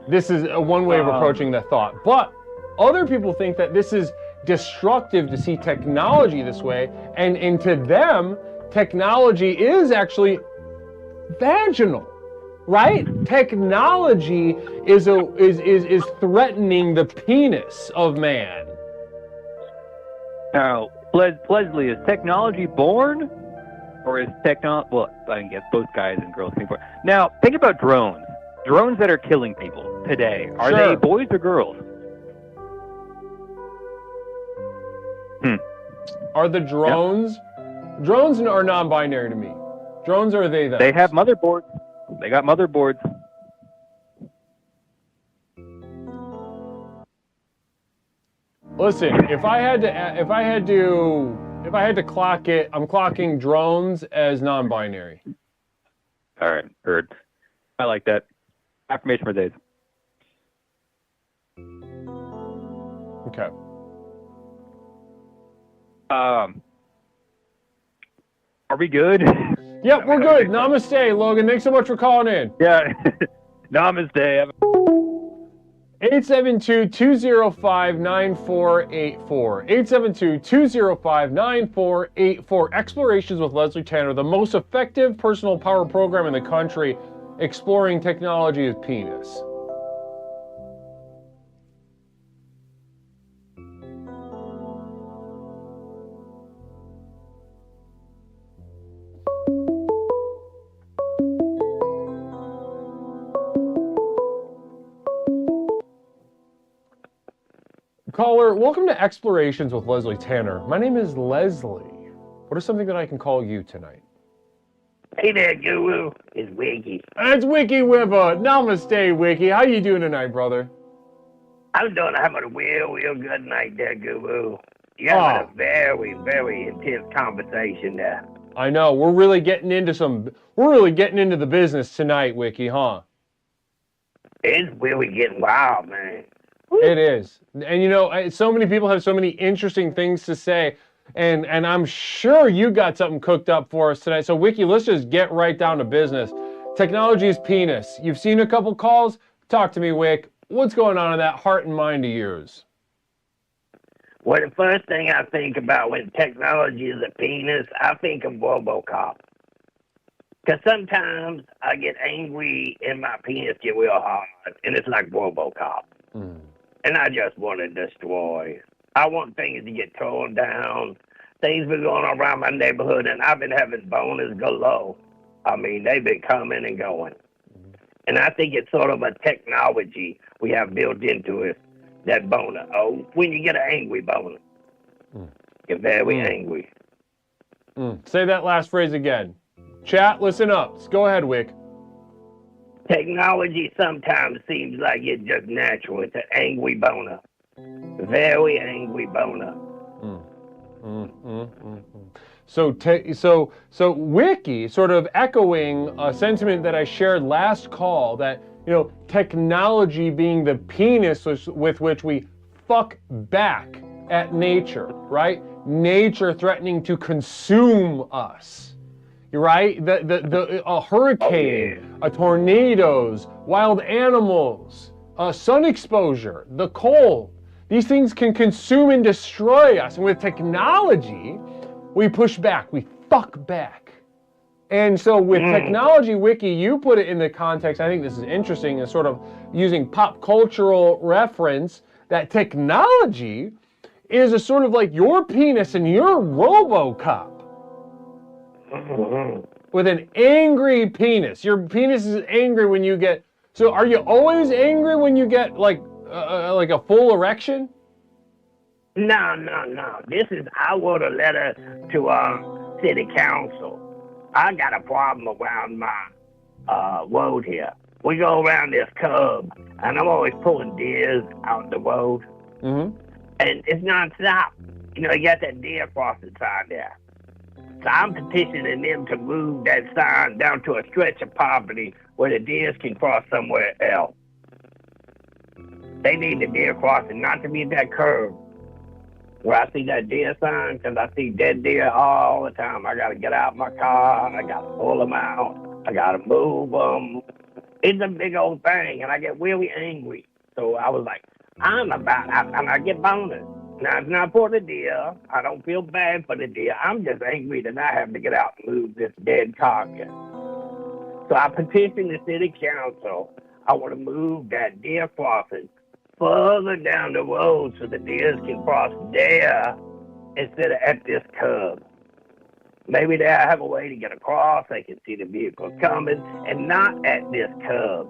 This is one way of approaching that thought. But other people think that this is destructive to see technology this way, and to them, technology is actually vaginal, right? Technology is threatening the penis of man. Now, Leslie, is technology born, or is technology? Well, I guess both guys and girls can be born. Now, think about drones. Drones that are killing people today. Are they boys or girls? Are the drones? Yep. Drones are non-binary to me. Drones are they them? They have motherboards. They got motherboards. Listen, if I had to clock it, I'm clocking drones as non-binary. All right, heard. I like that. Affirmation for days. Okay. Are we good? Yep, we're good. Namaste, Logan. Thanks so much for calling in. Yeah. Namaste. 872-205-9484. 872-205-9484. Explorations with Leslie Tanner, the most effective personal power program in the country, exploring technology as penis. Caller, welcome to Explorations with Leslie Tanner. My name is Leslie. What is something that I can call you tonight? Hey there, Guru. It's Wiki. It's Wiki Whipper. Namaste, Wiki. How you doing tonight, brother? I'm having a real good night there, Guru. You're having a very, very intense conversation there. I know. We're really getting into the business tonight, Wiki, huh? It's really getting wild, man. It is. And so many people have so many interesting things to say, and I'm sure you got something cooked up for us tonight. So Wiki, let's just get right down to business. Technology is penis. You've seen a couple calls? Talk to me, Wick. What's going on in that heart and mind of yours? Well, the first thing I think about when technology is a penis, I think of RoboCop. Because sometimes I get angry and my penis get real hard, and it's like RoboCop. And I just want to destroy. I want things to get torn down. Things been going on around my neighborhood, and I've been having boners galore. I mean, they've been coming and going. And I think it's sort of a technology we have built into it, that boner. Oh, when you get an angry boner, you're very angry. Say that last phrase again. Chat, listen up. Go ahead, Wick. Technology sometimes seems like it's just natural. It's an angry boner. Very angry boner. So Wiki, sort of echoing a sentiment that I shared last call, that technology being the penis with which we fuck back at nature, right? Nature threatening to consume us. Right? A hurricane, tornadoes, wild animals, sun exposure, the cold. These things can consume and destroy us. And with technology, we push back, we fuck back. And so with technology, Wiki, you put it in the context, I think this is interesting, is sort of using pop cultural reference, that technology is a sort of like your penis and your RoboCop. With an angry penis. Your penis is angry when you get... So are you always angry when you get like a full erection? No. I wrote a letter to city council. I got a problem around my road here. We go around this curb, and I'm always pulling deers out the road. Mm-hmm. And it's non-stop. You know, you got that deer crossing sign there. So I'm petitioning them to move that sign down to a stretch of property where the deers can cross somewhere else. They need the deer crossing, not to be at that curb where I see that deer sign, because I see dead deer all the time. I got to get out my car. I got to pull them out. I got to move them. It's a big old thing, and I get really angry. So I was like, I get bonus. Now, it's not for the deer. I don't feel bad for the deer. I'm just angry that I have to get out and move this dead carcass. So I petitioned the city council. I want to move that deer crossing further down the road so the deers can cross there instead of at this curb. Maybe they'll have a way to get across. They can see the vehicles coming, and not at this curb.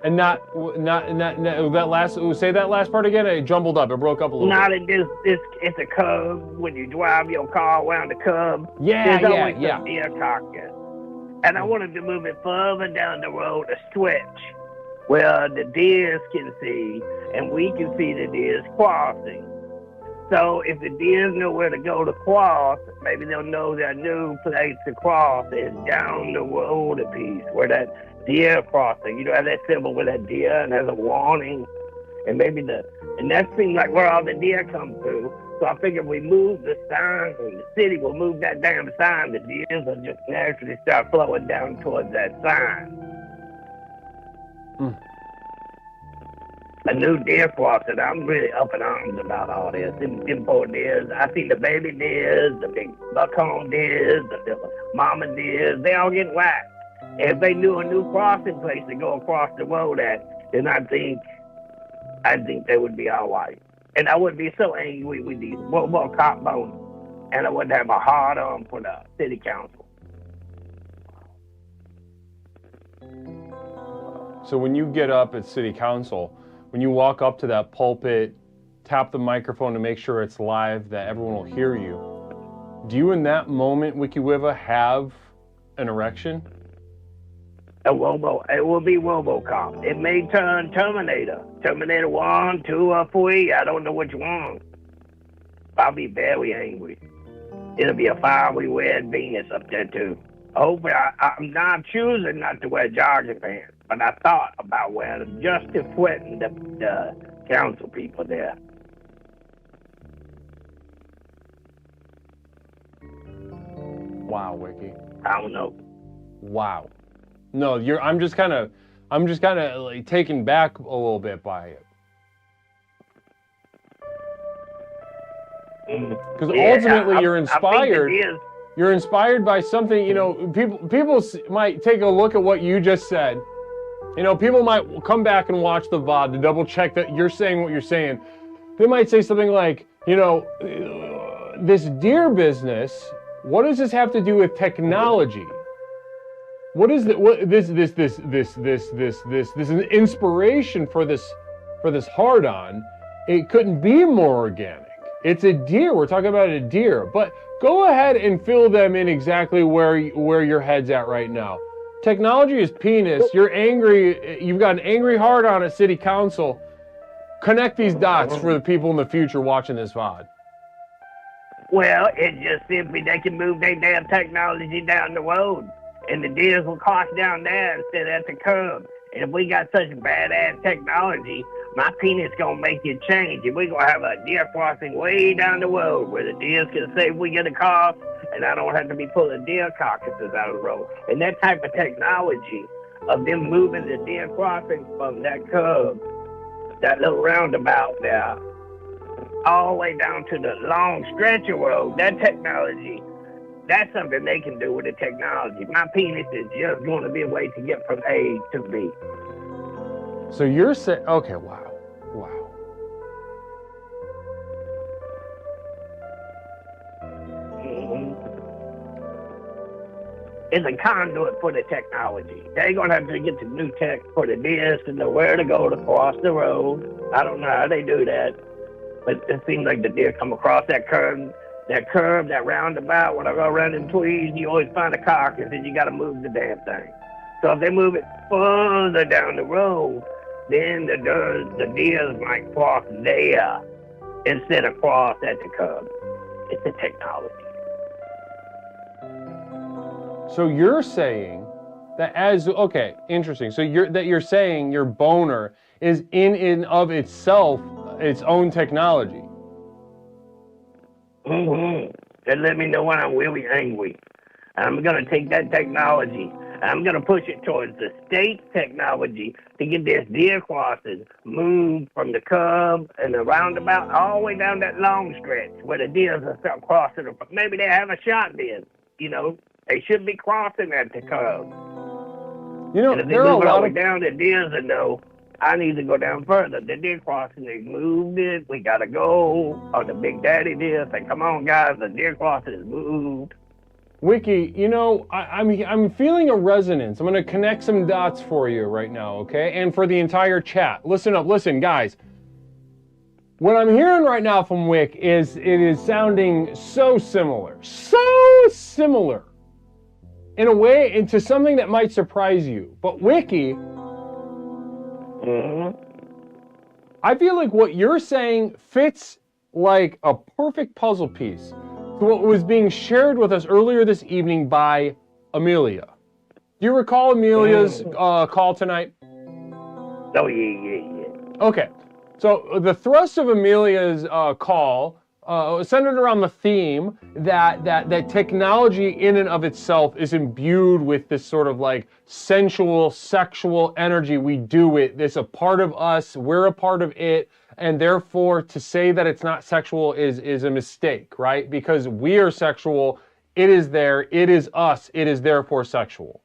And not that last. Say that last part again. It jumbled up. It broke up a little Not bit. at this. It's a curb. When you drive your car around the curb, Yeah, there's yeah, always yeah. some deer carcass. And I wanted to move it further down the road, a stretch, where the deers can see, and we can see the deers crossing. So if the deers know where to go to cross, maybe they'll know their new place to cross is down the road a piece, where that deer crossing, you know, have that symbol with that deer and has a warning. And maybe and that seems like where all the deer come through. So I figured we move the sign, and the city will move that damn sign. The deers will just naturally start flowing down towards that sign. A new deer crossing. I'm really up in arms about all this. Them poor deers. I see the baby deers, the big buckhorn deers, the mama deers. They all get whacked. If they knew a new crossing place to go across the road at, then I think they would be all right. And I wouldn't be so angry with these cop bonus. And I wouldn't have a hard on for the city council. So when you get up at city council, when you walk up to that pulpit, tap the microphone to make sure it's live, that everyone will hear you, do you in that moment, Wikiwiva, have an erection? It will be RoboCop. It may turn Terminator. Terminator 1, 2, or 3. I don't know which one. I'll be very angry. It'll be a fiery red Venus up there, too. Hopefully, I'm not choosing not to wear jogging pants, but I thought about wearing them just to threaten the council people there. Wow, Wiki. I don't know. Wow. No, I'm just kind of like taken back a little bit by it. Because ultimately you're inspired. You're inspired by something, you know, people might take a look at what you just said. You know, people might come back and watch the VOD to double check that you're saying what you're saying. They might say something like, you know, this deer business, what does this have to do with technology? What is this is an inspiration for this hard-on. It couldn't be more organic. It's a deer. We're talking about a deer. But go ahead and fill them in exactly where your head's at right now. Technology is penis. You're angry. You've got an angry hard-on at city council. Connect these dots for the people in the future watching this VOD. Well, it's just simply they can move their damn technology down the road. And the deers will cross down there instead of at the curb. And if we got such badass technology, my penis gonna make it change. And we're gonna have a deer crossing way down the road where the deers can say we get a car and I don't have to be pulling deer carcasses out of the road. And that type of technology of them moving the deer crossing from that curb, that little roundabout there, all the way down to the long stretch of road, that technology, that's something they can do with the technology. My penis is just going to be a way to get from A to B. So you're saying, okay, wow. It's a conduit for the technology. They're going to have to get the new tech for the deers to know where to go to cross the road. I don't know how they do that, but it seems like the deer come across that curve. that curve, that roundabout, when I go around in Tweeds, you always find a car because then you got to move the damn thing. So if they move it further down the road, then the deers might cross there instead of cross at the curb. It's the technology. So you're saying that okay, interesting. So you're saying your boner is in and of itself its own technology. Mm-hmm. That let me know when I'm really angry. I'm going to take that technology, I'm going to push it towards the state technology to get this deer crossing moved from the curb and the roundabout all the way down that long stretch where the deers will start crossing. Maybe they have a shot then. You know, they should be crossing at the curb. You know, and if they there are move a it all lot the way of down, the deers will know I need to go down further. The deer crossing, they moved it. We got to go. Or the big daddy deer say, come on, guys, the deer crossing is moved. Wiki, you know, I'm feeling a resonance. I'm going to connect some dots for you right now, okay? And for the entire chat. Listen up, listen, guys. What I'm hearing right now from Wick is it is sounding so similar in a way into something that might surprise you. But Wiki, I feel like what you're saying fits like a perfect puzzle piece to what was being shared with us earlier this evening by Amelia. Do you recall Amelia's call tonight? Oh, yeah. Okay. So the thrust of Amelia's call centered around the theme that technology in and of itself is imbued with this sort of like sensual, sexual energy. We do it. It's a part of us. We're a part of it. And therefore, to say that it's not sexual is a mistake, right? Because we are sexual. It is there. It is us. It is therefore sexual.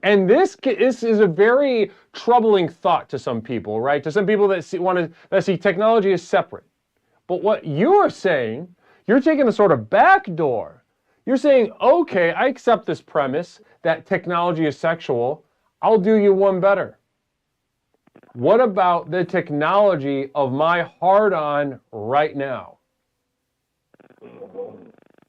And this is a very troubling thought to some people, right? To some people that see technology as separate. But what you are saying, you're taking a sort of back door. You're saying, okay, I accept this premise that technology is sexual. I'll do you one better. What about the technology of my hard-on right now?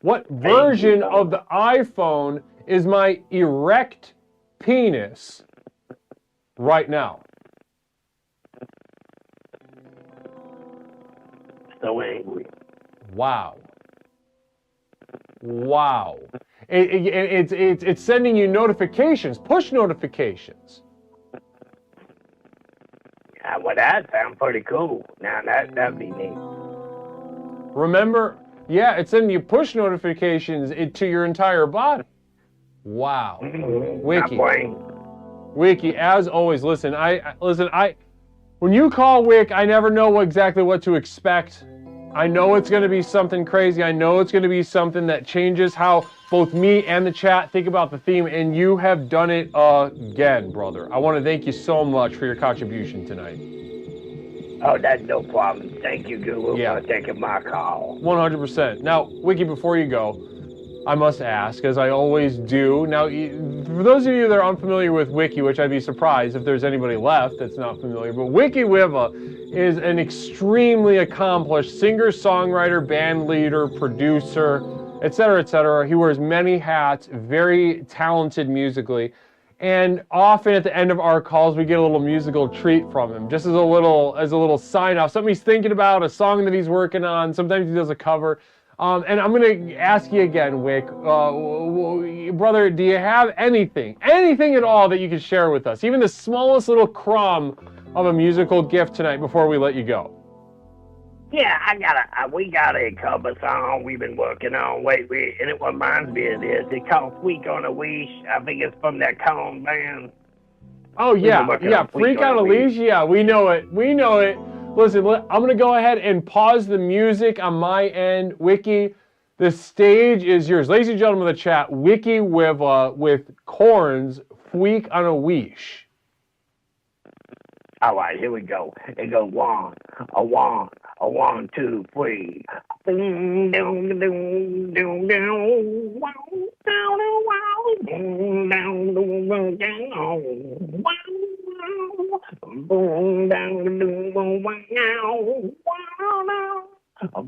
What version of the iPhone is my erect penis right now? So angry. Wow. It's sending you notifications, push notifications. Well, that sounds pretty cool. Now, that'd be neat. Remember, yeah, it's sending you push notifications to your entire body. Wow. Wiki, as always, listen, when you call Wick, I never know exactly what to expect. I know it's going to be something crazy. I know it's going to be something that changes how both me and the chat think about the theme, and you have done it again, brother. I want to thank you so much for your contribution tonight. Oh, that's no problem. Thank you, Guru, for taking my call. 100%. Now, Wiki, before you go, I must ask, as I always do. Now, for those of you that are unfamiliar with Wiki, which I'd be surprised if there's anybody left that's not familiar, but Wiki Wiva is an extremely accomplished singer, songwriter, band leader, producer, etc., etc. He wears many hats, very talented musically. And often at the end of our calls, we get a little musical treat from him, just as a little sign-off, something he's thinking about, a song that he's working on. Sometimes he does a cover. And I'm going to ask you again, Wick, brother, do you have anything at all that you can share with us? Even the smallest little crumb of a musical gift tonight before we let you go? Yeah, we got a cover song we've been working on lately, and it reminds me of this. It's called Freak on a Leash. I think it's from that Cone band. Oh, yeah, Freak on a Leash. Yeah, we know it. Listen, I'm going to go ahead and pause the music on my end. Wiki, the stage is yours. Ladies and gentlemen of the chat, Wiki Wiva with Korn's Freak on a Leash. All right, here we go. It goes one, 2, 3.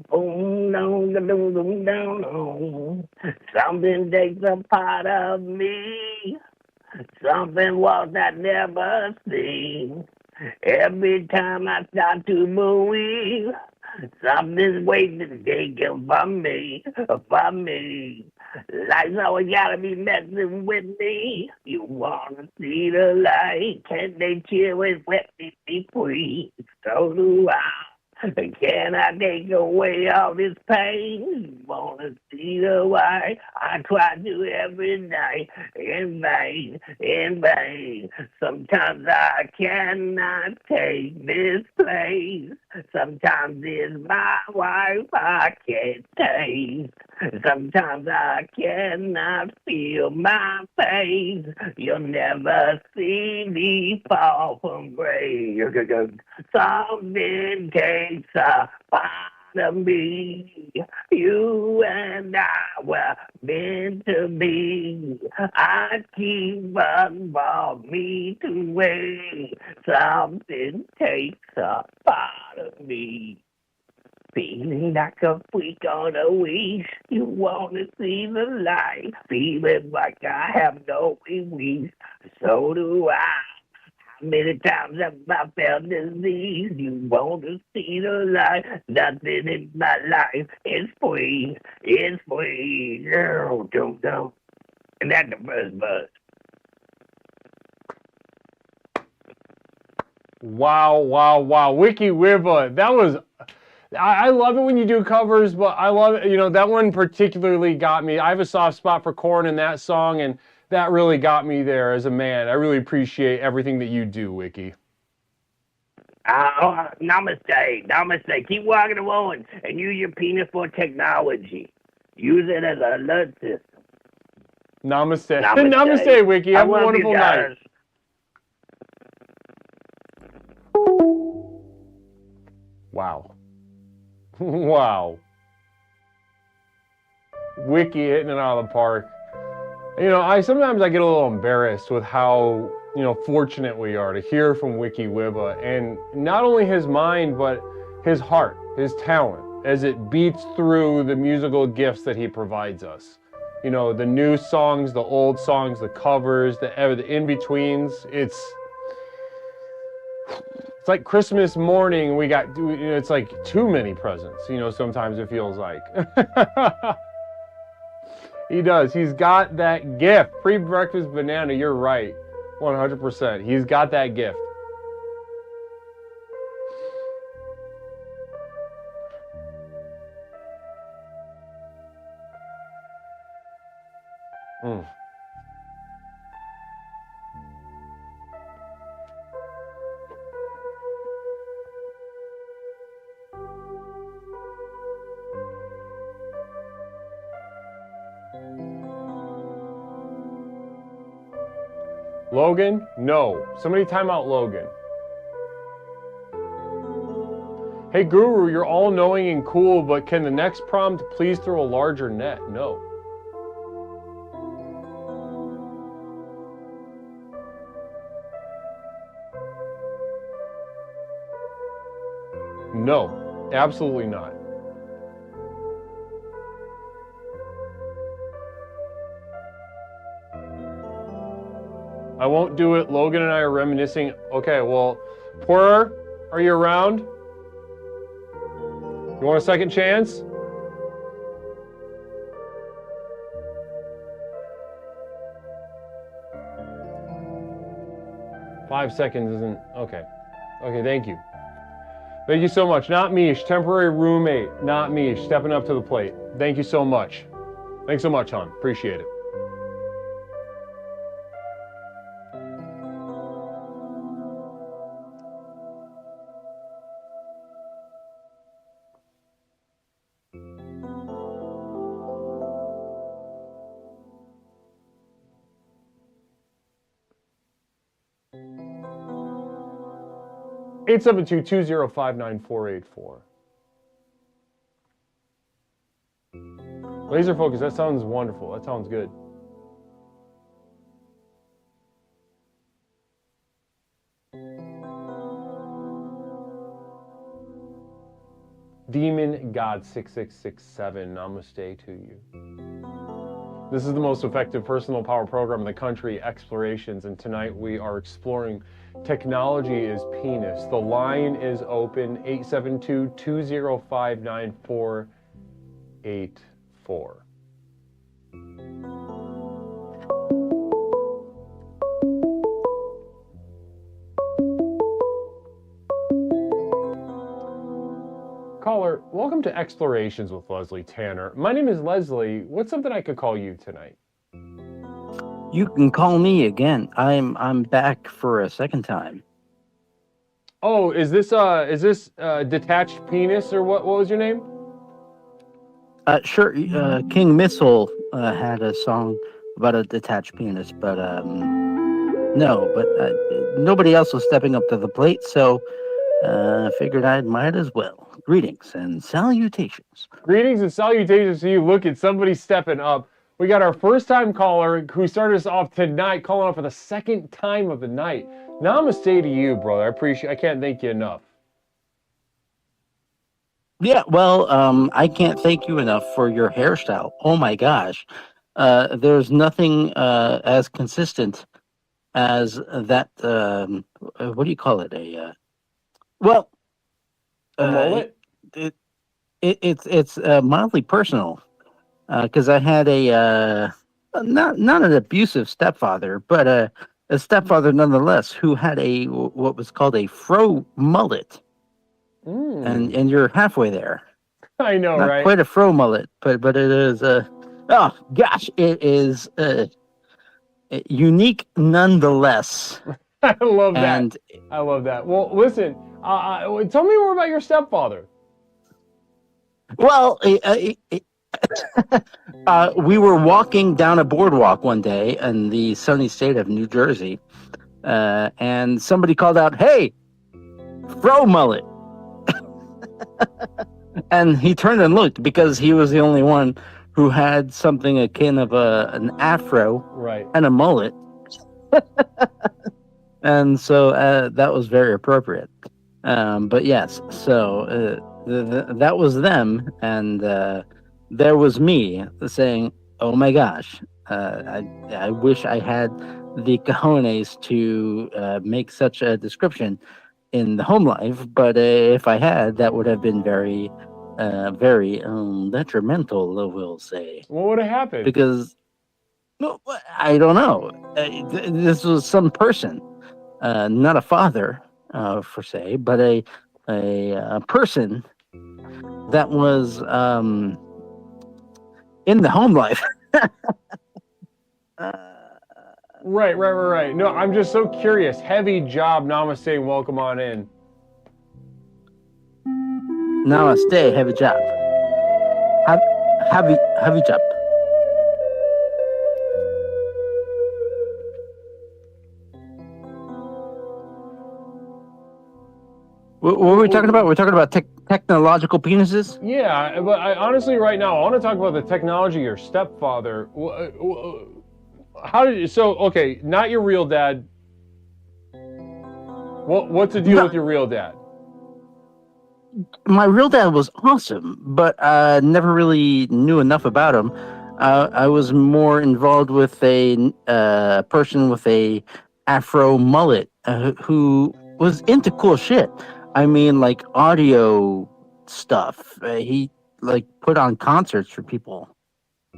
Boom, down, down, down, down. Something takes a part of me. Something was I never seen. Every time I start to move, something's waiting to take it from me, from me. Life's always gotta be messing with me. You wanna see the light? Can they chill and let me be free? So do I. Can I take away all this pain? You wanna see the light? I try to every night, in vain, in vain. Sometimes I cannot take this place. Sometimes it's my wife I can't taste. Sometimes I cannot feel my face. You'll never see me fall from grace. Something takes a part of me. You and I were meant to be. I keep on for me to wait. Something takes a part of me. Feeling like a freak on a leash. You want to see the light. Feeling like I have no release. So do I. How many times have I felt disease? You want to see the light. Nothing in my life is free. It's free. No, don't. And that's the first buzz. Wow. Wiki Wiba, that was... I love it when you do covers, but I love it, you know, that one particularly got me. I have a soft spot for Korn in that song, and that really got me there as a man. I really appreciate everything that you do, Wiki. Namaste. Keep walking along and use your penis for technology. Use it as an alert system. Namaste. Namaste, Wiki. Have a wonderful night. Wow. Wow. Wiki hitting it out of the park. You know, sometimes I get a little embarrassed with how, you know, fortunate we are to hear from Wiki Wiba, and not only his mind, but his heart, his talent, as it beats through the musical gifts that he provides us. You know, the new songs, the old songs, the covers, the in-betweens. It's like Christmas morning, we got, you know, it's like too many presents, you know, sometimes it feels like. He does. He's got that gift. Pre-breakfast banana, you're right. 100%. He's got that gift. Logan? No. Somebody time out Logan. Hey Guru, you're all-knowing and cool, but can the next prompt please throw a larger net? No. No, absolutely not. I won't do it. Logan and I are reminiscing. Okay, well, Pourer, are you around? You want a second chance? Five seconds isn't... Okay. Okay, thank you. Thank you so much. Not Mish, temporary roommate. Not Mish, stepping up to the plate. Thank you so much. Thanks so much, hon. Appreciate it. Eight 872-205-9484. Laser focus, that sounds wonderful. That sounds good. Demon God 6667, namaste to you. This is the most effective personal power program in the country, Explorations, and tonight we are exploring technology is penis. The line is open, 872-205-9484. Caller, welcome to Explorations with Leslie Tanner. My name is Leslie. What's something I could call you tonight? You can call me again. I'm back for a second time. Oh, is this detached penis, or what was your name? Sure. King Missile had a song about a detached penis, but no. But nobody else was stepping up to the plate, so I figured I might as well. Greetings and salutations. Greetings and salutations to you. Look at somebody stepping up. We got our first time caller who started us off tonight, calling up for the second time of the night. Namaste to you, brother. I can't thank you enough. Yeah, well, I can't thank you enough for your hairstyle. Oh my gosh. There's nothing as consistent as that, what do you call it? A mullet? It's mildly personal, because I had a not an abusive stepfather, but a stepfather nonetheless, who had what was called a fro mullet. And you're halfway there. I know, Not right? quite a fro mullet, but it is oh gosh, it is unique nonetheless. I love that. I love that. Well, listen, tell me more about your stepfather. Well, we were walking down a boardwalk one day in the sunny state of New Jersey, and somebody called out, "Hey, fro mullet!" And he turned and looked because he was the only one who had something akin of an afro, right, and a mullet. And so that was very appropriate. But yes, so that was them, and there was me saying, "Oh my gosh, I wish I had the cojones to make such a description in the home life, but if I had, that would have been very detrimental, we'll say." What would have happened? Because I don't know. This was some person, not a father, per se, but a person that was in the home life. Right. No, I'm just so curious. Heavy job, namaste, and welcome on in. Namaste, heavy job. Heavy job. What were we talking about? We're talking about technological penises? Yeah, but honestly, right now, I want to talk about the technology of your stepfather. How did you, okay, not your real dad. What's the deal with your real dad? My real dad was awesome, but I never really knew enough about him. I was more involved with a person with a afro mullet who was into cool shit. I mean, like audio stuff. He like put on concerts for people,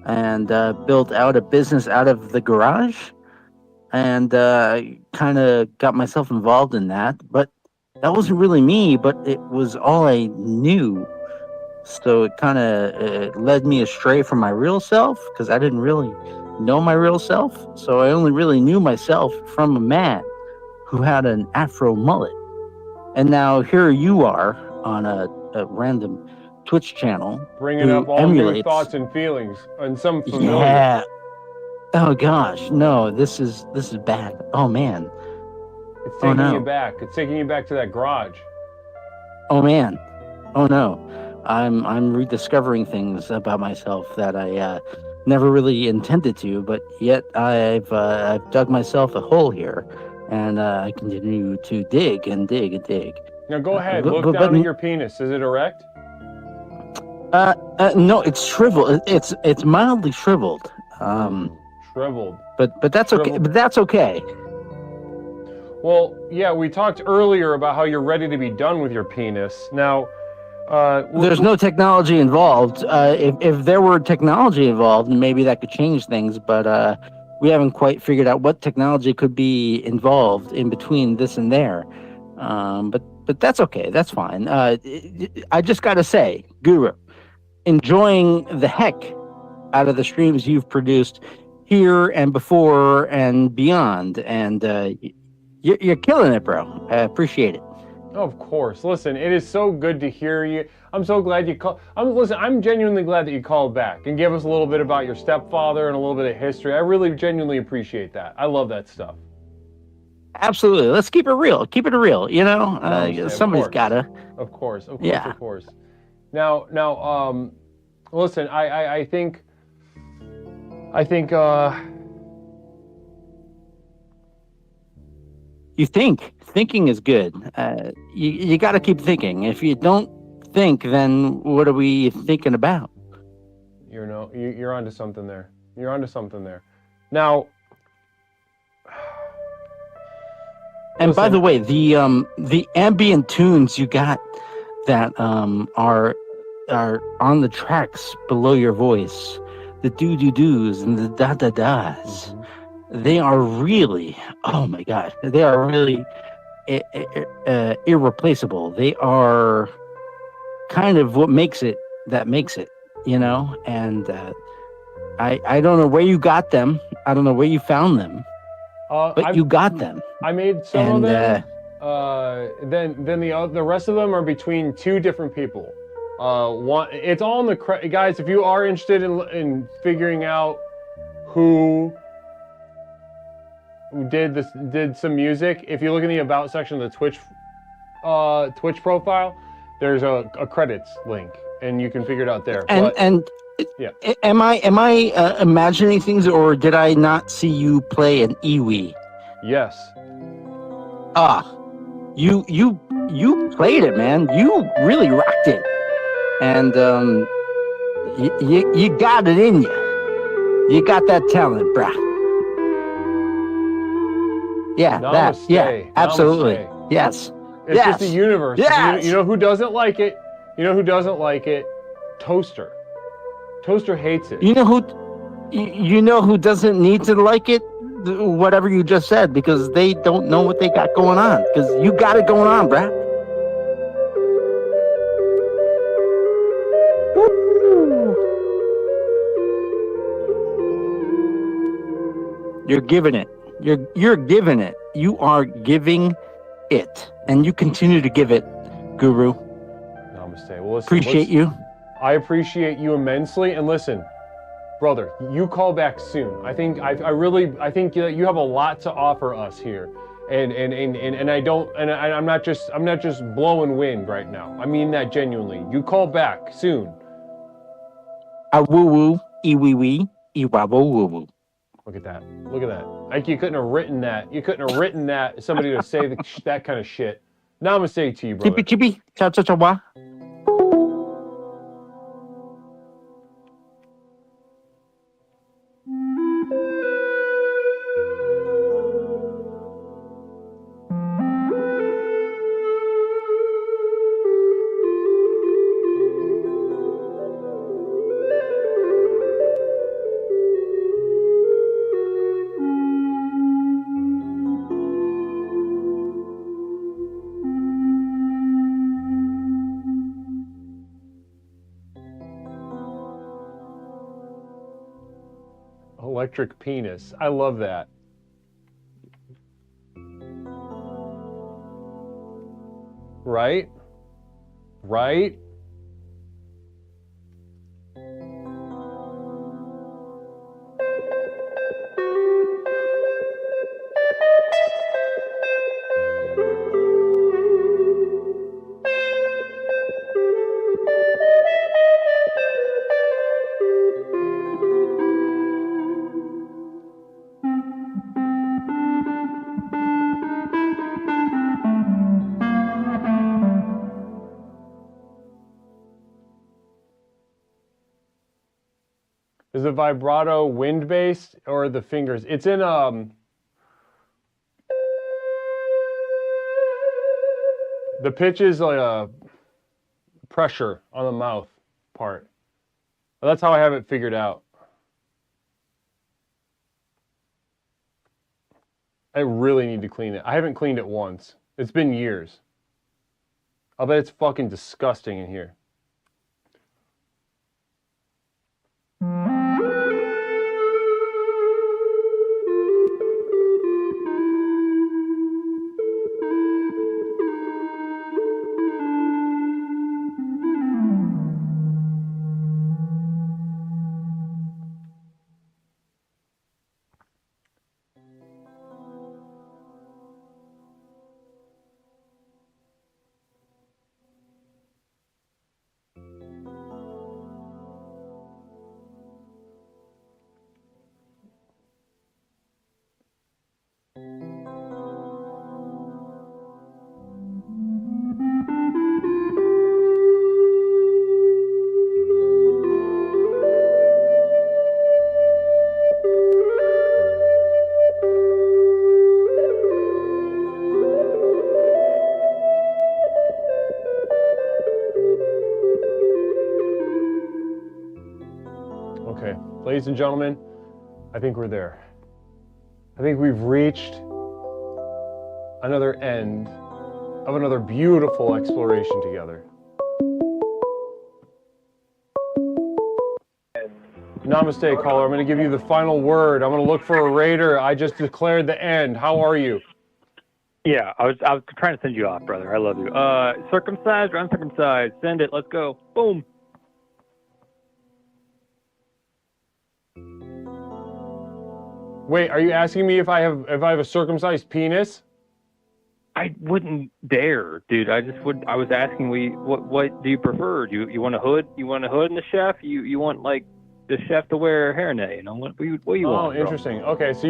and built out a business out of the garage, and kind of got myself involved in that. But that wasn't really me, but it was all I knew. So it kind of led me astray from my real self, because I didn't really know my real self. So I only really knew myself from a man who had an afro mullet. And now here you are on a random Twitch channel, bringing up all new thoughts and feelings, and some familiar. Yeah. Oh gosh, no, this is bad. Oh man. It's taking you back. It's taking you back to that garage. Oh man. Oh no. I'm rediscovering things about myself that I never really intended to, but yet I've dug myself a hole here, and I continue to dig and dig and dig. Now go ahead, look down at your penis. Is it erect? No, it's shriveled. It's mildly shriveled. Shriveled. But that's okay. Shriveled. But that's okay. Well, yeah, we talked earlier about how you're ready to be done with your penis. Now, there's no technology involved. If there were technology involved, maybe that could change things. But we haven't quite figured out what technology could be involved in between this and there. But that's okay. That's fine. I just got to say, Guru, enjoying the heck out of the streams you've produced here and before and beyond, and you're killing it, bro. I appreciate it. Of course. Listen, it is so good to hear you. I'm so glad you called. I'm genuinely glad that you called back and gave us a little bit about your stepfather and a little bit of history. I really genuinely appreciate that. I love that stuff. Absolutely. Let's keep it real. Keep it real. You know, somebody's gotta. Of course. Yeah. Of course. Now, listen. I think. You think. Thinking is good. You got to keep thinking. If you don't think, then what are we thinking about? You're onto something there. You're onto something there. Now. And listen, by the way, the ambient tunes you got that are on the tracks below your voice, the do-do-dos and the da-da-das, they are really, oh my God, they are really irreplaceable. They are kind of what makes it, you know? And I don't know where you got them. I don't know where you found them. But you got them. I made some of them. Then the rest of them are between two different people. One, it's all in the guys. If you are interested in figuring out who did some music, if you look in the about section of the Twitch profile, there's a credits link, and you can figure it out there. Yeah. Am I imagining things, or did I not see you play an Iwi? Yes. You played it, man. You really rocked it, and you got it in you. You got that talent, brah. Yeah, Namaste. Yeah, absolutely. Namaste. Yes. It's just the universe. Yes. You know who doesn't like it? You know who doesn't like it? Toaster. Toaster hates it. You know who doesn't need to like it? Whatever you just said, because they don't know what they got going on. Because you got it going on, bruh. Woo. You're giving it. You're giving it. You are giving it, and you continue to give it, Guru. Namaste. Well, listen, appreciate you. I appreciate you immensely, and listen, brother, you call back soon. I think that you have a lot to offer us here, and I'm not just blowing wind right now. I mean that genuinely. You call back soon. A woo woo, e wee wee, e wabo woo woo. Look at that. Look at that. Like you couldn't have written that. You couldn't have written that. Somebody to say that kind of shit. Namaste to you, brother. Chippy chippy, cha cha cha wa. Electric penis. I love that. Right? Right? Is the vibrato wind-based or the fingers? It's in the pitch is like a pressure on the mouth part. That's how I have it figured out. I really need to clean it. I haven't cleaned it once. It's been years. I'll bet it's fucking disgusting in here. Okay, ladies and gentlemen, I think we're there. I think we've reached another end of another beautiful exploration together. Namaste, caller. I'm going to give you the final word. I'm going to look for a raider. I just declared the end. How are you? Yeah, I was trying to send you off, brother. I love you. Circumcised or uncircumcised? Send it. Let's go. Boom. Wait, are you asking me if I have a circumcised penis? I wouldn't dare, dude. I was asking, what do you prefer? Do you want a hood? You want a hood in the chef? You want like the chef to wear a hairnet? You know what do you want? Oh, interesting. Bro? Okay, so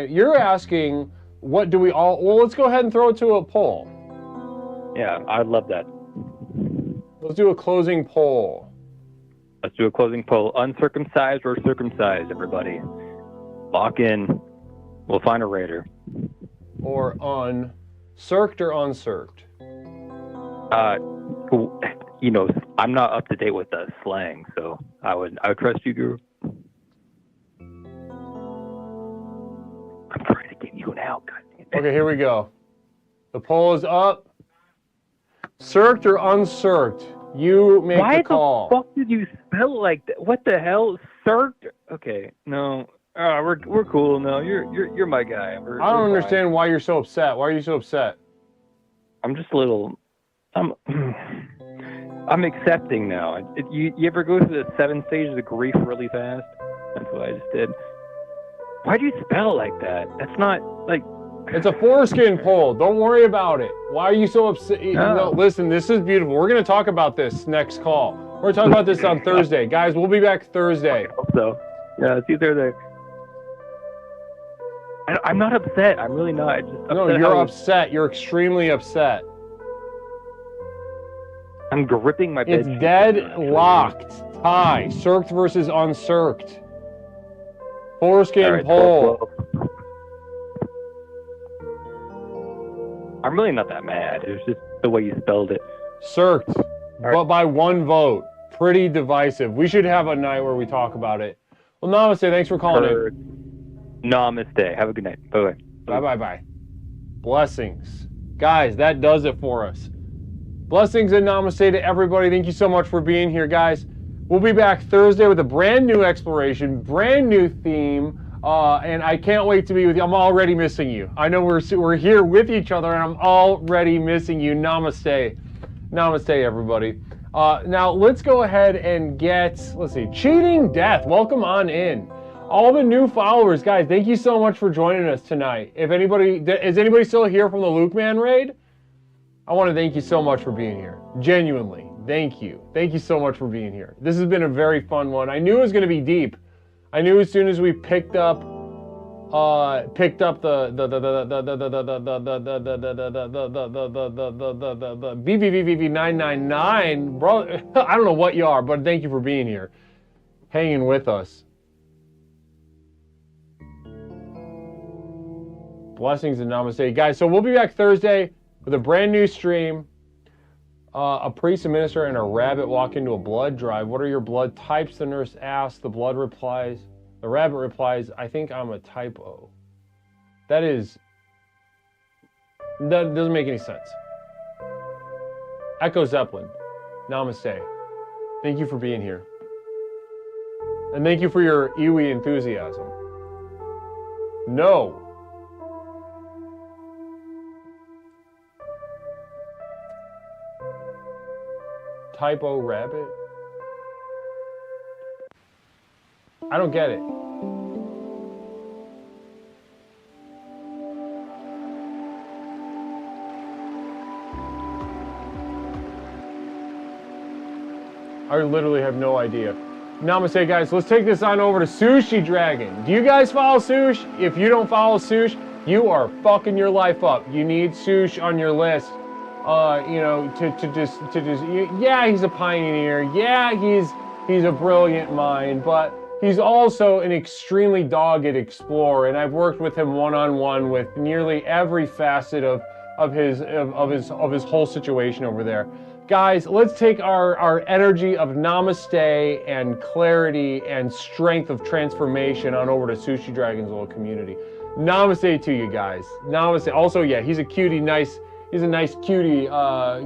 you're asking what do we all? Well, let's go ahead and throw it to a poll. Yeah, I'd love that. Let's do a closing poll. Let's do a closing poll. Uncircumcised or circumcised, everybody. Lock in. We'll find a raider. Or uncirced or uncirced? You know, I'm not up to date with the slang, so I would trust you, Guru. I'm trying to get you an out. Okay, here we go. The poll is up. Circed or uncirced? You make the call. Why the fuck did you spell it like that? What the hell? Circed? Okay, no. We're cool. No, you're my guy. I don't understand why you're so upset. Why are you so upset? I'm just a little. I'm accepting now. You ever go through the 7 stages of grief really fast? That's what I just did. Why'd you spell it like that? That's not like. It's a foreskin poll. Don't worry about it. Why are you so upset? No, listen, this is beautiful. We're going to talk about this next call. We're going to talk about this on Thursday. Guys, we'll be back Thursday. I hope so. Yeah, see you Thursday. I'm not upset. I'm really not. No, you're upset. You're extremely upset. I'm gripping my bed. It's deadlocked. Tie. Circed versus uncirced. Foreskin poll. I'm really not that mad. It was just the way you spelled it. Circed, but by 1 vote. Pretty divisive. We should have a night where we talk about it. Well, namaste. Thanks for calling in. Namaste. Have a good night. Bye-bye. Bye-bye-bye. Blessings. Guys, that does it for us. Blessings and namaste to everybody. Thank you so much for being here, guys. We'll be back Thursday with a brand new exploration, brand new theme. And I can't wait to be with you. I'm already missing you. I know we're here with each other, and I'm already missing you. Namaste. Namaste, everybody. Now, let's go ahead and get, let's see, Cheating Death. Welcome on in. All the new followers, guys, thank you so much for joining us tonight. Is anybody still here from the Luke Man raid? I want to thank you so much for being here. Genuinely, thank you. Thank you so much for being here. This has been a very fun one. I knew it was going to be deep. I knew as soon as we picked up picked up the BVVV999, bro. I don't know what you are, but thank you for being here, hanging with us. Blessings and namaste, guys. So we'll be back Thursday with a brand new stream. A priest, a minister, and a rabbit walk into a blood drive. What are your blood types? The nurse asks. The blood replies. The rabbit replies, I think I'm a type O. That doesn't make any sense. Echo Zeppelin, namaste. Thank you for being here. And thank you for your Iwi enthusiasm. No. Type O rabbit? I don't get it. I literally have no idea. Namaste, guys. Let's take this on over to Sushi Dragon. Do you guys follow Sush? If you don't follow Sush, you are fucking your life up. You need Sush on your list. You know, yeah, he's a pioneer. Yeah, he's a brilliant mind, but he's also an extremely dogged explorer, and I've worked with him one-on-one with nearly every facet of his whole situation over there. Guys, let's take our energy of namaste and clarity and strength of transformation on over to Sushi Dragon's little community. Namaste to you guys. Namaste. Also, yeah, he's a cutie, nice. He's a nice cutie,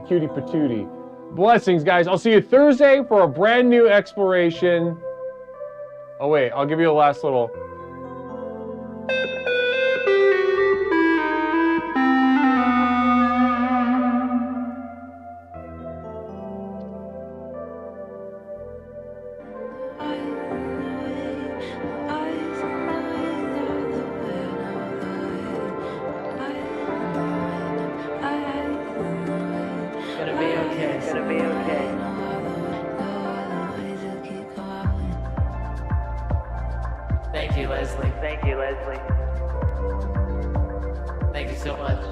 cutie patootie. Blessings, guys. I'll see you Thursday for a brand new exploration. Oh, wait. I'll give you a last little... Thank you, Leslie. Thank you, Leslie. Thank you so much.